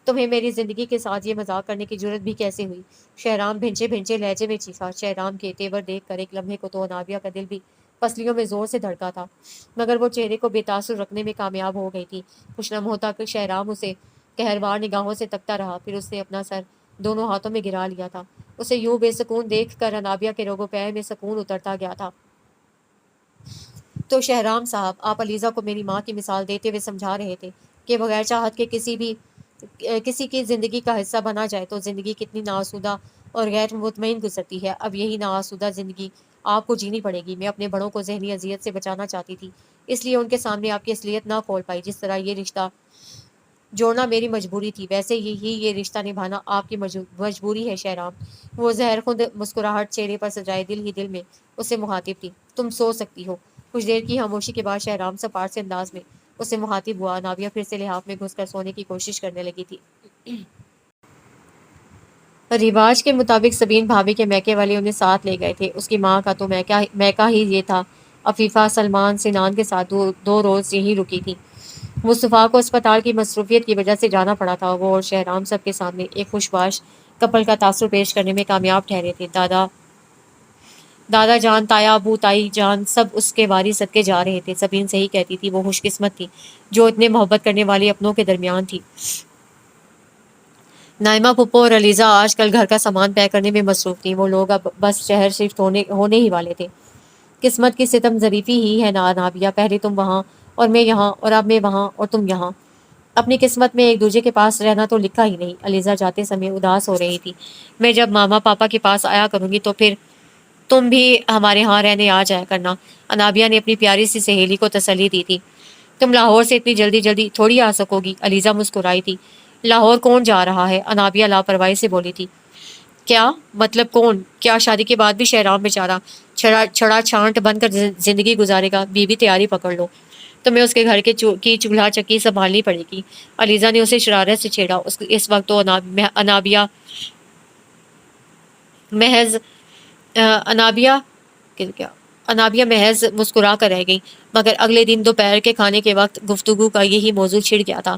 تمہیں میری زندگی کے ساتھ یہ مذاق کرنے کی جرت بھی کیسے ہوئی؟ شہرام بھنچے بھنچے لہجے میں چیخا۔ شہرام کے تیور دیکھ کر ایک لمحے کو تو انابیہ کا دل بھی پسلیوں میں زور سے دھڑکا تھا، مگر وہ چہرے کو بے تاثر رکھنے میں کامیاب ہو گئی تھی۔ کچھ لمحوں تک شہرام اسے قہربار نگاہوں سے تکتا رہا، پھر اس نے اپنا سر دونوں ہاتھوں میں گرا لیا تھا۔ اسے یوں بے سکون دیکھ کر انابیہ کے رگ و پے میں سکون اترتا گیا تھا۔ تو شہرام صاحب، آپ علیزہ کو میری ماں کی مثال دیتے ہوئے سمجھا رہے تھے کہ بغیر چاہت کے کسی کی زندگی کا حصہ بنا جائے تو زندگی کتنی ناآسودہ اور غیر مطمئن گزرتی ہے۔ اب یہی ناآسودہ زندگی آپ کو جینی پڑے گی۔ میں اپنے بڑوں کو ذہنی اذیت سے بچانا چاہتی تھی، اس لیے ان کے سامنے آپ کی اصلیت نہ کھول پائی۔ جس طرح یہ رشتہ جوڑنا میری مجبوری تھی، ویسے ہی یہ رشتہ نبھانا آپ کی مجبوری ہے شہرام۔ وہ زہر خود مسکراہٹ چہرے پر سجائے دل ہی دل میں اس سے مخاطب تھی۔ تم سو سکتی ہو۔ کچھ دیر کی خاموشی کے بعد شہرام سپاٹ سے انداز میں اس سے مخاطب ہوا۔ انابیہ پھر سے لحاف میں گھس کر سونے کی کوشش کرنے لگی تھی۔ رواج کے مطابق سبین بھابھی کے میکے والے انہیں ساتھ لے گئے تھے۔ اس کی ماں کا تو میکا ہی یہ تھا۔ عفیفہ سلمان سنان کے ساتھ دو روز یہیں رکی تھی۔ مصطفیٰ کو اسپتال کی مصروفیت کی وجہ سے جانا پڑا تھا۔ وہ اور شہرام سب کے سامنے ایک خوشباش کپل کا تاثر پیش کرنے میں کامیاب ٹھہرے تھے۔ دادا جان، تایا، ابو، تائی جان سب اس کے واری صدقے جا رہے تھے۔ سبین صحیح کہتی تھی، وہ خوش قسمت تھی جو اتنے محبت کرنے والے اپنوں کے درمیان تھی۔ نائمہ پھپھو اور علیزہ آج کل گھر کا سامان پیک کرنے میں مصروف تھیں۔ وہ لوگ اب بس شہر شفٹ ہونے ہی والے تھے۔ قسمت کی ستم ظریفی ہی ہے انابیہ، پہلے تم وہاں اور میں یہاں، اور اب میں وہاں اور تم یہاں۔ اپنی قسمت میں ایک دوسرے کے پاس رہنا تو لکھا ہی نہیں۔ علیزہ جاتے سمے اداس ہو رہی تھی۔ میں جب ماما پاپا کے پاس آیا کروں گی تو پھر تم بھی ہمارے ہاں رہنے آ جایا کرنا، انابیہ نے اپنی پیاری سی سہیلی کو تسلی دی تھی۔ تم لاہور سے اتنی جلدی تھوڑی آ سکو گی، علیزہ مسکرائی تھی۔ لاہور کون جا رہا ہے؟ انابیہ لاپرواہی سے بولی تھی۔ کیا مطلب کون؟ کیا شادی کے بعد بھی شہرام بیچارہ چھڑا چھانٹ بن کر زندگی گزارے گا؟ بیوی تیاری پکڑ لو، تمہیں اس کے گھر کی چولہا چکی سنبھالنی پڑے گی۔ علیزہ نے اسے شرارت سے چھیڑا۔ اس وقت تو محض انابیہ انابیہ محض مسکرا کر رہ گئی، مگر اگلے دن دوپہر کے کھانے کے وقت گفتگو کا یہی موضوع چھڑ گیا تھا۔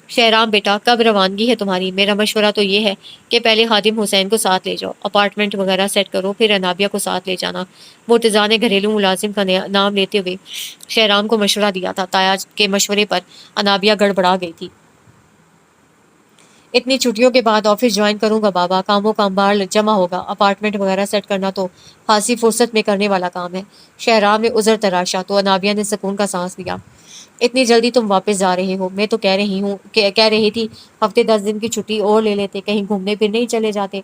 شہرام بیٹا، کب روانگی ہے تمہاری؟ میرا مشورہ تو یہ ہے کہ پہلے خادم حسین کو ساتھ لے جاؤ، اپارٹمنٹ وغیرہ سیٹ کرو، پھر انابیہ کو ساتھ لے جانا۔ مرتضیٰ نے گھریلو ملازم کا نام لیتے ہوئے شہرام کو مشورہ دیا تھا۔ تایا کے مشورے پر انابیہ گڑبڑا گئی تھی۔ اتنی چھٹیوں کے بعد آفس جوائن کروں گا بابا، کاموں کا انبار جمع ہوگا، اپارٹمنٹ وغیرہ سیٹ کرنا تو خاصی فرصت میں کرنے والا کام ہے۔ شہرام نے عذر تراشا تو انابیہ نے سکون کا سانس لیا۔ اتنی جلدی تم واپس جا رہے ہو؟ میں تو کہہ رہی تھی ہفتے 10 دن کی چھٹی اور لے لیتے، کہیں گھومنے پھرنے ہی چلے جاتے۔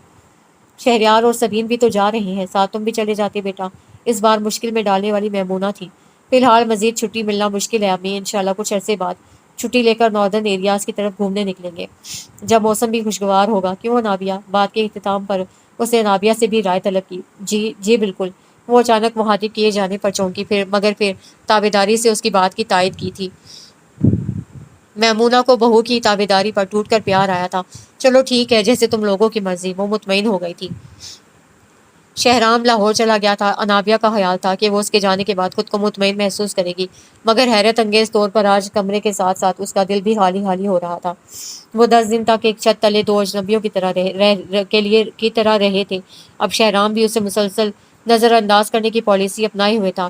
شہریار اور سبین بھی تو جا رہے ہیں، ساتھ تم بھی چلے جاتے بیٹا، اس بار مشکل میں ڈالنے والی میمونہ تھی۔ فی الحال مزید چھٹی ملنا مشکل ہے امی، انشاءاللہ کچھ عرصے بعد چھٹی لے کر ناردرن ایریاز کی طرف گھومنے نکلیں گے، جب موسم بھی خوشگوار ہوگا۔ کیوں انابیہ؟ بات کے اختتام پر اس نے انابیہ سے بھی رائے طلب کی۔ جی بالکل۔ وہ اچانک مخاطب کیے جانے پر چونکی، مگر پھر تابعداری سے اس کی بات کی تائید کی تھی۔ میمونہ کو بہو کی تابیداری پر ٹوٹ کر پیار آیا تھا۔ چلو ٹھیک ہے، جیسے تم لوگوں کی مرضی، وہ مطمئن ہو گئی تھی۔ شہرام لاہور چلا گیا تھا۔ انابیہ کا خیال تھا کہ وہ اس کے جانے کے بعد خود کو مطمئن محسوس کرے گی، مگر حیرت انگیز طور پر آج کمرے کے ساتھ ساتھ اس کا دل بھی خالی خالی ہو رہا تھا۔ وہ 10 دن تک ایک چھت تلے دو اجنبیوں کی طرح رہے تھے۔ اب شہرام بھی اسے مسلسل نظر انداز کرنے کی پالیسی اپنائے ہوئے تھا۔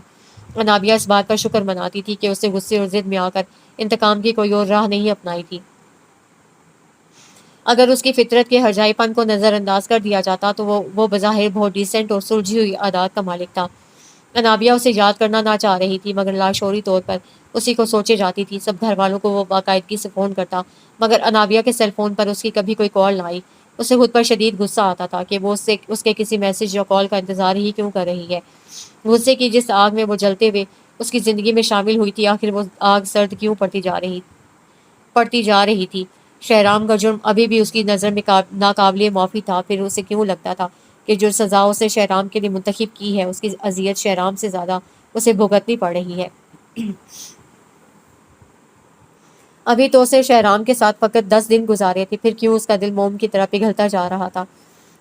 انابیہ اس بات پر شکر مناتی تھی کہ اسے غصے اور ضد میں آ کر انتقام کی کوئی اور راہ نہیں اپنائی تھی۔ اگر اس کی فطرت کے ہرجائی پن کو نظر انداز کر دیا جاتا تو وہ بظاہر بہت ڈیسنٹ اور سلجھی ہوئی عادات کا مالک تھا۔ انابیہ اسے یاد کرنا نہ چاہ رہی تھی، مگر لاشعوری طور پر اسی کو سوچے جاتی تھی۔ سب گھر والوں کو وہ باقاعدگی سے فون کرتا، مگر انابیہ کے سیل فون پر اس کی کبھی کوئی کال نہ آئی۔ اسے خود پر شدید غصہ آتا تھا کہ وہ اس کے کسی میسج یا کال کا انتظار ہی کیوں کر رہی ہے۔ غصے کی جس آگ میں وہ جلتے ہوئے اس کی زندگی میں شامل ہوئی تھی، آخر وہ آگ سرد کیوں پڑتی جا رہی تھی؟ شہرام کا جرم ابھی بھی اس کی نظر میں ناقابل معافی تھا۔ پھر اسے کیوں لگتا تھا کہ جو سزا اسے شہرام کے لیے منتخب کی ہے، اس کی اذیت شہرام سے زیادہ اسے بھگتنی پڑ رہی ہے؟ ابھی تو اسے شہرام کے ساتھ فقط 10 دن گزارے تھے، پھر کیوں اس کا دل موم کی طرح پگھلتا جا رہا تھا؟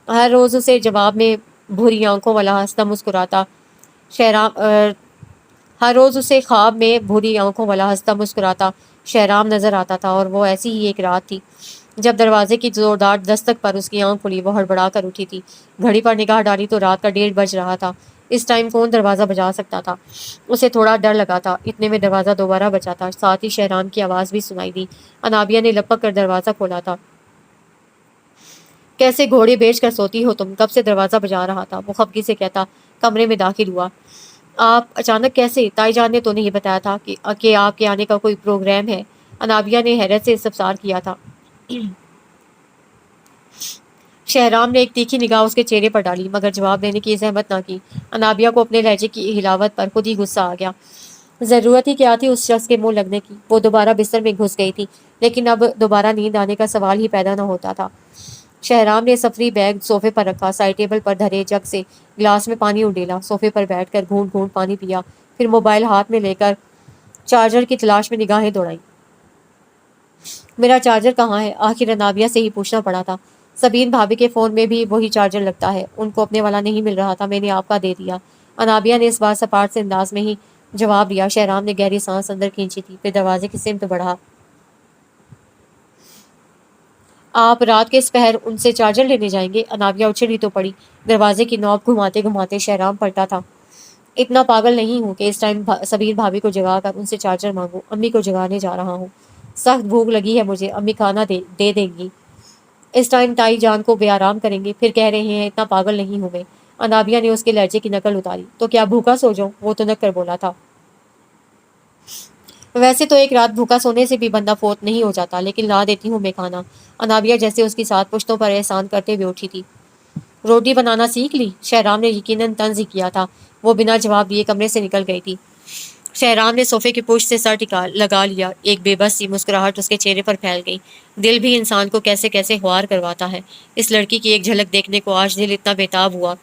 ہر روز اسے جواب میں بھوری آنکھوں والا ہنستا مسکراتا شہرام ہر روز اسے خواب میں بھوری آنکھوں والا ہنستا مسکراتا شہرام نظر آتا تھا، اور وہ ایسی ہی ایک رات تھی جب دروازے کی زوردار دستک پر اس کی آنکھ کھلی۔ وہ ہڑبڑا کر اٹھی تھی، گھڑی پر نگاہ ڈالی تو رات کا 1:30 بج رہا تھا۔ اس ٹائم کون دروازہ بجا سکتا تھا؟ اسے تھوڑا ڈر لگا تھا۔ اتنے میں دروازہ دوبارہ بجا تھا، ساتھ ہی شہرام کی آواز بھی سنائی دی۔ انابیہ نے لپک کر دروازہ کھولا تھا۔ کیسے گھوڑے بیچ کر سوتی ہو تم؟ کب سے دروازہ بجا رہا تھا؟ وہ خفگی سے کہتا کمرے میں داخل ہوا۔ آپ اچانک کیسے؟ تائی جان نے تو نہیں بتایا تھا کہ آپ کے آنے کا کوئی پروگرام ہے؟ انابیہ نے حیرت سے استفسار کیا تھا۔ شہرام نے ایک تیکھی نگاہ اس کے چہرے پر ڈالی، مگر جواب دینے کی زحمت نہ کی۔ انابیہ کو اپنے لہجے کی حلاوت پر خود ہی غصہ آ گیا۔ ضرورت ہی کیا تھی اس شخص کے منہ لگنے کی؟ وہ دوبارہ بستر میں گھس گئی تھی، لیکن اب دوبارہ نیند آنے کا سوال ہی پیدا نہ ہوتا تھا۔ شہرام نے سفری بیگ صوفے پر رکھا، سائڈ ٹیبل پر دھرے جگ سے گلاس میں پانی اڈیلا، صوفے پر بیٹھ کر گھونٹ گھونٹ پانی پیا، پھر موبائل ہاتھ میں لے کر چارجر کی تلاش میں نگاہیں دوڑائیں۔ میرا چارجر کہاں ہے؟ آخر انابیہ سے ہی پوچھنا پڑا تھا۔ سبین بھابھی کے فون میں بھی وہی چارجر لگتا ہے، ان کو اپنے والا نہیں مل رہا تھا، میں نے آپ کا دے دیا۔ انابیہ نے اس بار سپاٹ سے انداز میں ہی جواب دیا۔ شہرام نے گہری سانس اندر کھینچی تھی، پھر دروازے کی سمت بڑھا۔ آپ رات کے اس پہر ان سے چارجر لینے جائیں گے؟ انابیہ اچھلی تو پڑی۔ دروازے کی نوب گھماتے گھماتے شہرام پلٹا تھا۔ اتنا پاگل نہیں ہوں کہ اس ٹائم سبیر بھابھی کو جگا کر ان سے چارجر مانگوں، امی کو جگانے جا رہا ہوں۔ سخت بھوک لگی ہے مجھے، امی کھانا دے دیں گی۔ اس ٹائم تائی جان کو بے آرام کریں گے، پھر کہہ رہے ہیں اتنا پاگل نہیں ہوں میں۔ انابیہ نے اس کے لہجے کی نقل اتاری۔ تو کیا بھوکا سو جاؤں؟ وہ تنک کر بولا تھا۔ ویسے تو ایک رات بھوکا سونے سے بھی بندہ فوت نہیں ہو جاتا، لیکن لا دیتی ہوں میں کھانا۔ انابیہ جیسے اس کی ساتھ پشتوں پر احسان کرتے ہوئے اٹھی تھی۔ روٹی بنانا سیکھ لی؟ شہرام نے یقیناً طنز ہی کیا تھا۔ وہ بنا جواب دیے کمرے سے نکل گئی تھی۔ شہرام نے صوفے کی پشت سے سر لگا لیا، ایک بے بس سی مسکراہٹ اس کے چہرے پر پھیل گئی۔ دل بھی انسان کو کیسے کیسے خوار کرواتا ہے۔ اس لڑکی کی ایک جھلک دیکھنے کو آج دل اتنا بےتاب ہوا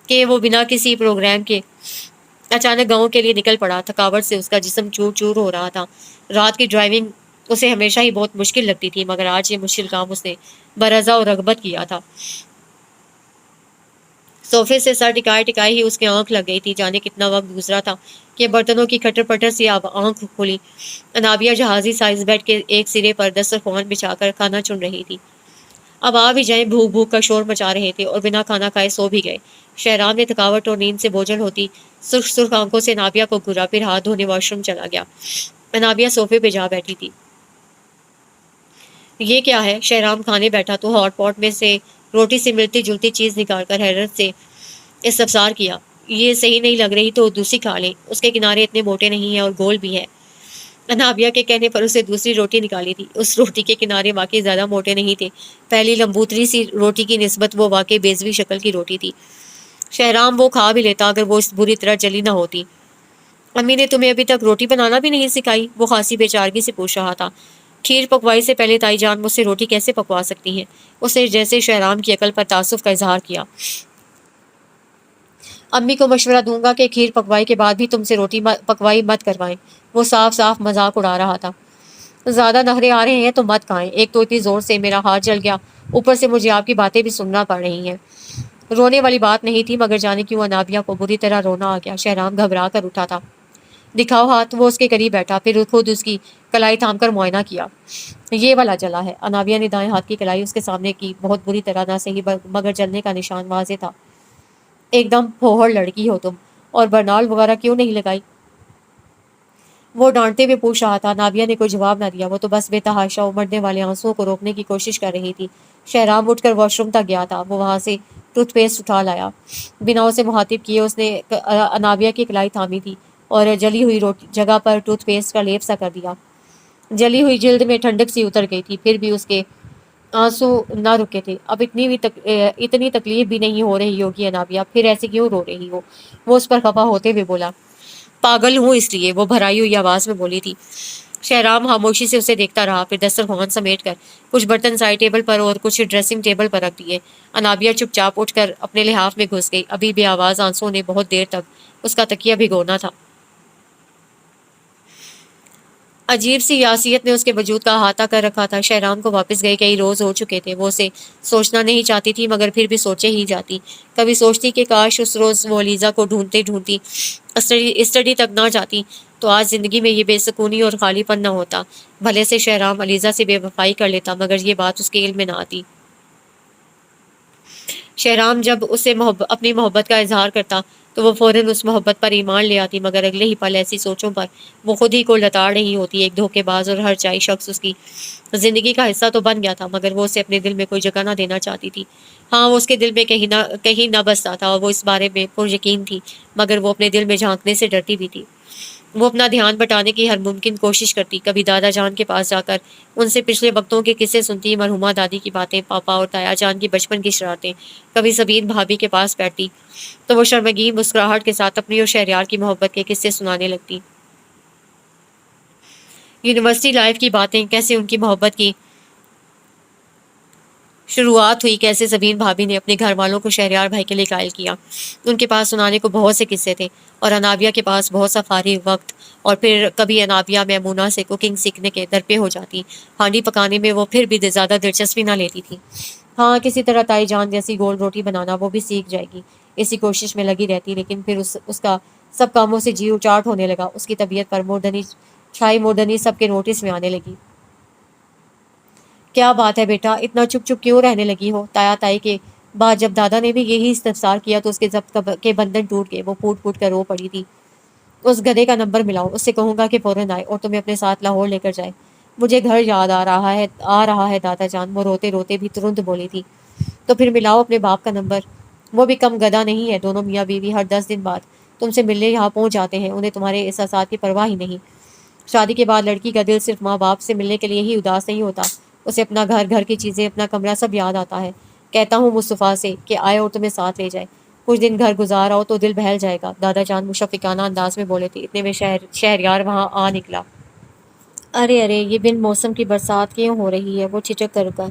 کہ وہ بنا کسی پروگرام کے اچانک گاؤں کے لیے نکل پڑا۔ تھکاوٹ سے اس کا جسم چور چور ہو رہا تھا۔ رات کی ڈرائیونگ اسے ہمیشہ ہی بہت مشکل لگتی تھی، مگر آج یہ مشکل کام اس نے برضا اور رغبت کیا تھا۔ صوفے سے سر ٹکائے ٹکائے ہی اس کی آنکھ لگ گئی تھی۔ جانے کتنا وقت گزرا تھا کہ برتنوں کی کھٹر پٹر سی اب آنکھ کھلی۔ انابیہ جہازی سائز بیڈ کے ایک سرے پر دسترخوان بچھا کر کھانا چن رہی تھی۔ اب آ بھی جائیں، بھوک بھوک کا شور مچا رہے تھے اور بنا کھانا کھائے سو بھی گئے۔ شہرام نے تھکاوٹ اور نیند سے بوجھل ہوتی سرخ سرخ آنکھوں سے انابیہ کو گھورا، پھر ہاتھ دھونے واش روم چلا گیا۔ انابیہ صوفے پہ جا بیٹھی تھی۔ یہ کیا ہے؟ شہرام کھانے بیٹھا تو ہاٹ پاٹ میں سے روٹی سے ملتی جلتی چیز نکال کر حیرت سے استفسار کیا۔ یہ صحیح نہیں لگ رہی تو دوسری کھا لیں، اس کے کنارے اتنے موٹے نہیں ہیں اور گول بھی ہے۔ انابیہ کے کہنے پر اسے دوسری روٹی نکالی تھی۔ اس روٹی کے کنارے واقعی زیادہ موٹے نہیں تھے، پہلی لمبوتری سی روٹی کی نسبت وہ واقعی بیضوی شکل کی روٹی تھی۔ شہرام وہ کھا بھی لیتا اگر وہ اس بری طرح جلی نہ ہوتی۔ امی نے تمہیں ابھی تک روٹی بنانا بھی نہیں سکھائی؟ وہ خاصی بے چارگی سے پوچھ رہا تھا۔ کھیر پکوائی سے پہلے تائی جان مجھ سے روٹی کیسے پکوا سکتی ہیں؟ اس نے جیسے شہرام کی عقل پر تعصب کا اظہار کیا۔ امی کو مشورہ دوں گا کہ کھیر پکوائی کے بعد بھی تم سے روٹی پکوائی مت کروائیں۔ وہ صاف صاف مذاق اڑا رہا تھا۔ زیادہ نخرے آ رہے ہیں تو مت کھائیں، ایک تو اتنی زور سے میرا ہاتھ جل گیا، اوپر سے مجھے آپ کی باتیں بھی سننا پڑ رہی ہیں۔ رونے والی بات نہیں تھی، مگر جانے کیوں انابیہ کو بری طرح رونا آ گیا۔ شہرام گھبرا کر اٹھا تھا۔ دکھاؤ ہاتھ۔ وہ اس کے قریب بیٹھا، پھر خود اس کی کلائی تھام کر معائنہ کیا۔ یہ والا جلا ہے۔ انابیہ نے دائیں ہاتھ کی کلائی اس کے سامنے کی، بہت بری طرح، نہ صحیح مگر جلنے کا نشان واضح تھا۔ ایک دم پھوہڑ لڑکی ہو تم، اور برنال وغیرہ کیوں نہیں لگائی؟ وہ ڈانٹتے ہوئے پوچھ رہا تھا۔ نابیہ نے کوئی جواب نہ دیا، وہ تو بس بے تحاشا امڑنے والے آنسوؤں کو روکنے کی کوشش کر رہی تھی۔ شہرام اٹھ کر واش روم تک گیا تھا، وہ وہاں سے ٹوتھ پیسٹ اٹھا لایا۔ بنا اسے مخاطب کیے اس نے انابیہ کی کلائی تھامی تھی اور جلی ہوئی جگہ پر ٹوتھ پیسٹ کا لیپ سا کر دیا۔ جلی ہوئی جلد میں ٹھنڈک سی اتر گئی تھی، پھر بھی اس کے آنسو نہ رکے تھے۔ اب اتنی تکلیف بھی نہیں ہو رہی ہوگی انابیہ، پھر ایسے کیوں رو رہی ہو؟ وہ اس پر خفا ہوتے ہوئے بولا۔ پاگل ہوں اس لیے، وہ بھرائی ہوئی آواز میں بولی تھی۔ شہرام خاموشی سے اسے دیکھتا رہا، پھر دسترخوان سمیٹ کر کچھ برتن سائڈ ٹیبل پر اور کچھ ڈریسنگ ٹیبل پر رکھ دیے۔ انابیہ چپ چاپ اٹھ کر اپنے لحاف میں گھس گئی۔ ابھی بے آواز آنسوؤں نے بہت دیر تک اس کا تکیہ بھگونا تھا۔ عجیب سی یاسیت نے اس کے وجود کا احاطہ کر رکھا تھا۔ شہرام کو واپس گئے کئی روز ہو چکے تھے۔ وہ اسے سوچنا نہیں چاہتی تھی، مگر پھر بھی سوچے ہی جاتی۔ کبھی سوچتی کہ کاش اس روز وہ علیزہ کو ڈھونڈتی ڈھونڈتی اسٹڈی تک نہ جاتی، تو آج زندگی میں یہ بے سکونی اور خالی پن نہ ہوتا۔ بھلے سے شہرام علیزہ سے بے وفائی کر لیتا، مگر یہ بات اس کے علم میں نہ آتی۔ شہرام جب اسے اپنی محبت کا اظہار کرتا تو وہ فوراً اس محبت پر ایمان لے آتی، مگر اگلے ہی پل ایسی سوچوں پر وہ خود ہی کو لتاڑ رہی ہوتی۔ ایک دھوکے باز اور ہر چائی شخص اس کی زندگی کا حصہ تو بن گیا تھا، مگر وہ اسے اپنے دل میں کوئی جگہ نہ دینا چاہتی تھی۔ ہاں، وہ اس کے دل میں کہیں نہ بستا تھا، اور وہ اس بارے میں پر یقین تھی، مگر وہ اپنے دل میں جھانکنے سے ڈرتی بھی تھی۔ وہ اپنا دھیان بٹانے کی ہر ممکن کوشش کرتی، کبھی دادا جان کے پاس جا کر ان سے پچھلے وقتوں کے قصے سنتی، مرحومہ دادی کی باتیں، پاپا اور تایا جان کی بچپن کی شرارتیں۔ کبھی سبین بھابھی کے پاس بیٹھتی تو وہ شرمگین مسکراہٹ کے ساتھ اپنی اور شہریار کی محبت کے قصے سنانے لگتی۔ یونیورسٹی لائف کی باتیں، کیسے ان کی محبت کی شروعات ہوئی، کیسے سبین بھابھی نے اپنے گھر والوں کو شہریار بھائی کے لیے قائل کیا۔ ان کے پاس سنانے کو بہت سے قصے تھے، اور انابیہ کے پاس بہت سا فارغ وقت۔ اور پھر کبھی انابیہ میمونہ سے کوکنگ سیکھنے کے درپے ہو جاتی۔ ہانڈی پکانے میں وہ پھر بھی زیادہ دلچسپی نہ لیتی تھی۔ ہاں، کسی طرح تائی جان جیسی گول روٹی بنانا وہ بھی سیکھ جائے گی، اسی کوشش میں لگی رہتی، لیکن پھر اس کا سب کاموں سے جی اچاٹ ہونے لگا۔ اس کی طبیعت پر مردنی سب کے نوٹس میں آنے لگی۔ کیا بات ہے بیٹا، اتنا چپ چپ کیوں رہنے لگی ہو؟ تایا تائی کے بعد جب دادا نے بھی یہی استفسار کیا تو اس کے ضبط کے بندھن ٹوٹ گئے۔ وہ پھوٹ پھوٹ کر رو پڑی تھی۔ اس گدھے کا نمبر ملاؤ، اس سے کہوں گا کہ فوراً آئے اور تمہیں اپنے ساتھ لاہور لے کر جائے۔ مجھے گھر یاد آ رہا ہے دادا جان، وہ روتے روتے بھی ترنت بولی تھی۔ تو پھر ملاؤ اپنے باپ کا نمبر۔ وہ بھی کم گدھا نہیں ہے، دونوں میاں بیوی ہر 10 دن بعد تم سے ملنے یہاں پہنچ جاتے ہیں، انہیں تمہارے احساسات کی پرواہ ہی نہیں۔ شادی کے بعد لڑکی کا دل صرف ماں باپ سے ملنے کے لیے ہی اداس نہیں ہوتا، اسے اپنا گھر کی چیزیں، اپنا کمرہ سب یاد آتا ہے۔ کہتا ہوں مصطفیٰ سے کہ آئے اور تمہیں ساتھ لے جائے، کچھ دن گھر گزار آؤ تو دل بہل جائے گا، دادا جان مشفقانہ انداز میں بولے تھے۔ اتنے میں شہریار وہاں آ نکلا۔ ارے ارے، یہ بن موسم کی برسات کیوں ہو رہی ہے؟ وہ چچک کر رکا۔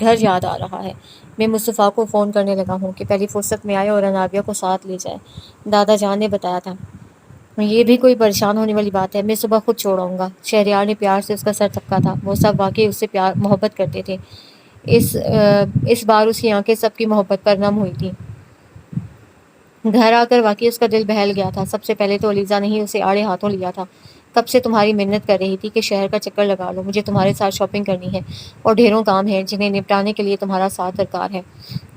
گھر یاد آ رہا ہے۔ میں مصطفیٰ کو فون کرنے لگا ہوں کہ پہلی فرصت میں آئے اور انابیہ کو ساتھ لے جائے، دادا جان نے بتایا تھا۔ یہ بھی کوئی پریشان ہونے والی بات ہے، میں صبح خود چھوڑ آؤں گا۔ شہریار نے پیار سے اس کا سر تھپکا تھا۔ وہ سب واقعی اس سے محبت کرتے تھے۔ اس بار اس کی آنکھیں سب کی محبت پر نم ہوئی تھیں۔ گھر آ کر واقعی اس کا دل بہل گیا تھا۔ سب سے پہلے تو علیزہ نے ہی اسے آڑے ہاتھوں لیا تھا۔ کب سے تمہاری منت کر رہی تھی کہ شہر کا چکر لگا لو، مجھے تمہارے ساتھ شاپنگ کرنی ہے، اور ڈھیروں کام ہیں جنہیں نپٹانے کے لیے تمہارا ساتھ درکار ہے،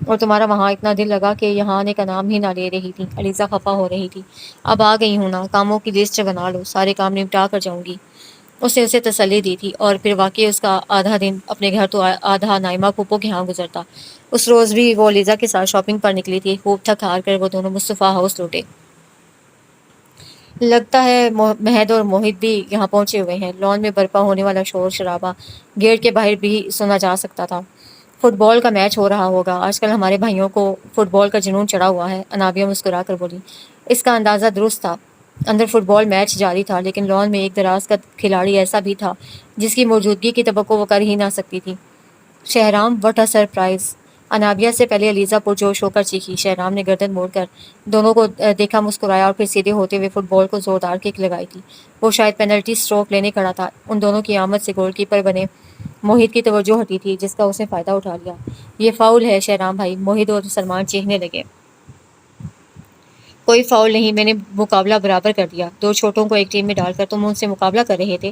اور تمہارا وہاں اتنا دل لگا کہ یہاں آنے کا نام ہی نہ لے رہی تھی۔ علیزہ خفا ہو رہی تھی۔ اب آ گئی ہوں نا، کاموں کی لسٹ بنا لو، سارے کام نپٹا کر جاؤں گی، اس نے اسے تسلی دی تھی۔ اور پھر واقعی اس کا آدھا دن اپنے گھر تو آدھا نائمہ پھوپھو کے ہاں گزرتا۔ اس روز بھی وہ علیزہ کے ساتھ شاپنگ پر نکلی تھی۔ خوب تھک ہار کر وہ دونوں مصطفیٰ ہاؤس لوٹے۔ لگتا ہے مہد اور موہت بھی یہاں پہنچے ہوئے ہیں۔ لان میں برپا ہونے والا شور شرابہ گیٹ کے باہر بھی سنا جا سکتا تھا۔ فٹ بال کا میچ ہو رہا ہوگا، آج کل ہمارے بھائیوں کو فٹ بال کا جنون چڑھا ہوا ہے، انابیہ مسکرا کر بولی۔ اس کا اندازہ درست تھا۔ اندر فٹ بال میچ جاری تھا، لیکن لان میں ایک دراز کا کھلاڑی ایسا بھی تھا جس کی موجودگی کی توقع وہ کر ہی نہ سکتی تھی۔ Shahram, what a surprise! Anabia سے پہلے علیزہ پرجوش ہو کر چیخی۔ شہرام نے گردن موڑ کر دونوں کو دیکھا، مسکرایا اور پھر سیدھے ہوتے ہوئے فٹ بال کو زوردار کک لگائی تھی۔ وہ شاید پینلٹی اسٹروک لینے کھڑا تھا۔ ان دونوں کی آمد سے گول کیپر بنے موہت کی توجہ ہٹی تھی، جس کا اس نے فائدہ اٹھا لیا۔ یہ فاؤل ہے شہرام بھائی، موہت اور سلمان چیخنے لگے۔ کوئی فاؤل نہیں، میں نے مقابلہ برابر کر دیا۔ دو چھوٹوں کو ایک ٹیم میں ڈال کر تم ان سے مقابلہ کر رہے تھے۔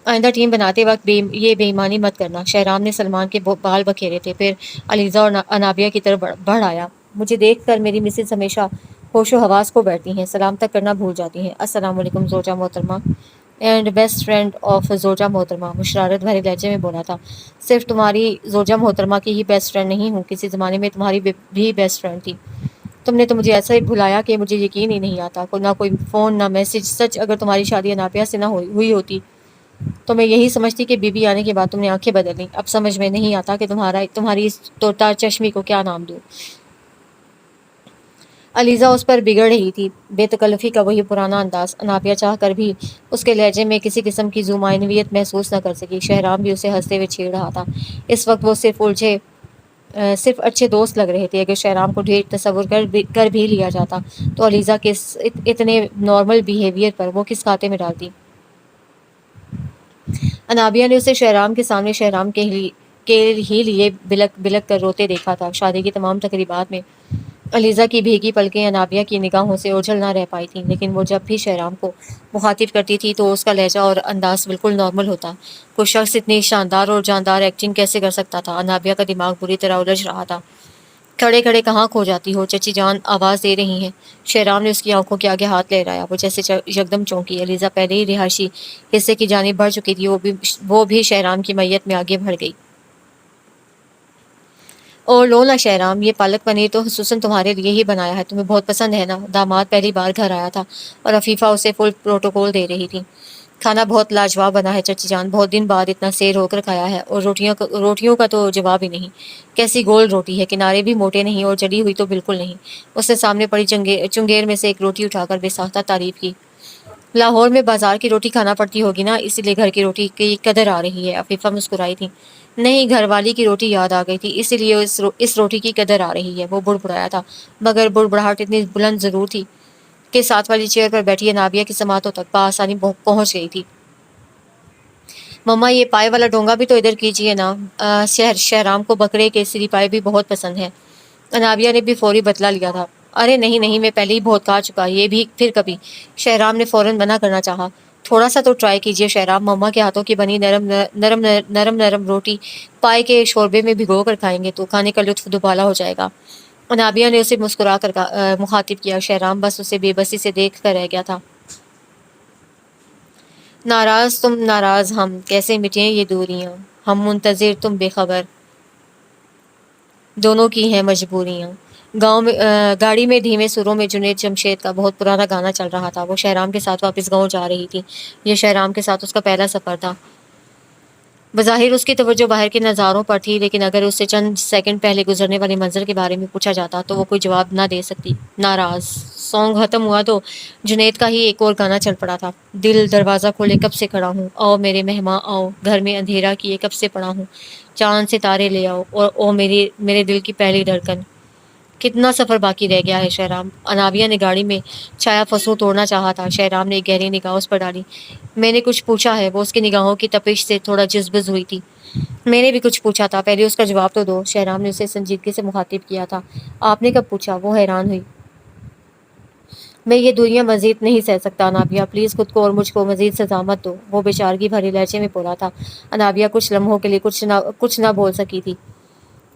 آئندہ ٹیم بناتے وقت یہ بے ایمانی مت کرنا۔ شہرام نے سلمان کے بال بکھیرے تھے، پھر علیزہ اور انابیہ کی طرف بڑھ آیا۔ مجھے دیکھ کر میری مسز ہمیشہ ہوش و حواس کو بیٹھتی ہیں، سلام تک کرنا بھول جاتی ہیں۔ السلام علیکم زوجہ محترمہ اینڈ بیسٹ فرینڈ آف زوجہ محترمہ، وہ شرارت بھرے لہجے میں بولا تھا۔ صرف تمہاری زوجہ محترمہ کی ہی بیسٹ فرینڈ نہیں ہوں، کسی زمانے میں تمہاری بھی بیسٹ فرینڈ تھی۔ تم نے تو مجھے ایسا ہی بھلایا کہ مجھے یقین ہی نہیں آتا، نہ کوئی فون نہ میسج۔ سچ اگر تمہاری شادی انابیہ سے نہ ہوئی ہوتی تو میں یہی سمجھتی کہ بی بی آنے کے بعد تم نے آنکھیں بدل لیں۔ اب سمجھ میں نہیں آتا کہ تمہاری اس توتا چشمی کو کیا نام دوں۔ علیزہ اس پر بگڑ رہی تھی، بے تکلفی کا وہی پرانا انداز۔ انابیہ چاہ کر بھی اس کے لہجے میں کسی قسم کی ذو معنویت محسوس نہ کر سکی۔ شہرام بھی اسے ہنستے ہوئے چھیڑ رہا تھا۔ اس وقت وہ صرف اچھے دوست لگ رہے تھے۔ اگر شہرام کو ڈھیر تصور کر بھی لیا جاتا تو علیزہ کے اتنے نارمل بیہیویئر پر وہ کس کھاتے میں ڈالتی؟ انابیہ نے اسے شہرام کے سامنے شہرام کے ہی لیے بلک بلک کر روتے دیکھا تھا۔ شادی کی تمام تقریبات میں علیزہ کی بھیگی پلکیں انابیہ کی نگاہوں سے اوجھل نہ رہ پائی تھیں، لیکن وہ جب بھی شہرام کو مخاطب کرتی تھی تو اس کا لہجہ اور انداز بالکل نارمل ہوتا۔ کوئی شخص اتنی شاندار اور جاندار ایکٹنگ کیسے کر سکتا تھا؟ انابیہ کا دماغ بری طرح الجھ رہا تھا۔ کھڑے کھڑے کہاں کھو جاتی ہو چچی جان، آواز دے رہی ہیں۔ شہرام نے اس کی آنکھوں کے آگے ہاتھ لہرایا۔ وہ جیسے یکدم چونکی۔ علیزہ پہلے ہی رہائشی حصے کی جانب بڑھ چکی تھی، وہ بھی شہرام کی میت میں آگے بڑھ گئی۔ اور لو نا شہرام، یہ پالک پنیر تو خصوصاً تمہارے لیے ہی بنایا ہے، تمہیں بہت پسند ہے نا؟ داماد پہلی بار گھر آیا تھا اور عفیفہ اسے فل پروٹوکول دے رہی تھی۔ کھانا بہت لاجواب بنا ہے چچی جان، بہت دن بعد اتنا سیر ہو کر کھایا ہے، اور روٹیوں کا تو جواب ہی نہیں۔ کیسی گول روٹی ہے، کنارے بھی موٹے نہیں اور جلی ہوئی تو بالکل نہیں۔ اس نے سامنے پڑی چنگیر میں سے ایک روٹی اٹھا کر بے ساختہ تعریف کی۔ لاہور میں بازار کی روٹی کھانا پڑتی ہوگی نا، اسی لیے گھر کی روٹی کی قدر آ رہی ہے۔ عفیفہ مسکرائی تھی۔ نہیں، گھر والی کی روٹی یاد آ گئی تھی، اسی لیے اس روٹی کی قدر آ رہی ہے۔ وہ بڑبڑایا تھا، مگر بڑبڑاہٹ اتنی بلند ضرور تھی کہ ساتھ والی چیئر پر بیٹھی انابیہ کی سماعتوں تک بآسانی پہنچ گئی تھی۔ مما، یہ پائے والا ڈونگا بھی تو ادھر کیجیے نا۔ شہرام کو بکرے کے سری پائے بھی بہت پسند ہیں۔ انابیہ نے بھی فوری بدلا لیا تھا۔ ارے نہیں، میں پہلے ہی بہت کھا چکا، یہ بھی پھر کبھی۔ شہرام نے فوراً منع کرنا چاہا۔ تھوڑا سا تو ٹرائی کیجیے شہرام، مما کے ہاتھوں کی بنی نرم روٹی پائے کے شوربے میں بھگو کر کھائیں گے تو کھانے کا لطف دوبالا ہو جائے گا۔ انابیہ نے اسے مسکرا کر مخاطب کیا۔ شہرام بس اسے بے بسی سے دیکھ کر رہ گیا تھا۔ ناراض تم، ناراض ہم، کیسے مٹیں یہ دوریاں، ہم منتظر تم بے خبر، دونوں کی ہیں مجبوریاں۔ گاڑی میں دھیمے سروں میں جنید جمشید کا بہت پرانا گانا چل رہا تھا۔ وہ شہرام کے ساتھ واپس گاؤں جا رہی تھی۔ یہ شہرام کے ساتھ اس کا پہلا سفر تھا۔ بظاہر اس کی توجہ باہر کے نظاروں پر تھی، لیکن اگر اس سے چند سیکنڈ پہلے گزرنے والے منظر کے بارے میں پوچھا جاتا تو وہ کوئی جواب نہ دے سکتی۔ ناراض۔ سانگ ختم ہوا تو جنید کا ہی ایک اور گانا چل پڑا تھا۔ دل دروازہ کھولے کب سے کھڑا ہوں، آؤ میرے مہماں آؤ، گھر میں اندھیرا کیے کب سے پڑا ہوں، چاند ستارے لے آؤ، اور او میرے دل کی پہلی دھڑکن۔ کتنا سفر باقی رہ گیا ہے شہرام؟ انابیہ نے گاڑی میں چھایا فسوں توڑنا چاہا تھا۔ شہرام نے ایک گہری نگاہ اس پر ڈالی۔ میں نے کچھ پوچھا ہے؟ وہ اس کی نگاہوں کی تپش سے تھوڑا جذبز ہوئی تھی۔ میں نے بھی کچھ پوچھا تھا، پہلے اس کا جواب تو دو۔ شہرام نے اسے سنجیدگی سے مخاطب کیا تھا۔ آپ نے کب پوچھا؟ وہ حیران ہوئی۔ میں یہ دوریاں مزید نہیں سہ سکتا انابیہ، پلیز خود کو اور مجھ کو مزید سزا مت دو، وہ بیچارگی بھرے لہجے میں بولا تھا۔ انابیہ کچھ لمحوں کے لیے کچھ نہ بول سکی تھی۔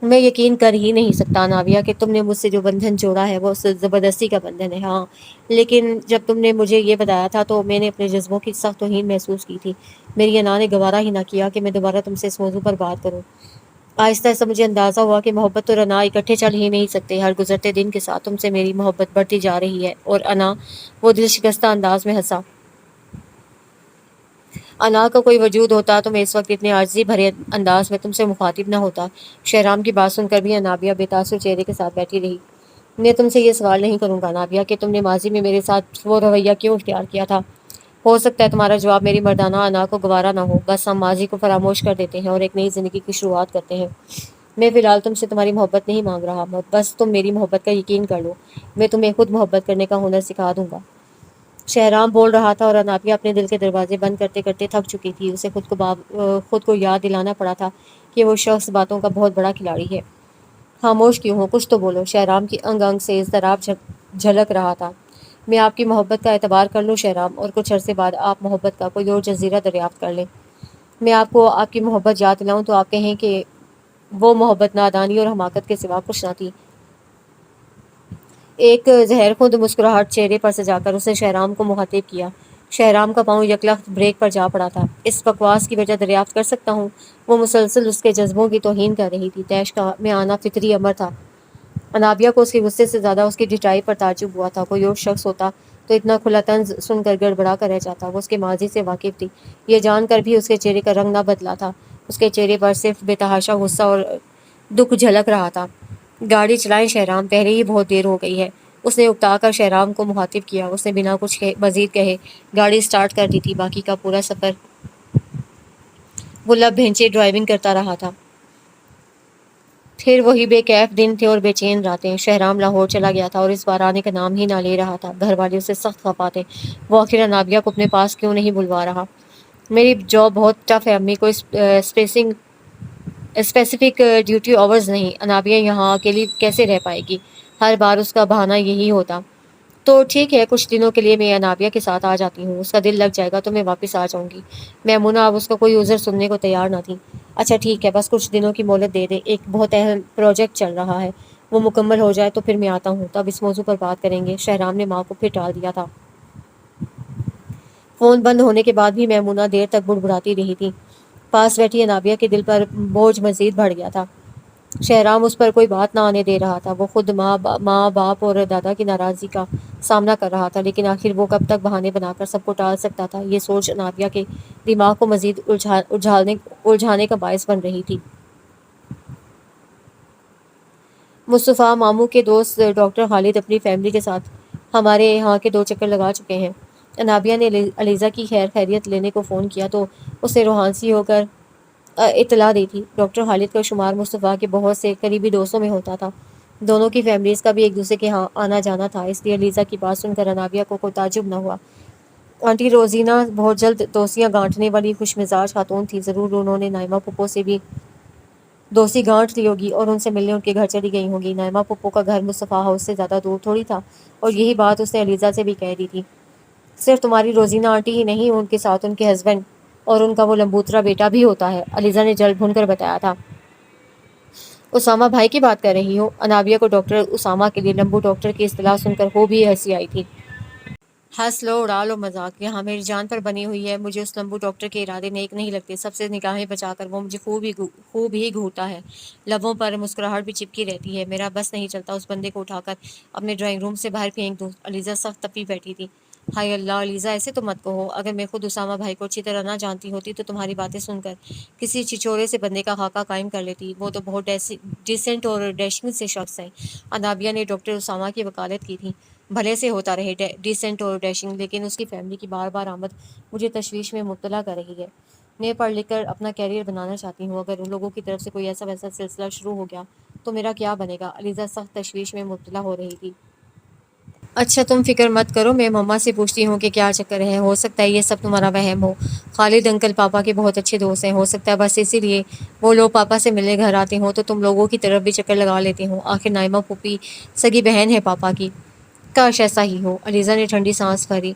میں یقین کر ہی نہیں سکتا انابیہ کہ تم نے مجھ سے جو بندھن جوڑا ہے وہ زبردستی کا بندھن ہے۔ ہاں، لیکن جب تم نے مجھے یہ بتایا تھا تو میں نے اپنے جذبوں کی سخت توہین محسوس کی تھی۔ میری انا نے گوارا ہی نہ کیا کہ میں دوبارہ تم سے اس موضوع پر بات کروں۔ آہستہ آہستہ مجھے اندازہ ہوا کہ محبت اور انا اکٹھے چل ہی نہیں سکتے۔ ہر گزرتے دن کے ساتھ تم سے میری محبت بڑھتی جا رہی ہے۔ اور انا، وہ دل شکستہ انداز میں ہنسا، انا کا کوئی وجود ہوتا تو میں اس وقت اتنے عاجزی بھرے انداز میں تم سے مخاطب نہ ہوتا۔ شہرام کی بات سن کر بھی انابیہ بے تاثر چہرے کے ساتھ بیٹھی رہی۔ میں تم سے یہ سوال نہیں کروں گا انابیہ کہ تم نے ماضی میں میرے ساتھ وہ رویہ کیوں اختیار کیا تھا۔ ہو سکتا ہے تمہارا جواب میری مردانہ انا کو گوارا نہ ہو، بس ہم ماضی کو فراموش کر دیتے ہیں اور ایک نئی زندگی کی شروعات کرتے ہیں۔ میں فی الحال تم سے تمہاری محبت نہیں مانگ رہا، بس تم میری محبت کا یقین کر لو، میں تمہیں خود محبت کرنے کا ہنر سکھا دوں گا۔ شہرام بول رہا تھا اور انابیہ اپنے دل کے دروازے بند کرتے کرتے تھک چکی تھی۔ اسے خود کو یاد دلانا پڑا تھا کہ وہ شخص باتوں کا بہت بڑا کھلاڑی ہے۔ خاموش کیوں ہو، کچھ تو بولو۔ شہرام کی انگ انگ سے اضطراب جھلک رہا تھا۔ میں آپ کی محبت کا اعتبار کر لوں شہرام، اور کچھ عرصے بعد آپ محبت کا کوئی اور جزیرہ دریافت کر لیں۔ میں آپ کو آپ کی محبت یاد دلاؤں تو آپ کہیں کہ وہ محبت نادانی اور حماقت کے سوا کچھ نہ تھی۔ ایک زہر خود مسکراہٹ چہرے پر سجا کر اس نے شہرام کو مخاطب کیا۔ شہرام کا پاؤں یکلخت بریک پر جا پڑا تھا۔ اس بکواس کی وجہ دریافت کر سکتا ہوں؟ وہ مسلسل اس کے جذبوں کی توہین کر رہی تھی۔ تیش کا میں آنا فطری امر تھا۔ انابیہ کو اس کے غصے سے زیادہ اس کی ڈٹائی پر تعجب ہوا تھا۔ کوئی اور شخص ہوتا تو اتنا کھلا طنز سن کر گڑبڑا کر رہ جاتا۔ وہ اس کے ماضی سے واقف تھی، یہ جان کر بھی اس کے چہرے کا رنگ نہ بدلا تھا۔ اس کے چہرے پر صرف بے تحاشا غصہ اور دکھ جھلک رہا تھا۔ گاڑی چلائیں شہرام، پہلے ہی بہت دیر ہو گئی ہے، اس نے اکتا کر شہرام کو مخاطب کیا۔ اس نے بنا کچھ مزید کہے گاڑی سٹارٹ کر دی تھی۔ باقی کا پورا سفر وہ لب بھینچے ڈرائیونگ کرتا رہا تھا۔ پھر وہی بے کیف دن تھے اور بے چین راتیں۔ شہرام لاہور چلا گیا تھا اور اس بار آنے کا نام ہی نہ لے رہا تھا۔ گھر والے اسے سخت خفا تھے۔ وہ آخر انابیہ کو اپنے پاس کیوں نہیں بلوا رہا؟ میری جاب بہت ٹف ہے امی، کوئی اسپیسیفک ڈیوٹی آورز نہیں۔ انابیہ یہاں اکیلی کیسے رہ پائے گی؟ ہر بار اس کا بہانہ یہی ہوتا۔ تو ٹھیک ہے، کچھ دنوں کے لیے میں انابیہ کے ساتھ آ جاتی ہوں، اس کا دل لگ جائے گا تو میں واپس آ جاؤں گی۔ میمونہ اب اس کا کوئی عذر سننے کو تیار نہ تھی۔ اچھا ٹھیک ہے، بس کچھ دنوں کی مہلت دے دے، ایک بہت اہم پروجیکٹ چل رہا ہے، وہ مکمل ہو جائے تو پھر میں آتا ہوں، تب اس موضوع پر بات کریں گے۔ شہرام نے ماں کو پھر ٹال دیا تھا۔ فون بند ہونے کے بعد بھی میمونہ دیر تک بڑبڑاتی رہی تھی۔ پاس بیٹھی انابیہ کے دل پر بوجھ مزید بڑھ گیا تھا۔ شہرام اس پر کوئی بات نہ آنے دے رہا تھا۔ وہ خود ماں باپ اور دادا کی ناراضی کا سامنا کر رہا تھا، لیکن آخر وہ کب تک بہانے بنا کر سب کو ٹال سکتا تھا؟ یہ سوچ انابیہ کے دماغ کو مزید الجھانے کا باعث بن رہی تھی۔ مصطفیٰ ماموں کے دوست ڈاکٹر خالد اپنی فیملی کے ساتھ ہمارے یہاں کے 2 چکر لگا چکے ہیں۔ انابیہ نے علیزہ کی خیر خیریت لینے کو فون کیا تو اس نے روحانسی ہو کر اطلاع دی تھی۔ ڈاکٹر خالد کا شمار مصطفیٰ کے بہت سے قریبی دوستوں میں ہوتا تھا۔ دونوں کی فیملیز کا بھی ایک دوسرے کے ہاں آنا جانا تھا، اس لیے علیزہ کی بات سن کر انابیہ کو کوئی تعجب نہ ہوا۔ آنٹی روزینہ بہت جلد دوستیاں گانٹنے والی خوش مزاج خاتون تھی۔ ضرور انہوں نے نائمہ پھپھو سے بھی دوستی گانٹ لی ہوگی اور ان سے ملنے ان کے گھر چلی گئی ہوں گی۔ نائمہ پھپھو کا گھر مصطفیٰ ہاؤس سے زیادہ دور تھوڑی تھا، اور یہی بات اس نے علیزہ سے بھی کہہ دی تھی۔ صرف تمہاری روزینہ آنٹی ہی نہیں، ان کے ساتھ ان کے ہسبینڈ اور ان کا وہ لمبوترا بیٹا بھی ہوتا ہے، علیزہ نے جل بھن کر بتایا تھا۔ اسامہ بھائی کی بات کر رہی ہو؟ انابیہ کو ڈاکٹر اسامہ کے لیے لمبو ڈاکٹر کی اصطلاح سن کر خوب ہی ہنسی آئی تھی۔ ہنس لو، اڑا لو مذاق، یہاں میری جان پر بنی ہوئی ہے۔ مجھے اس لمبو ڈاکٹر کے ارادے نیک نہیں لگتے، سب سے نگاہیں بچا کر وہ مجھے خوب ہی گھورتا ہے، لبوں پر مسکراہٹ بھی چپکی رہتی ہے۔ میرا بس نہیں چلتا اس بندے کو اٹھا کر اپنے ڈرائنگ روم سے باہر پھینک دوں۔ علیزہ سخت تپی بیٹھی تھی۔ ہائے اللہ علیزہ، ایسے تو مت کہو، اگر میں خود اسامہ بھائی کو اچھی طرح نہ جانتی ہوتی تو تمہاری باتیں سن کر کسی چچورے سے بندے کا خاکہ قائم کر لیتی۔ وہ تو بہت ڈیسنٹ اور ڈیشنگ سے شخص ہیں۔ انابیہ نے ڈاکٹر اسامہ کی وکالت کی تھی۔ بھلے سے ہوتا رہے ڈیسنٹ اور ڈیشنگ، لیکن اس کی فیملی کی بار بار آمد مجھے تشویش میں مبتلا کر رہی ہے۔ میں پڑھ لکھ کر اپنا کیریئر بنانا چاہتی ہوں، اگر ان لوگوں کی طرف سے کوئی ایسا ویسا سلسلہ شروع ہو گیا تو میرا کیا بنے گا؟ علیزہ سخت تشویش میں مبتلا ہو رہی تھی۔ اچھا تم فکر مت کرو، میں مما سے پوچھتی ہوں کہ کیا چکر ہے، ہو سکتا ہے یہ سب تمہارا وہم ہو۔ خالد انکل پاپا کے بہت اچھے دوست ہیں، ہو سکتا ہے بس اسی لیے وہ لوگ پاپا سے ملنے گھر آتے ہوں تو تم لوگوں کی طرف بھی چکر لگا لیتے ہوں۔ آخر نائمہ پھوپھی سگی بہن ہے پاپا کی۔ کاش ایسا ہی ہو، علیزہ نے ٹھنڈی سانس بھری۔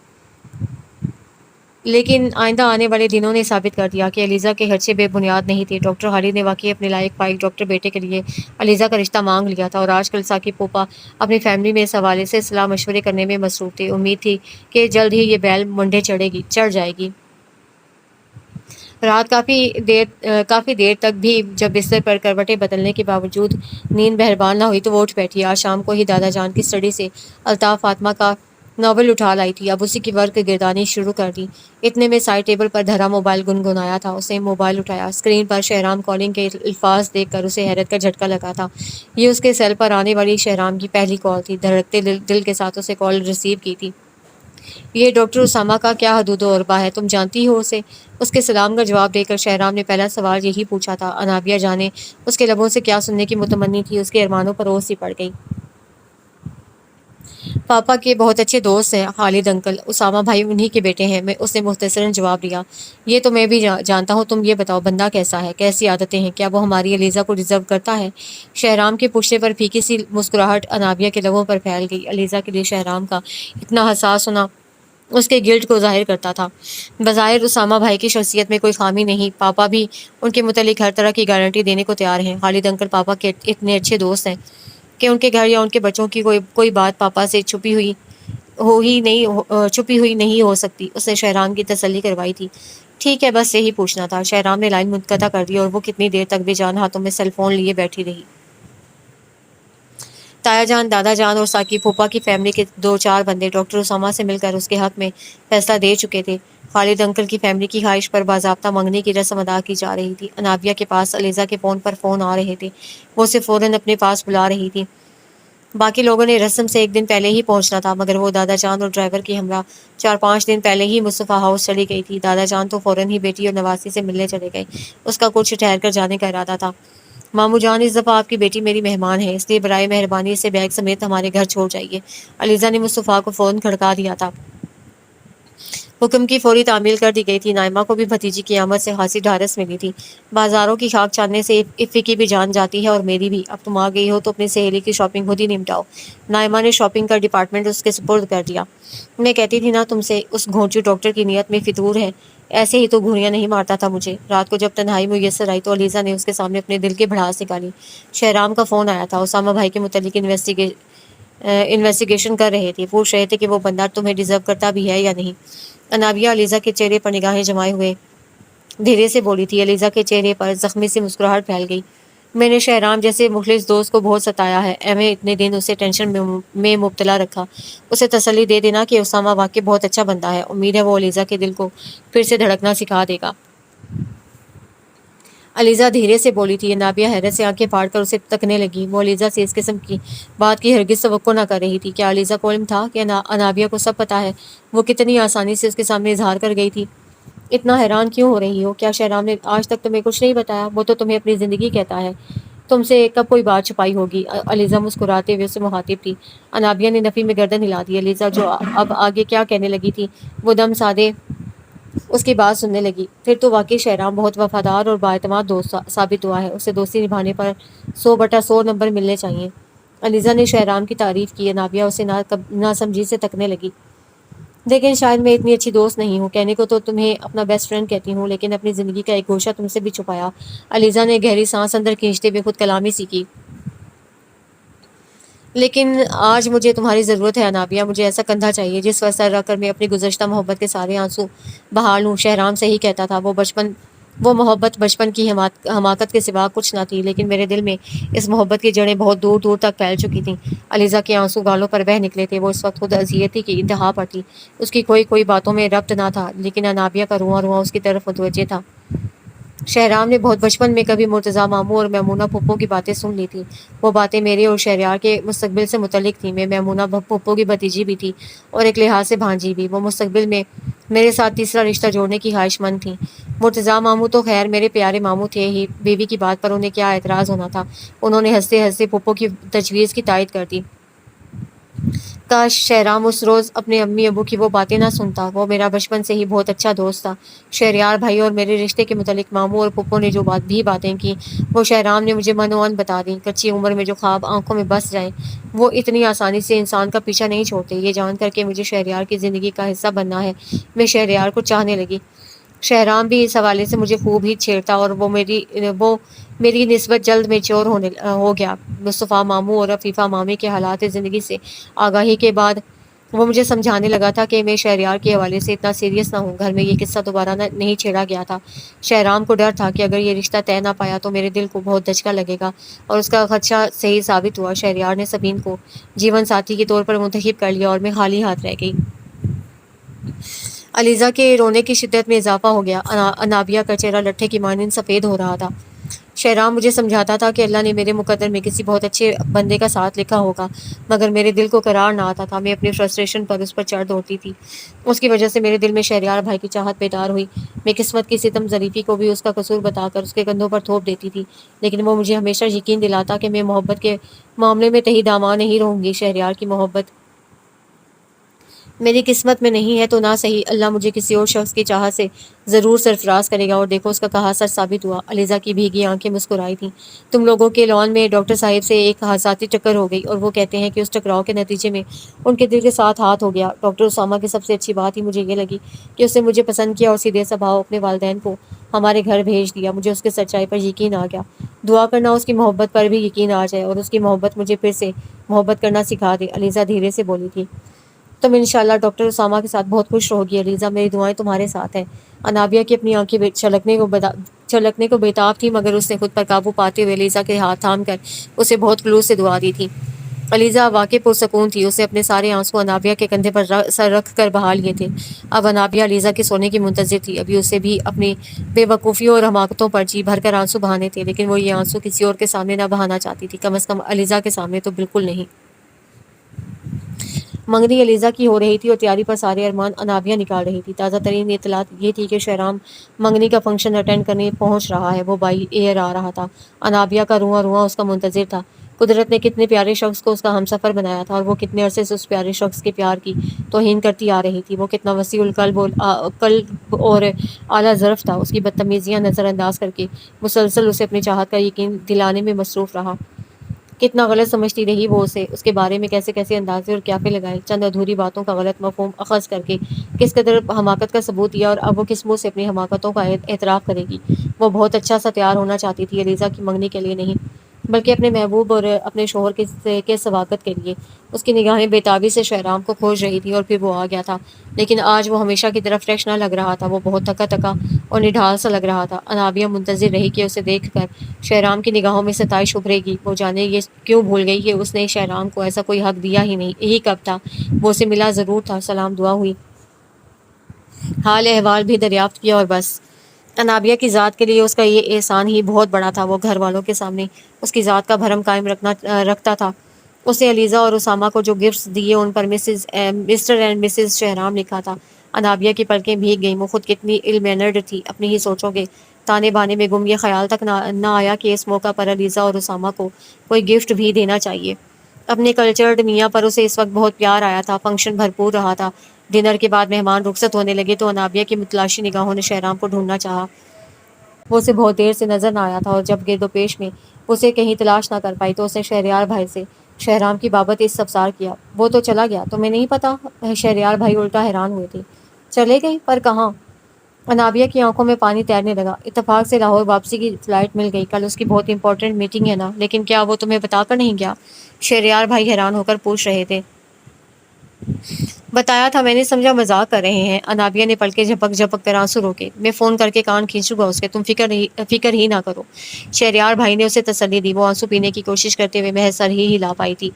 لیکن آئندہ آنے والے دنوں نے ثابت کر دیا کہ علیزہ کے خدشے بے بنیاد نہیں تھے۔ ڈاکٹر خالد نے واقعی اپنے لائق فائق ڈاکٹر بیٹے کے لیے علیزہ کا رشتہ مانگ لیا تھا، اور آج کل ثاقب پھوپھا اپنی فیملی میں اس حوالے سے صلاح مشورے کرنے میں مصروف تھے۔ امید تھی کہ جلد ہی یہ بیل منڈے چڑھ جائے گی۔ رات کافی دیر تک بھی جب بستر پر کروٹیں بدلنے کے باوجود نیند مہربان نہ ہوئی تو وہ اٹھ بیٹھی۔ آج شام کو ہی دادا جان کی اسٹڈی سے الطاف فاطمہ کا ناول اٹھا لائی تھی، اب اسی کی ورق گردانی شروع کر دی۔ اتنے میں سائڈ ٹیبل پر دھرا موبائل گنگنایا تھا۔ اس نے موبائل اٹھایا، اسکرین پر شہرام کالنگ کے الفاظ دیکھ کر اسے حیرت کا جھٹکا لگا تھا۔ یہ اس کے سیل پر آنے والی شہرام کی پہلی کال تھی۔ دھڑکتے دل کے ساتھ اسے کال ریسیو کی تھی۔ یہ ڈاکٹر اسامہ کا کیا حدود و عربہ ہے، تم جانتی ہو اسے؟ اس کے سلام کا جواب دے کر شہرام نے پہلا سوال یہی پوچھا تھا۔ انابیہ جانے اس کے لبوں سے کیا سننے کی متمنی تھی، اس کے ارمانوں پر اوس سی پڑ گئی۔ پاپا کے بہت اچھے دوست ہیں خالد انکل، اسامہ بھائی انہی کے بیٹے ہیں، اس نے مختصراً جواب دیا۔ یہ تو میں بھی جانتا ہوں، تم یہ بتاؤ بندہ کیسا ہے، کیسی عادتیں ہیں، کیا وہ ہماری علیزہ کو ڈیزرو کرتا ہے؟ شہرام کے پوچھنے پر پھیکی سی مسکراہٹ انابیہ کے لبوں پر پھیل گئی۔ علیزہ کے لیے شہرام کا اتنا حساس ہونا اس کے گلٹ کو ظاہر کرتا تھا۔ بظاہر اسامہ بھائی کی شخصیت میں کوئی خامی نہیں، پاپا بھی ان کے متعلق ہر طرح کی گارنٹی دینے کو تیار ہیں۔ خالد انکل پاپا کے اتنے اچھے دوست ہیں کہ ان کے گھر یا ان کے بچوں کی کوئی بات پاپا سے چھپی ہوئی نہیں ہو سکتی، اس نے شہرام کی تسلی کروائی تھی۔ ٹھیک ہے، بس یہی پوچھنا تھا۔ شہرام نے لائن منقطع کر دی اور وہ کتنی دیر تک بے جان ہاتھوں میں سیل فون لیے بیٹھی رہی۔ تایا جان، دادا جان اور ثاقب پھوپھا کی فیملی کے 2-4 بندے ڈاکٹر اسامہ سے مل کر اس کے حق میں فیصلہ دے چکے تھے۔ خالد انکل کی فیملی کی خواہش پر باضابطہ منگنی کی رسم ادا کی جا رہی تھی۔ انابیہ کے پاس علیزہ کے فون پر فون آ رہے تھے، وہ اسے فوراً اپنے پاس بلا رہی تھی۔ باقی لوگوں نے رسم سے 1 دن پہلے ہی پہنچنا تھا، مگر وہ دادا جان اور ڈرائیور کی ہمراہ 4-5 دن پہلے ہی مصطفیٰ ہاؤس چلی گئی تھی۔ دادا جان تو فوراً ہی بیٹی اور نواسی سے ملنے چلے گئے، اس کا کچھ ٹھہر کر جانے کا ارادہ تھا۔ ماموں جان، اس دفعہ آپ کی بیٹی میری مہمان ہے، اس لیے برائے مہربانی اسے بیگ سمیت ہمارے گھر چھوڑ جائیے۔ علیزہ نے مصطفیٰ کو فون کھڑکا دیا تھا۔ حکم کی فوری تعمیل کر دی گئی تھی۔ نائمہ کو بھی بھتیجی کی آمد سے خاصی ڈھارس ملی تھی۔ بازاروں کی خاک چھاننے سے افی کی بھی جان جاتی ہے اور میری بھی۔ اب تم آ گئی ہو تو اپنی سہیلی کی شاپنگ خود ہی نمٹاؤ۔ نائمہ نے شاپنگ کا ڈپارٹمنٹ اس کے سپرد کر دیا۔ میں کہتی تھی نا تم سے، اس گھونچو ڈاکٹر کی نیت میں فطور ہے، ایسے ہی تو گھوریاں نہیں مارتا تھا مجھے۔ رات کو جب تنہائی میسر آئی تو علیزہ نے اس کے سامنے اپنے دل کی بھڑاس نکالی۔ شہرام کا فون آیا تھا، اسامہ بھائی کے متعلق انویسٹیگیشن کر رہے تھے، پوچھ رہے تھے کہ وہ بندہ تمہیں ڈیزرو کرتا بھی ہے یا نہیں۔ انابیہ علیزہ کے چہرے پر نگاہیں جمائے ہوئے دھیرے سے بولی تھی۔ علیزہ کے چہرے پر زخمی سی مسکراہٹ پھیل گئی۔ میں نے شہرام جیسے مخلص دوست کو بہت ستایا ہے، ایویں اتنے دن اسے ٹینشن میں مبتلا رکھا۔ اسے تسلی دے دینا کہ اسامہ واقعی بہت اچھا بندہ ہے، امید ہے وہ علیزہ کے دل کو پھر سے دھڑکنا سکھا دے گا۔ علیزہ دھیرے سے بولی تھی۔ انابیہ حیرت سے آنکھیں پھاڑ کر اسے تکنے لگی۔ وہ علیزہ سے اس قسم کی بات کی ہرگز توقع نہ کر رہی تھی۔ کیا علیزہ کو علم تھا کہ انابیہ کو سب پتہ ہے؟ وہ کتنی آسانی سے اس کے سامنے اظہار کر گئی تھی۔ اتنا حیران کیوں ہو رہی ہو؟ کیا شہرام نے آج تک تمہیں کچھ نہیں بتایا؟ وہ تو تمہیں اپنی زندگی کہتا ہے، تم سے کب کوئی بات چھپائی ہوگی؟ علیزہ مسکراتے ہوئے اسے مخاطب تھی۔ انابیہ نے نفی میں گردن ہلا دی۔ علیزہ جو اب آگے کیا کہنے لگی تھی وہ دم سادے اس کی بات سننے لگی۔ پھر تو واقعی شہرام بہت وفادار اور بااعتماد دوست ثابت ہوا ہے، اسے دوستی نبھانے پر 100/100 نمبر ملنے چاہیے۔ علیزہ نے شہرام کی تعریف کی۔ انابیہ اسے ناسمجھی سے تکنے لگی۔ لیکن شاید میں اتنی اچھی دوست نہیں ہوں، کہنے کو تو تمہیں اپنا بیسٹ فرینڈ کہتی ہوں، لیکن اپنی زندگی کا ایک گوشہ تم سے بھی چھپایا۔ علیزہ نے گہری سانس اندر کھینچتے ہوئے خود کلامی سی کی۔ لیکن آج مجھے تمہاری ضرورت ہے انابیہ، مجھے ایسا کندھا چاہیے جس پر سر رکھ کر میں اپنی گزشتہ محبت کے سارے آنسو بہا لوں۔ شہرام صحیح کہتا تھا، وہ محبت بچپن کی حماقت کے سوا کچھ نہ تھی، لیکن میرے دل میں اس محبت کی جڑیں بہت دور دور تک پھیل چکی تھیں۔ علیزہ کے آنسو گالوں پر بہہ نکلے تھے، وہ اس وقت خود اذیتی کی انتہا پر تھی۔ اس کی کوئی باتوں میں ربط نہ تھا، لیکن انابیہ کا رواں رواں اس کی طرف متوجہ تھا۔ شہرام نے بہت بچپن میں کبھی مرتضیٰ ماموں اور میمونہ پھپھو کی باتیں سن لی تھیں۔ وہ باتیں میرے اور شہریار کے مستقبل سے متعلق تھیں۔ میں میمونہ پھپھو کی بھتیجی بھی تھی اور ایک لحاظ سے بھانجی بھی۔ وہ مستقبل میں میرے ساتھ تیسرا رشتہ جوڑنے کی خواہش مند تھیں۔ مرتضیٰ ماموں تو خیر میرے پیارے ماموں تھے ہی، بیوی کی بات پر انہیں کیا اعتراض ہونا تھا؟ انہوں نے ہنستے ہنستے پھپھو کی تجویز کی تائید کر دی۔ کاش شہرام اس روز اپنے امی ابو کی وہ باتیں نہ سنتا، وہ میرا بچپن سے ہی بہت اچھا دوست تھا۔ شہریار بھائی اور میرے رشتے کے متعلق ماموں اور پھپھو نے جو بھی باتیں کی وہ شہرام نے مجھے من و عن بتا دیں۔ کچی عمر میں جو خواب آنکھوں میں بس جائیں وہ اتنی آسانی سے انسان کا پیچھا نہیں چھوڑتے۔ یہ جان کر کہ مجھے شہریار کی زندگی کا حصہ بننا ہے، میں شہریار کو چاہنے لگی۔ شہرام بھی اس حوالے سے مجھے خوب ہی چھیڑتا اور وہ میری نسبت جلد میچور ہو گیا۔ مصطفیٰ ماموں اور عفیفہ مامی کے حالات زندگی سے آگاہی کے بعد وہ مجھے سمجھانے لگا تھا کہ میں شہریار کے حوالے سے اتنا سیریس نہ ہوں۔ گھر میں یہ قصہ دوبارہ نہیں چھیڑا گیا تھا۔ شہرام کو ڈر تھا کہ اگر یہ رشتہ طے نہ پایا تو میرے دل کو بہت دھچکا لگے گا، اور اس کا خدشہ صحیح ثابت ہوا۔ شہریار نے سبین کو جیون ساتھی کے طور پر منتخب کر لیا اور میں خالی ہاتھ رہ گئی۔ علیزہ کے رونے کی شدت میں اضافہ ہو گیا۔ انابیہ کا چہرہ لٹھے کی مانند سفید ہو رہا تھا۔ شہرام مجھے سمجھاتا تھا کہ اللہ نے میرے مقدر میں کسی بہت اچھے بندے کا ساتھ لکھا ہوگا، مگر میرے دل کو قرار نہ آتا تھا۔ میں اپنی فرسٹریشن پر اس پر چڑھ دوڑتی تھی۔ اس کی وجہ سے میرے دل میں شہریار بھائی کی چاہت بیدار ہوئی۔ میں قسمت کی ستم ظریفی کو بھی اس کا قصور بتا کر اس کے کندھوں پر تھوپ دیتی تھی، لیکن وہ مجھے ہمیشہ یقین دلاتا کہ میں محبت کے معاملے میں تہی داما نہیں رہوں گی۔ شہریار کی محبت میری قسمت میں نہیں ہے تو نہ صحیح، اللہ مجھے کسی اور شخص کی چاہت سے ضرور سرفراز کرے گا، اور دیکھو اس کا کہا سچ ثابت ہوا۔ علیزہ کی بھیگی آنکھیں مسکرائی تھیں۔ تم لوگوں کے لان میں ڈاکٹر صاحب سے ایک حادثاتی ٹکر ہو گئی، اور وہ کہتے ہیں کہ اس ٹکراؤ کے نتیجے میں ان کے دل کے ساتھ ہاتھ ہو گیا۔ ڈاکٹر اسامہ کی سب سے اچھی بات ہی مجھے یہ لگی کہ اس نے مجھے پسند کیا اور سیدھے سبھاؤ اپنے والدین کو ہمارے گھر بھیج دیا۔ مجھے اس کی سچائی پر یقین آ گیا۔ دعا کرنا اس کی محبت پر بھی یقین آ جائے، اور اس کی محبت مجھے پھر سے محبت کرنا سکھا دے، علیزہ دھیرے سے بولی تھی۔ تم انشاءاللہ ڈاکٹر اسامہ کے ساتھ بہت خوش رہو گی علیزہ، میری دعائیں تمہارے ساتھ ہیں۔ انابیہ کی اپنی آنکھیں چھلکنے کو بےتاب تھی، مگر اس نے خود پر قابو پاتے ہوئے علیزہ کے ہاتھ تھام کر اسے بہت خلوص سے دعا دی تھی۔ علیزہ واقعی پرسکون تھی۔ اسے اپنے سارے آنسو انابیہ کے کندھے پر سر رکھ کر بہا لیے تھے۔ اب انابیہ علیزہ کے سونے کی منتظر تھی۔ ابھی اسے بھی اپنی بے وقوفیوں اور حماقتوں پر جی بھر کر آنسو بہانے تھے، لیکن وہ یہ آنسو کسی اور کے سامنے نہ بہانا چاہتی تھی، کم از کم علیزہ کے سامنے تو بالکل نہیں۔ منگنی علیزہ کی ہو رہی تھی اور تیاری پر سارے ارمان انابیہ نکال رہی تھی۔ تازہ ترین اطلاع یہ تھی کہ شہرام منگنی کا فنکشن اٹینڈ کرنے پہنچ رہا ہے۔ وہ بائی ایئر آ رہا تھا۔ انابیہ کا رواں رواں اس کا منتظر تھا۔ قدرت نے کتنے پیارے شخص کو اس کا ہمسفر بنایا تھا، اور وہ کتنے عرصے سے اس پیارے شخص کے پیار کی توہین کرتی آ رہی تھی۔ وہ کتنا وسیع قلب اور اعلیٰ ظرف تھا۔ اس کی بدتمیزیاں نظر انداز کر کے مسلسل اسے اپنی چاہت کا یقین دلانے میں مصروف رہا۔ کتنا غلط سمجھتی رہی وہ اسے، اس کے بارے میں کیسے کیسے اندازے اور قیافے لگائے، چند ادھوری باتوں کا غلط مفہوم اخذ کر کے کس قدر حماقت کا ثبوت دیا، اور اب وہ کس منہ سے اپنی حماقتوں کا اعتراف کرے گی۔ وہ بہت اچھا سا تیار ہونا چاہتی تھی، علیزہ کی منگنی کے لیے نہیں بلکہ اپنے محبوب اور اپنے شوہر کے سواگت کے لیے۔ اس کی نگاہیں بےتابی سے شہرام کو کھوج رہی تھی، اور پھر وہ آ گیا تھا، لیکن آج وہ ہمیشہ کی طرح فریش نہ لگ رہا تھا۔ وہ بہت تھکا تھکا اور نڈھال سا لگ رہا تھا۔ انابیہ منتظر رہی کہ اسے دیکھ کر شہرام کی نگاہوں میں ستائش ابھرے گی۔ وہ جانے یہ کیوں بھول گئی کہ اس نے شہرام کو ایسا کوئی حق دیا ہی نہیں۔ یہی کب تھا، وہ اسے ملا ضرور تھا، سلام دعا ہوئی، حال احوال بھی دریافت کیا، اور بس۔ انابیہ کی ذات کے لیے اس کا یہ احسان ہی بہت بڑا تھا۔ وہ گھر والوں کے سامنے اس کی ذات کا بھرم قائم رکھتا تھا۔ اسے علیزہ اور اسامہ کو جو گفٹس دیے ان پر مسٹر اینڈ مسز شہرام لکھا تھا۔ انابیہ کی پلکیں بھیگ گئیں۔ وہ خود کتنی ill mannered تھی، اپنی ہی سوچوں کے تانے بانے میں گم۔ یہ خیال تک نہ آیا کہ اس موقع پر علیزہ اور اسامہ کو کوئی گفٹ بھی دینا چاہیے۔ اپنے کلچرڈ میاں پر اسے اس وقت بہت پیار آیا تھا۔ فنکشن بھرپور رہا تھا۔ ڈنر کے بعد مہمان رخصت ہونے لگے تو انابیہ کی متلاشی نگاہوں نے شہرام کو ڈھونڈنا چاہا۔ وہ اسے بہت دیر سے نظر نہ آیا تھا، اور جب گرد و پیش میں اسے کہیں تلاش نہ کر پائی تو اس نے شہریار بھائی سے شہرام کی بابت استفسار کیا۔ وہ تو چلا گیا، تمہیں نہیں پتا؟ شہریار بھائی الٹا حیران ہوئے تھے۔ چلے گئے؟ پر کہاں؟ انابیہ کی آنکھوں میں پانی تیرنے لگا۔ اتفاق سے لاہور واپسی کی فلائٹ مل گئی۔ کل اس کی بہت امپورٹنٹ میٹنگ ہے نا، لیکن کیا وہ تمہیں بتا کر نہیں گیا؟ شہریار بھائی حیران ہو کر پوچھ رہے تھے۔ بتایا تھا، میں نے سمجھا مذاق کر رہے ہیں۔ انابیہ نے پلکیں جھپک جھپک کر آنسو روکے۔ میں فون کر کے کان کھینچوں گا اس کے، تم فکر ہی نہ کرو۔ شہریار بھائی نے اسے تسلی دی۔ وہ آنسو پینے کی کوشش کرتے ہوئے محض سر ہی ہلا پائی تھی۔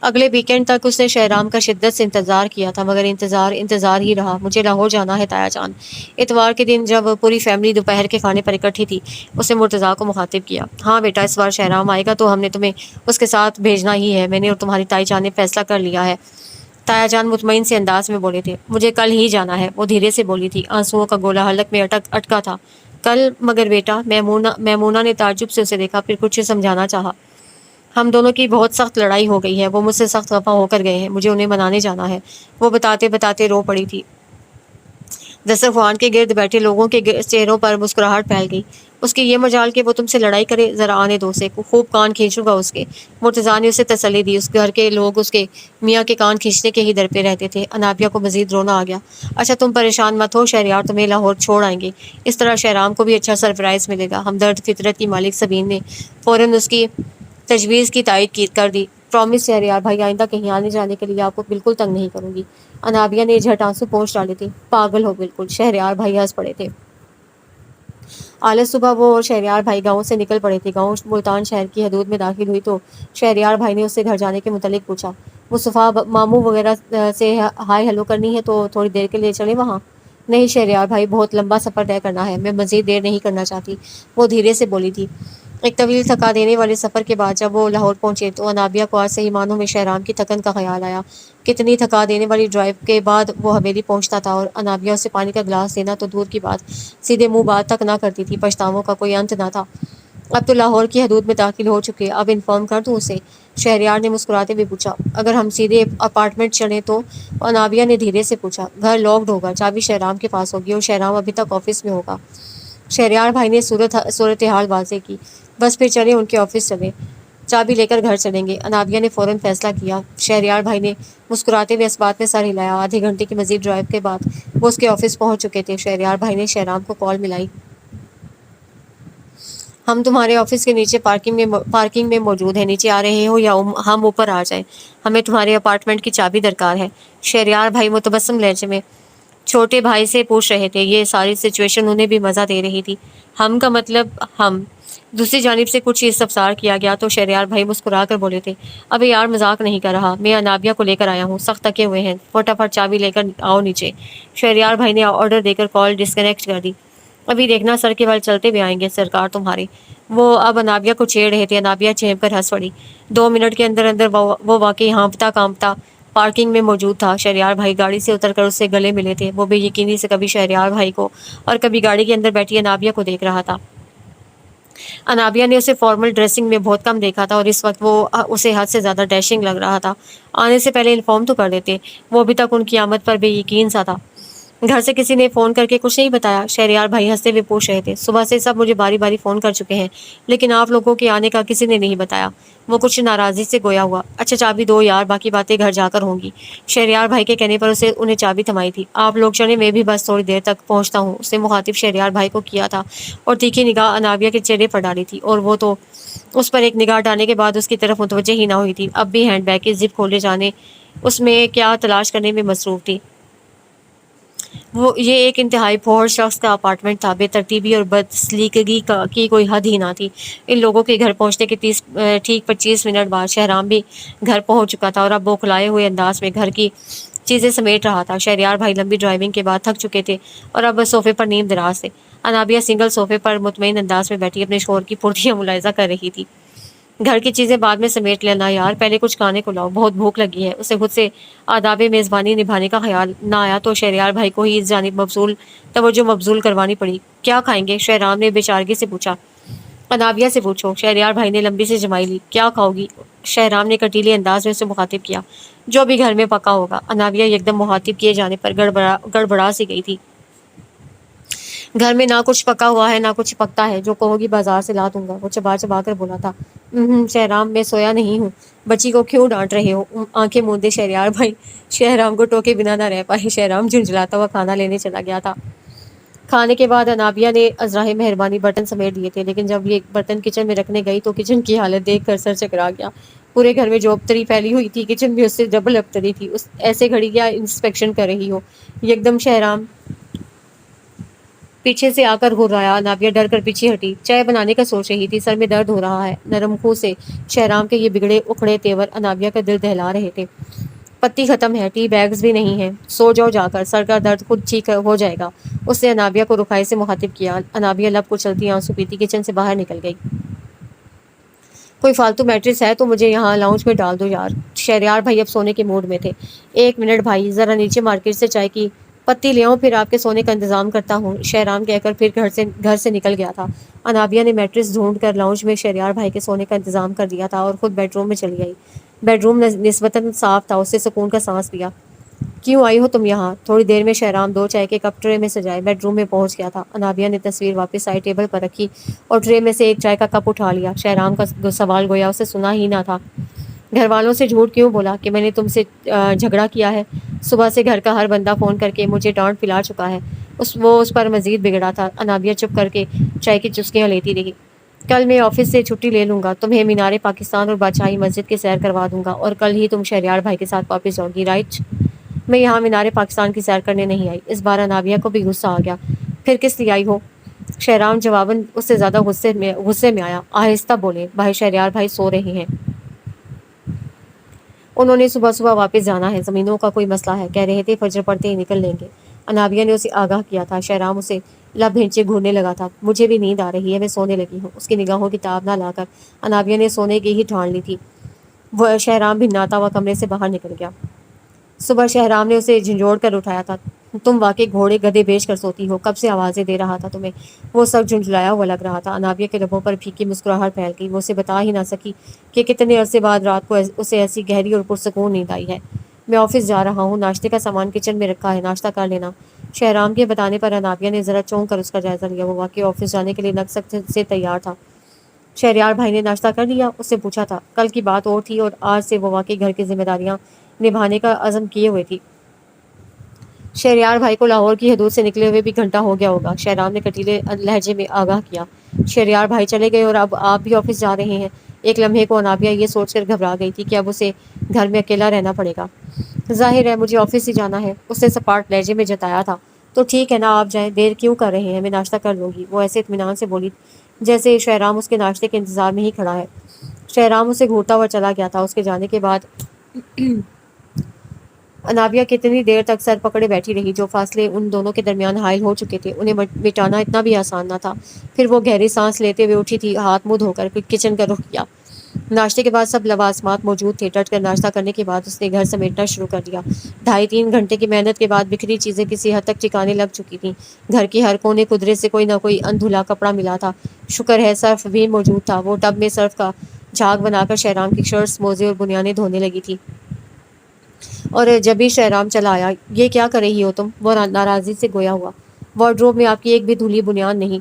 اگلے ویکینڈ تک اس نے شہرام کا شدت سے انتظار کیا تھا، مگر انتظار ہی رہا۔ مجھے لاہور جانا ہے تایا جان۔ اتوار کے دن جب پوری فیملی دوپہر کے کھانے پر اکٹھی تھی، اس نے مرتضیٰ کو مخاطب کیا۔ ہاں بیٹا، اس بار شہرام آئے گا تو ہم نے تمہیں اس کے ساتھ بھیجنا ہی ہے۔ میں نے اور تمہاری تائی جان نے فیصلہ کر لیا ہے۔ تایا جان مطمئن سے انداز میں بولے تھے۔ مجھے کل ہی جانا ہے، وہ دھیرے سے بولی تھی۔ آنسوؤں کا گولہ حلق میں اٹکا تھا۔ کل؟ مگر بیٹا، میمونہ نے تعجب سے اسے دیکھا، پھر کچھ سمجھانا چاہا۔ ہم دونوں کی بہت سخت لڑائی ہو گئی ہے، وہ مجھ سے سخت خفا ہو کر گئے ہیں، مجھے انہیں منانے جانا ہے۔ وہ بتاتے بتاتے رو پڑی تھی۔ دسترخوان کے گرد بیٹھے لوگوں کے چہروں پر مسکراہٹ پھیل گئی۔ اس کی یہ مجال کہ وہ تم سے لڑائی کرے، ذرا آنے دو اسے، خوب کان کھینچوں گا اس کے۔ مرتضیٰ نے اسے تسلی دی۔ اس گھر کے لوگ اس کے میاں کے کان کھینچنے کے ہی در پہ رہتے تھے۔ انابیہ کو مزید رونا آ گیا۔ اچھا تم پریشان مت ہو، شہریار تمہیں لاہور چھوڑ آئیں گے، اس طرح شہرام کو بھی اچھا سرپرائز ملے گا۔ ہمدرد فطرت کی مالک سبین نے فوراً اس کی تجویز کی تائید کر دی۔ پرامس شہریار بھائی، آئندہ کہیں آنے جانے کے لیے آپ کو بالکل تنگ نہیں کروں گی۔ انابیہ نے جھٹ آنسو پونچھ ڈالے تھے۔ پاگل ہو بالکل، شہریار بھائی ہنس پڑے تھے۔ آلس صبح وہ اور شہریار بھائی گاؤں سے نکل پڑے تھے۔ گاؤں ملتان شہر کی حدود میں داخل ہوئی تو شہریار بھائی نے اس سے گھر جانے کے متعلق پوچھا۔ مصطفیٰ ماموں وغیرہ سے ہائے ہلو کرنی ہے تو تھوڑی دیر کے لیے چلے وہاں؟ نہیں شہریار بھائی، بہت لمبا سفر طے کرنا ہے، میں مزید دیر نہیں کرنا چاہتی، وہ دھیرے سے بولی تھی۔ ایک طویل تھکا دینے والے سفر کے بعد جب وہ لاہور پہنچے تو انابیہ کو آج صحیح معنوں میں شہرام کی تھکن کا خیال آیا۔ کتنی تھکا دینے والی ڈرائیو کے بعد وہ حویلی پہنچتا تھا اور انابیہ اسے پانی کا گلاس دینا تو دور کی بات، سیدھے منہ بات تک نہ کرتی تھی۔ پچھتاووں کا کوئی انت نہ تھا۔ اب تو لاہور کی حدود میں داخل ہو چکے، اب انفارم کر دوں اسے؟ شہریار نے مسکراتے ہوئے پوچھا۔ اگر ہم سیدھے اپارٹمنٹ چلیں تو؟ انابیہ نے دھیرے سے پوچھا۔ گھر لاکڈ ہوگا، چابی شہرام کے پاس ہوگی اور شہرام ابھی تک آفس میں ہوگا۔ شہریار بھائی نے صورتحال واضح کی۔ بس پھر چلیں، ان کے آفس چلیں، چابی لے کر گھر چلیں گے، انابیہ نے فوراً فیصلہ کیا۔ شہریار بھائی نے مسکراتے ہوئے اس بات میں سر ہلایا۔ آدھے گھنٹے کی مزید ڈرائیو کے بعد وہ اس کے آفس پہنچ چکے تھے۔ شہریار بھائی نے شہرام کو کال ملائی۔ ہم تمہارے آفس کے نیچے پارکنگ میں موجود ہیں، نیچے آ رہے ہو یا ہم اوپر آ جائیں؟ ہمیں تمہارے اپارٹمنٹ کی چابی درکار ہے، شہریار بھائی متبسم لہجے میں چھوٹے بھائی سے پوچھ رہے تھے۔ یہ ساری سچویشن انہیں بھی مزہ دے رہی تھی۔ ہم کا مطلب ہم؟ دوسری جانب سے کچھ استفسار کیا گیا تو شہریار بھائی مسکرا کر بولے تھے، ابھی یار مذاق نہیں کر رہا، میں انابیہ کو لے کر آیا ہوں، سخت تھکے ہوئے ہیں، فٹافٹ چابی لے کر آؤ نیچے۔ شہریار بھائی نے آرڈر دے کر کال ڈسکنیکٹ کر دی۔ ابھی دیکھنا سر کے بال چلتے ہوئے آئیں گے سرکار تمہارے۔ وہ اب انابیہ کو چھیڑ رہے تھے۔ انابیہ چہم کر ہنس پڑی۔ 2 منٹ کے اندر اندر وہ واقعی ہانپتا کانپتا پارکنگ میں موجود تھا۔ شہریار بھائی گاڑی سے اتر کر اس سے گلے ملے تھے۔ وہ بے یقینی سے کبھی شہریار بھائی کو اور کبھی گاڑی کے اندر بیٹھی انابیہ کو دیکھ رہا تھا۔ انابیہ نے اسے فارمل ڈریسنگ میں بہت کم دیکھا تھا اور اس وقت وہ اسے حد سے زیادہ ڈیشنگ لگ رہا تھا۔ آنے سے پہلے انفارم تو کر دیتے، وہ ابھی تک ان کی آمد پر بے یقین سا تھا۔ گھر سے کسی نے فون کر کے کچھ نہیں بتایا؟ شہریار بھائی ہنستے ہوئے پوچھ رہے تھے۔ صبح سے سب مجھے باری باری فون کر چکے ہیں، لیکن آپ لوگوں کے آنے کا کسی نے نہیں بتایا، وہ کچھ ناراضی سے گویا ہوا۔ اچھا چابی دو یار، باقی باتیں گھر جا کر ہوں گی۔ شہریار بھائی کے کہنے پر انہیں چابی تھمائی تھی۔ آپ لوگ چلیں، میں بھی بس تھوڑی دیر تک پہنچتا ہوں، اس نے مخاطب شہریار بھائی کو کیا تھا اور تیکھی نگاہ انابیہ کے چہرے پر ڈالی تھی، اور وہ تو اس پر ایک نگاہ ڈالنے کے بعد اس کی طرف متوجہ ہی نہ ہوئی تھی، اب بھی ہینڈ بیگ کی زپ کھولے جانے اس میں کیا تلاش کرنے میں مصروف تھی۔ یہ ایک انتہائی پھوڑ شخص کا اپارٹمنٹ تھا، بے ترتیبی اور بدسلیقگی کی کوئی حد ہی نہ تھی۔ ان لوگوں کے گھر پہنچنے کے ٹھیک 25 منٹ بعد شہرام بھی گھر پہنچ چکا تھا اور اب وہ کھلائے ہوئے انداز میں گھر کی چیزیں سمیٹ رہا تھا۔ شہریار بھائی لمبی ڈرائیونگ کے بعد تھک چکے تھے اور اب صوفے پر نیم دراز تھے۔ انابیہ سنگل صوفے پر مطمئن انداز میں بیٹھی اپنے شوہر کی پھرتیاں ملاحظہ کر رہی تھی۔ گھر کی چیزیں بعد میں سمیٹ لینا یار، پہلے کچھ کھانے کو لاؤ، بہت بھوک لگی ہے۔ اسے خود سے آداب میزبانی نبھانے کا خیال نہ آیا تو شہریار بھائی کو ہی اس جانب توجہ مبذول کروانی پڑی۔ کیا کھائیں گے؟ شہرام نے بے چارگی سے پوچھا۔ انابیہ سے پوچھو، شہریار بھائی نے لمبی سے جمائی لی۔ کیا کھاؤ گی؟ شہرام نے کٹیلے انداز میں اسے مخاطب کیا۔ جو بھی گھر میں پکا ہوگا۔ انابیہ یکدم مخاطب کیے جانے پر گڑبڑا سی گئی تھی۔ گھر میں نہ کچھ پکا ہوا ہے نہ کچھ پکتا ہے، جو کہو گی بازار سے لا دوں گا، وہ چبا چبا کر بولا تھا۔ شہرام، میں سویا نہیں ہوں، بچی کو کیوں ڈانٹ رہے ہو؟ آنکھیں موندے شہریار بھائی شہرام کو ٹوکے بنا نہ رہ پائے۔ شہرام جھنجھلاتا ہوا کھانا لینے چلا گیا تھا۔ کھانے کے بعد انابیہ نے ازراہ مہربانی برتن سمیٹ دیے تھے، لیکن جب یہ برتن کچن میں رکھنے گئی تو کچن کی حالت دیکھ کر سر چکرا گیا۔ پورے گھر میں جو ابتری پھیلی ہوئی تھی، کچن بھی اس سے ڈبل ابتری تھی۔ ایسے گھڑی کیا انسپیکشن کر رہی ہو؟ یکدم شہرام پیچھے سے آ کر گھرایا۔ انابیہ ڈر کر پیچھے ہٹی۔ چائے بنانے کا سوچ رہی تھی، سر میں درد ہو رہا ہے۔ نرم خو سے شہرام کے یہ بگڑے اکھڑے تیور انابیہ کا دل دہلا رہے تھے۔ پتی ختم ہے، ٹی بیگز بھی نہیں ہیں، سو جاؤ جا کر، سر کا درد خود ٹھیک ہو جائے گا، اس نے انابیہ کو رکھائی سے مخاطب کیا۔ انابیہ لب کچلتی آنسو پیتی کچن سے باہر نکل گئی۔ کوئی فالتو میٹرس ہے تو مجھے یہاں لاؤنج میں ڈال دو یار۔ شہریار بھائی اب سونے کے موڈ میں تھے۔ 1 منٹ بھائی، ذرا نیچے مارکیٹ سے چائے کی پتی لے آؤں، پھر آپ کے سونے کا انتظام کرتا ہوں، شہرام کہہ کر پھر گھر سے نکل گیا تھا۔ انابیہ نے میٹرس ڈھونڈ کر لاؤنج میں شہریار بھائی کے سونے کا انتظام کر دیا تھا اور خود بیڈ روم میں چلی آئی۔ بیڈ روم نسبتاً صاف تھا، اس سے سکون کا سانس لیا۔ کیوں آئی ہو تم یہاں؟ تھوڑی دیر میں شہرام 2 چائے کے کپ ٹرے میں سجائے بیڈ روم میں پہنچ گیا تھا۔ انابیہ نے تصویر واپس آئی، ٹیبل پر رکھی اور ٹرے میں سے ایک چائے کا کپ اٹھا لیا۔ شہرام کا سوال گویا اسے سنا ہی نہ تھا۔ گھر والوں سے جھوٹ کیوں بولا کہ میں نے تم سے جھگڑا کیا ہے؟ صبح سے گھر کا ہر بندہ فون کر کے مجھے ڈانٹ پلا چکا ہے۔ وہ اس پر مزید بگڑا تھا۔ انابیہ چپ کر کے چائے کی چسکیاں لیتی رہی۔ کل میں آفس سے چھٹی لے لوں گا، تمہیں مینار پاکستان اور بادشاہی مسجد کی سیر کروا دوں گا، اور کل ہی تم شہریار بھائی کے ساتھ واپس جاؤ گی، رائٹ؟ میں یہاں مینار پاکستان کی سیر کرنے نہیں آئی۔ اس بار انابیہ کو بھی غصہ آ گیا۔ پھر کس لیے آئی ہو؟ شہرام جواباً اس سے زیادہ غصے میں آیا۔ آہستہ بولے، بھائی شہریار بھائی سو رہے ہیں، انہوں نے صبح صبح واپس جانا ہے، زمینوں کا کوئی مسئلہ ہے، کہہ رہے تھے فجر پڑتے ہی نکل لیں گے۔ انابیہ نے اسے آگاہ کیا تھا۔ شہرام اسے لب بھینچے گھورنے لگا تھا۔ مجھے بھی نیند آ رہی ہے، میں سونے لگی ہوں۔ اس کی نگاہوں کی تاب نہ لا کر انابیہ نے سونے کی ہی ٹھان لی تھی۔ وہ شہرام بھناتا ہوا کمرے سے باہر نکل گیا۔ صبح شہرام نے اسے جھنجھوڑ کر اٹھایا تھا۔ تم واقعی گھوڑے گدھے بیچ کر سوتی ہو، کب سے آوازیں دے رہا تھا تمہیں؟ وہ سخت جھنجھلایا ہوا لگ رہا تھا۔ انابیہ کے لبوں پر پھیکی مسکراہٹ پھیل گئی۔ وہ اسے بتا ہی نہ سکی کہ کتنے عرصے بعد رات کو اسے ایسی گہری اور پرسکون نیند آئی ہے۔ میں آفس جا رہا ہوں، ناشتے کا سامان کچن میں رکھا ہے، ناشتہ کر لینا۔ شہرام کے بتانے پر انابیہ نے ذرا چونک کر اس کا جائزہ لیا۔ وہ واقعی آفس جانے کے لیے نک سے تیار تھا۔ شہریار بھائی نے ناشتہ کر لیا؟ اس سے پوچھا تھا۔ کل کی بات اور تھی اور آج سے وہ واقعی گھر کی ذمہ داریاں نبھانے کا عزم کیے ہوئے تھی۔ شہریار بھائی کو لاہور کی حدود سے نکلے ہوئے بھی گھنٹہ ہو گیا ہوگا، شہرام نے کٹیلے لہجے میں آگاہ کیا۔ شہریار بھائی چلے گئے اور اب آپ بھی آفس جا رہے ہیں؟ ایک لمحے کو انابیہ یہ سوچ کر گھبرا گئی تھی کہ اب اسے گھر میں اکیلا رہنا پڑے گا۔ ظاہر ہے مجھے آفس ہی جانا ہے، اس نے سپاٹ لہجے میں جتایا تھا۔ تو ٹھیک ہے نا، آپ جائیں، دیر کیوں کر رہے ہیں، میں ناشتہ کر لوں گی۔ وہ ایسے اطمینان سے بولی جیسے شہرام اس کے ناشتے کے انتظار میں ہی کھڑا ہے۔ شہرام اسے گھورتا ہوا چلا گیا تھا۔ اس کے جانے کے بعد انابیہ کتنی دیر تک سر پکڑے بیٹھی رہی۔ جو فاصلے ان دونوں کے درمیان حائل ہو چکے تھے انہیں مٹانا اتنا بھی آسان نہ تھا۔ پھر وہ گہری سانس لیتے ہوئے اٹھی تھی، ہاتھ منہ دھو کر کچن کا رخ کیا۔ ناشتے کے بعد سب لوازمات موجود تھے۔ ڈٹ کر ناشتہ کرنے کے بعد اس نے گھر سمیٹنا شروع کر دیا۔ 2.5-3 گھنٹے کی محنت کے بعد بکھری چیزیں کسی حد تک ٹھکانے لگ چکی تھیں۔ گھر کے ہر کونے قدرت سے کوئی نہ کوئی اندھلا کپڑا ملا تھا۔ شکر ہے سرف بھی موجود تھا۔ وہ ٹب میں سرف کا جھاگ بنا کر شہرام کی شرٹس، موزے اور بنیانیں دھونے لگی تھی۔ اور جب بھی شہرام چلا آیا، یہ کیا کر رہی ہو تم؟ وہ ناراضی سے گویا ہوا۔ وارڈروب میں آپ کی ایک بھی دھلی بنیان نہیں،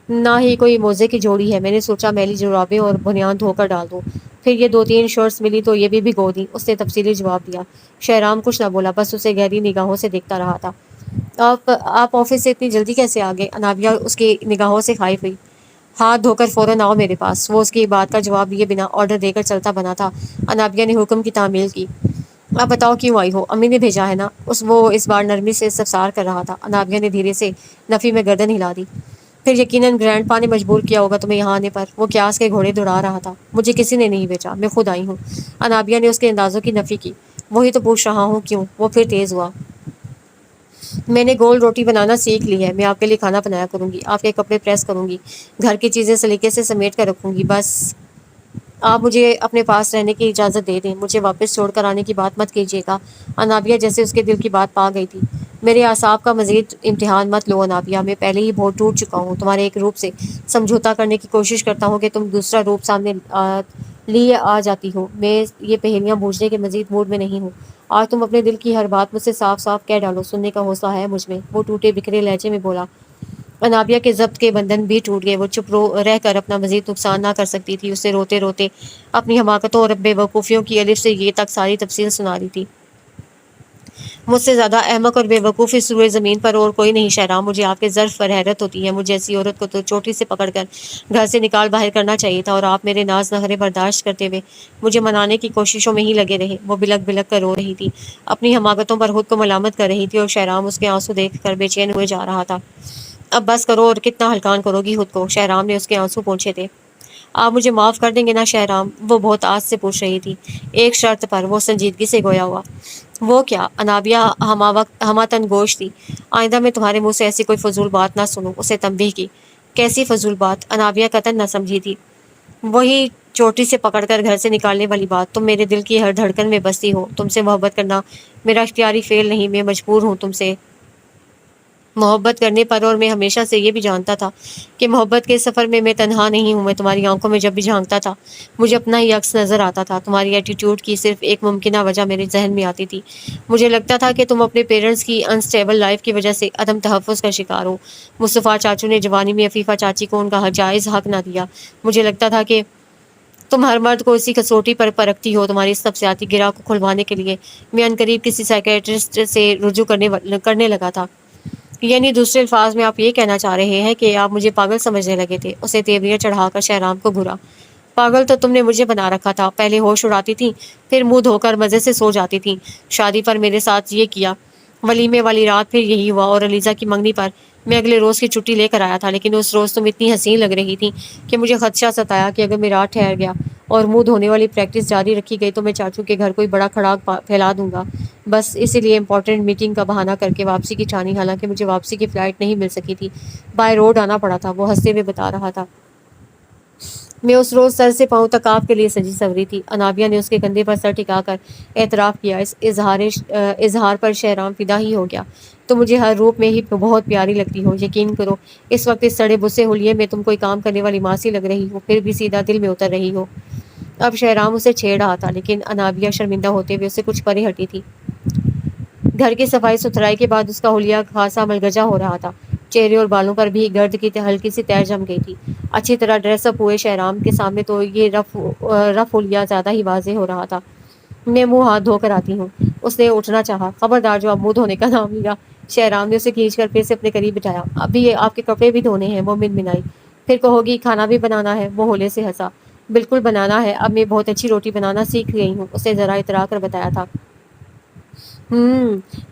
نہ ہی کوئی موزے کی جوڑی ہے۔ میں نے سوچا میلی جرابیں اور بنیان دھو کر ڈال دوں، پھر یہ 2-3 شرٹس ملی تو یہ بھی بھگو دیں، اس نے تفصیلی جواب دیا۔ شہرام کچھ نہ بولا، بس اسے گہری نگاہوں سے دیکھتا رہا تھا۔ آپ آفس سے اتنی جلدی کیسے آ گئے؟ انابیہ اس کی نگاہوں سے خائف ہوئی۔ ہاتھ دھو کر فوراً آؤ میرے پاس۔ وہ اس کی بات کا جواب دیے بنا آرڈر دے کر چلتا بنا تھا۔ انابیہ نے حکم کی تعمیل کی۔ آپ بتاؤ کیوں آئی ہو؟ امی نے بھیجا ہے نا؟ وہ اس بار نرمی سے استفسار کر رہا تھا۔ انابیہ نے دھیرے سے نفی میں گردن ہلا دی۔ پھر یقیناً گرینڈ پا نے مجبور کیا ہوگا تمہیں یہاں آنے پر۔ وہ قیاس کے گھوڑے دوڑا رہا تھا۔ مجھے کسی نے نہیں بھیجا، میں خود آئی ہوں۔ انابیہ نے اس کے اندازوں کی نفی کی۔ وہی تو پوچھ رہا ہوں کیوں؟ وہ پھر تیز ہوا۔ میں نے گول روٹی بنانا سیکھ لی ہے، میں آپ کے لیے کھانا بنایا کروں گی، آپ کے کپڑے پریس کروں گی، گھر کی چیزیں سلیقے سے سمیٹ کر رکھوں گی، بس آپ مجھے اپنے پاس رہنے کی اجازت دے دیں، مجھے واپس چھوڑ کر آنے کی بات مت کیجیے گا۔ انابیہ جیسے اس کے دل کی بات پا گئی تھی۔ میرے اعصاب کا مزید امتحان مت لو انابیہ، میں پہلے ہی بہت ٹوٹ چکا ہوں۔ تمہارے ایک روپ سے سمجھوتا کرنے کی کوشش کرتا ہوں کہ تم دوسرا روپ سامنے لیے آ جاتی ہو۔ میں یہ پہیلیاں بوجھنے کے مزید موڈ میں نہیں ہوں۔ آج تم اپنے دل کی ہر بات مجھ سے صاف صاف کہہ ڈالو، سننے کا حوصلہ ہے مجھ میں۔ وہ ٹوٹے بکھرے لہجے میں بولا۔ انابیہ کے ضبط کے بندھن بھی ٹوٹ گئے۔ وہ چپ رہ کر اپنا مزید نقصان نہ کر سکتی تھی۔ اسے روتے روتے اپنی حماقتوں اور بے وقوفیوں کی الف سے یہ تک ساری تفصیل سنا دی تھی۔ مجھ سے زیادہ احمق اور بے وقوف اس روئے زمین پر اور کوئی نہیں شہرام، مجھے آپ کے ظرف پر حیرت ہوتی ہے۔ مجھے ایسی عورت کو تو چوٹی سے پکڑ کر گھر سے نکال باہر کرنا چاہیے تھا، اور آپ میرے ناز نخرے برداشت کرتے ہوئے مجھے منانے کی کوششوں میں ہی لگے رہے۔ وہ بلک بلک کر رو رہی تھی، اپنی حماقتوں پر خود کو ملامت کر رہی تھی، اور شہرام اس کے آنسو دیکھ کر بے چین ہوئے جا رہا تھا۔ اب بس کرو، اور کتنا ہلکان کرو گی خود کو؟ شہرام نے اس کے آنسو پونچھے تھے۔ آپ مجھے معاف کر دیں گے نا شہرام؟ وہ بہت آس سے پوچھ رہی تھی۔ ایک شرط پر، وہ سنجیدگی سے گویا ہوا۔ وہ کیا؟ انابیہ ہمہ گوش تھی۔ آئندہ میں تمہارے منہ سے ایسی کوئی فضول بات نہ سنوں، اسے تنبیہ کی۔ کیسی فضول بات؟ انابیہ قطعاً نہ سمجھی تھی۔ وہی چوٹی سے پکڑ کر گھر سے نکالنے والی بات۔ تم میرے دل کی ہر دھڑکن میں بستی ہو، تم سے محبت کرنا میرا اختیاری فعل نہیں، میں مجبور ہوں تم سے محبت کرنے پر، اور میں ہمیشہ سے یہ بھی جانتا تھا کہ محبت کے سفر میں تنہا نہیں ہوں۔ میں تمہاری آنکھوں میں جب بھی جھانکتا تھا مجھے اپنا ہی عکس نظر آتا تھا۔ تمہاری ایٹیٹیوڈ کی صرف ایک ممکنہ وجہ میرے ذہن میں آتی تھی، مجھے لگتا تھا کہ تم اپنے پیرنٹس کی انسٹیبل لائف کی وجہ سے عدم تحفظ کا شکار ہو۔ مصطفیٰ چاچو نے جوانی میں عفیفہ چاچی کو ان کا جائز حق نہ دیا۔ مجھے لگتا تھا کہ تم ہر مرد کو اسی کسوٹی پر پرکھتی ہو۔ تمہاری اس نفسیاتی گرہ کو کھلوانے کے لیے میں عنقریب کسی سائیکیٹرسٹ سے رجوع کرنے لگا تھا۔ یعنی دوسرے الفاظ میں آپ یہ کہنا چاہ رہے ہیں کہ آپ مجھے پاگل سمجھنے لگے تھے؟ اسے تیوریاں چڑھا کر شہرام کو گھورا۔ پاگل تو تم نے مجھے بنا رکھا تھا۔ پہلے ہوش اڑاتی تھی، پھر منہ دھو کر مزے سے سو جاتی تھی۔ شادی پر میرے ساتھ یہ کیا، ولیمے والی رات پھر یہی ہوا، اور علیزہ کی منگنی پر میں اگلے روز کی چھٹی لے کر آیا تھا، لیکن اس روز تم اتنی حسین لگ رہی تھی کہ مجھے خدشہ ستایا کہ اگر میں رات ٹھہر گیا اور منہ دھونے والی پریکٹس جاری رکھی گئی تو میں چاچو کے گھر کوئی بڑا کھڑاک پھیلا دوں گا۔ بس اسی لیے امپورٹنٹ میٹنگ کا بہانہ کر کے واپسی کی ٹھانی، حالانکہ مجھے واپسی کی فلائٹ نہیں مل سکی تھی، بائی روڈ آنا پڑا تھا، وہ ہنستے ہوئے بتا رہا تھا۔ میں اس روز سر سے پاؤں تک آپ کے لیے سجی سوری تھی۔ انابیہ نے اس کے کندھے پر سر ٹکا کر اعتراف کیا۔ اس اظہار پر شہرام فدا ہی ہو گیا۔ تم مجھے ہر روپ میں ہی بہت پیاری لگتی ہو، یقین کرو اس وقت اس سڑے بسے حلیے میں تم کوئی کام کرنے والی ماں سی لگ رہی ہو، پھر بھی سیدھا دل میں اتر رہی ہو۔ اب شہرام اسے چھیڑ رہا تھا، لیکن انابیہ شرمندہ ہوتے ہوئے اسے کچھ پرے ہٹی تھی۔ گھر کی صفائی ستھرائی کے بعد اس کا حلیہ خاصا ملگجا ہو رہا تھا، چہرے اور بالوں پر بھی گرد کی ہلکی سی تہ جم گئی تھی۔ اچھی طرح ڈریس اپ ہوئے شہرام کے سامنے تو یہ رف حلیہ زیادہ ہی واضح ہو رہا تھا۔ میں منہ ہاتھ دھو کر آتی ہوں۔ اس نے اٹھنا چاہا۔ خبردار جو اب منہ دھونے کا نام لیا۔ شہرام نے اسے کھینچ کر پھر سے اپنے قریب بٹھایا۔ ابھی آپ کے کپڑے بھی دھونے ہیں، وہ منمنائی۔ پھر کہو گی کھانا بھی بنانا ہے، وہ ہولے سے ہنسا۔ بالکل بنانا ہے، اب میں بہت اچھی روٹی بنانا سیکھ گئی ہوں، اسے ذرا اترا کر بتایا تھا۔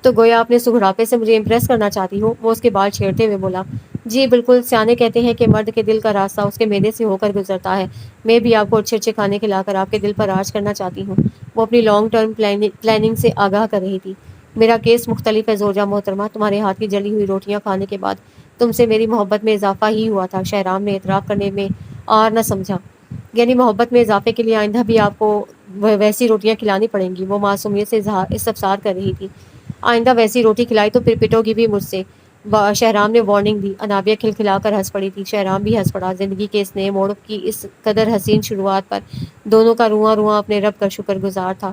تو گویا اپنے سگڑاپے سے مجھے امپریس کرنا چاہتی ہو، وہ اس کے بال چھیڑتے ہوئے بولا۔ جی بالکل، سیانے کہتے ہیں کہ مرد کے دل کا راستہ اس کے معدے سے ہو کر گزرتا ہے۔ میں بھی آپ کو اچھے اچھے کھانے کھلا کر آپ کے دل پر راج کرنا چاہتی ہوں۔ وہ اپنی لانگ ٹرم پلاننگ سے آگاہ کر رہی تھی۔ میرا کیس مختلف ہے زوجہ محترمہ، تمہارے ہاتھ کی جلی ہوئی روٹیاں کھانے کے بعد تم سے میری محبت میں اضافہ ہی ہوا تھا۔ شہرام نے اعتراف کرنے میں آر نہ سمجھا۔ یعنی محبت میں اضافے کے لیے آئندہ بھی آپ کو ویسی روٹیاں کھلانی پڑیں گی؟ وہ معصومیت سے استفسار کر رہی تھی۔ آئندہ ویسی روٹی کھلائی تو پھر پٹو گی بھی مجھ سے، شہرام نے وارننگ دی۔ انابیہ کھلکھلا کر ہنس پڑی تھی، شہرام بھی ہنس پڑا۔ زندگی کے اس نئے موڑ کی اس قدر حسین شروعات پر دونوں کا رواں رواں اپنے رب کا شکر گزار تھا۔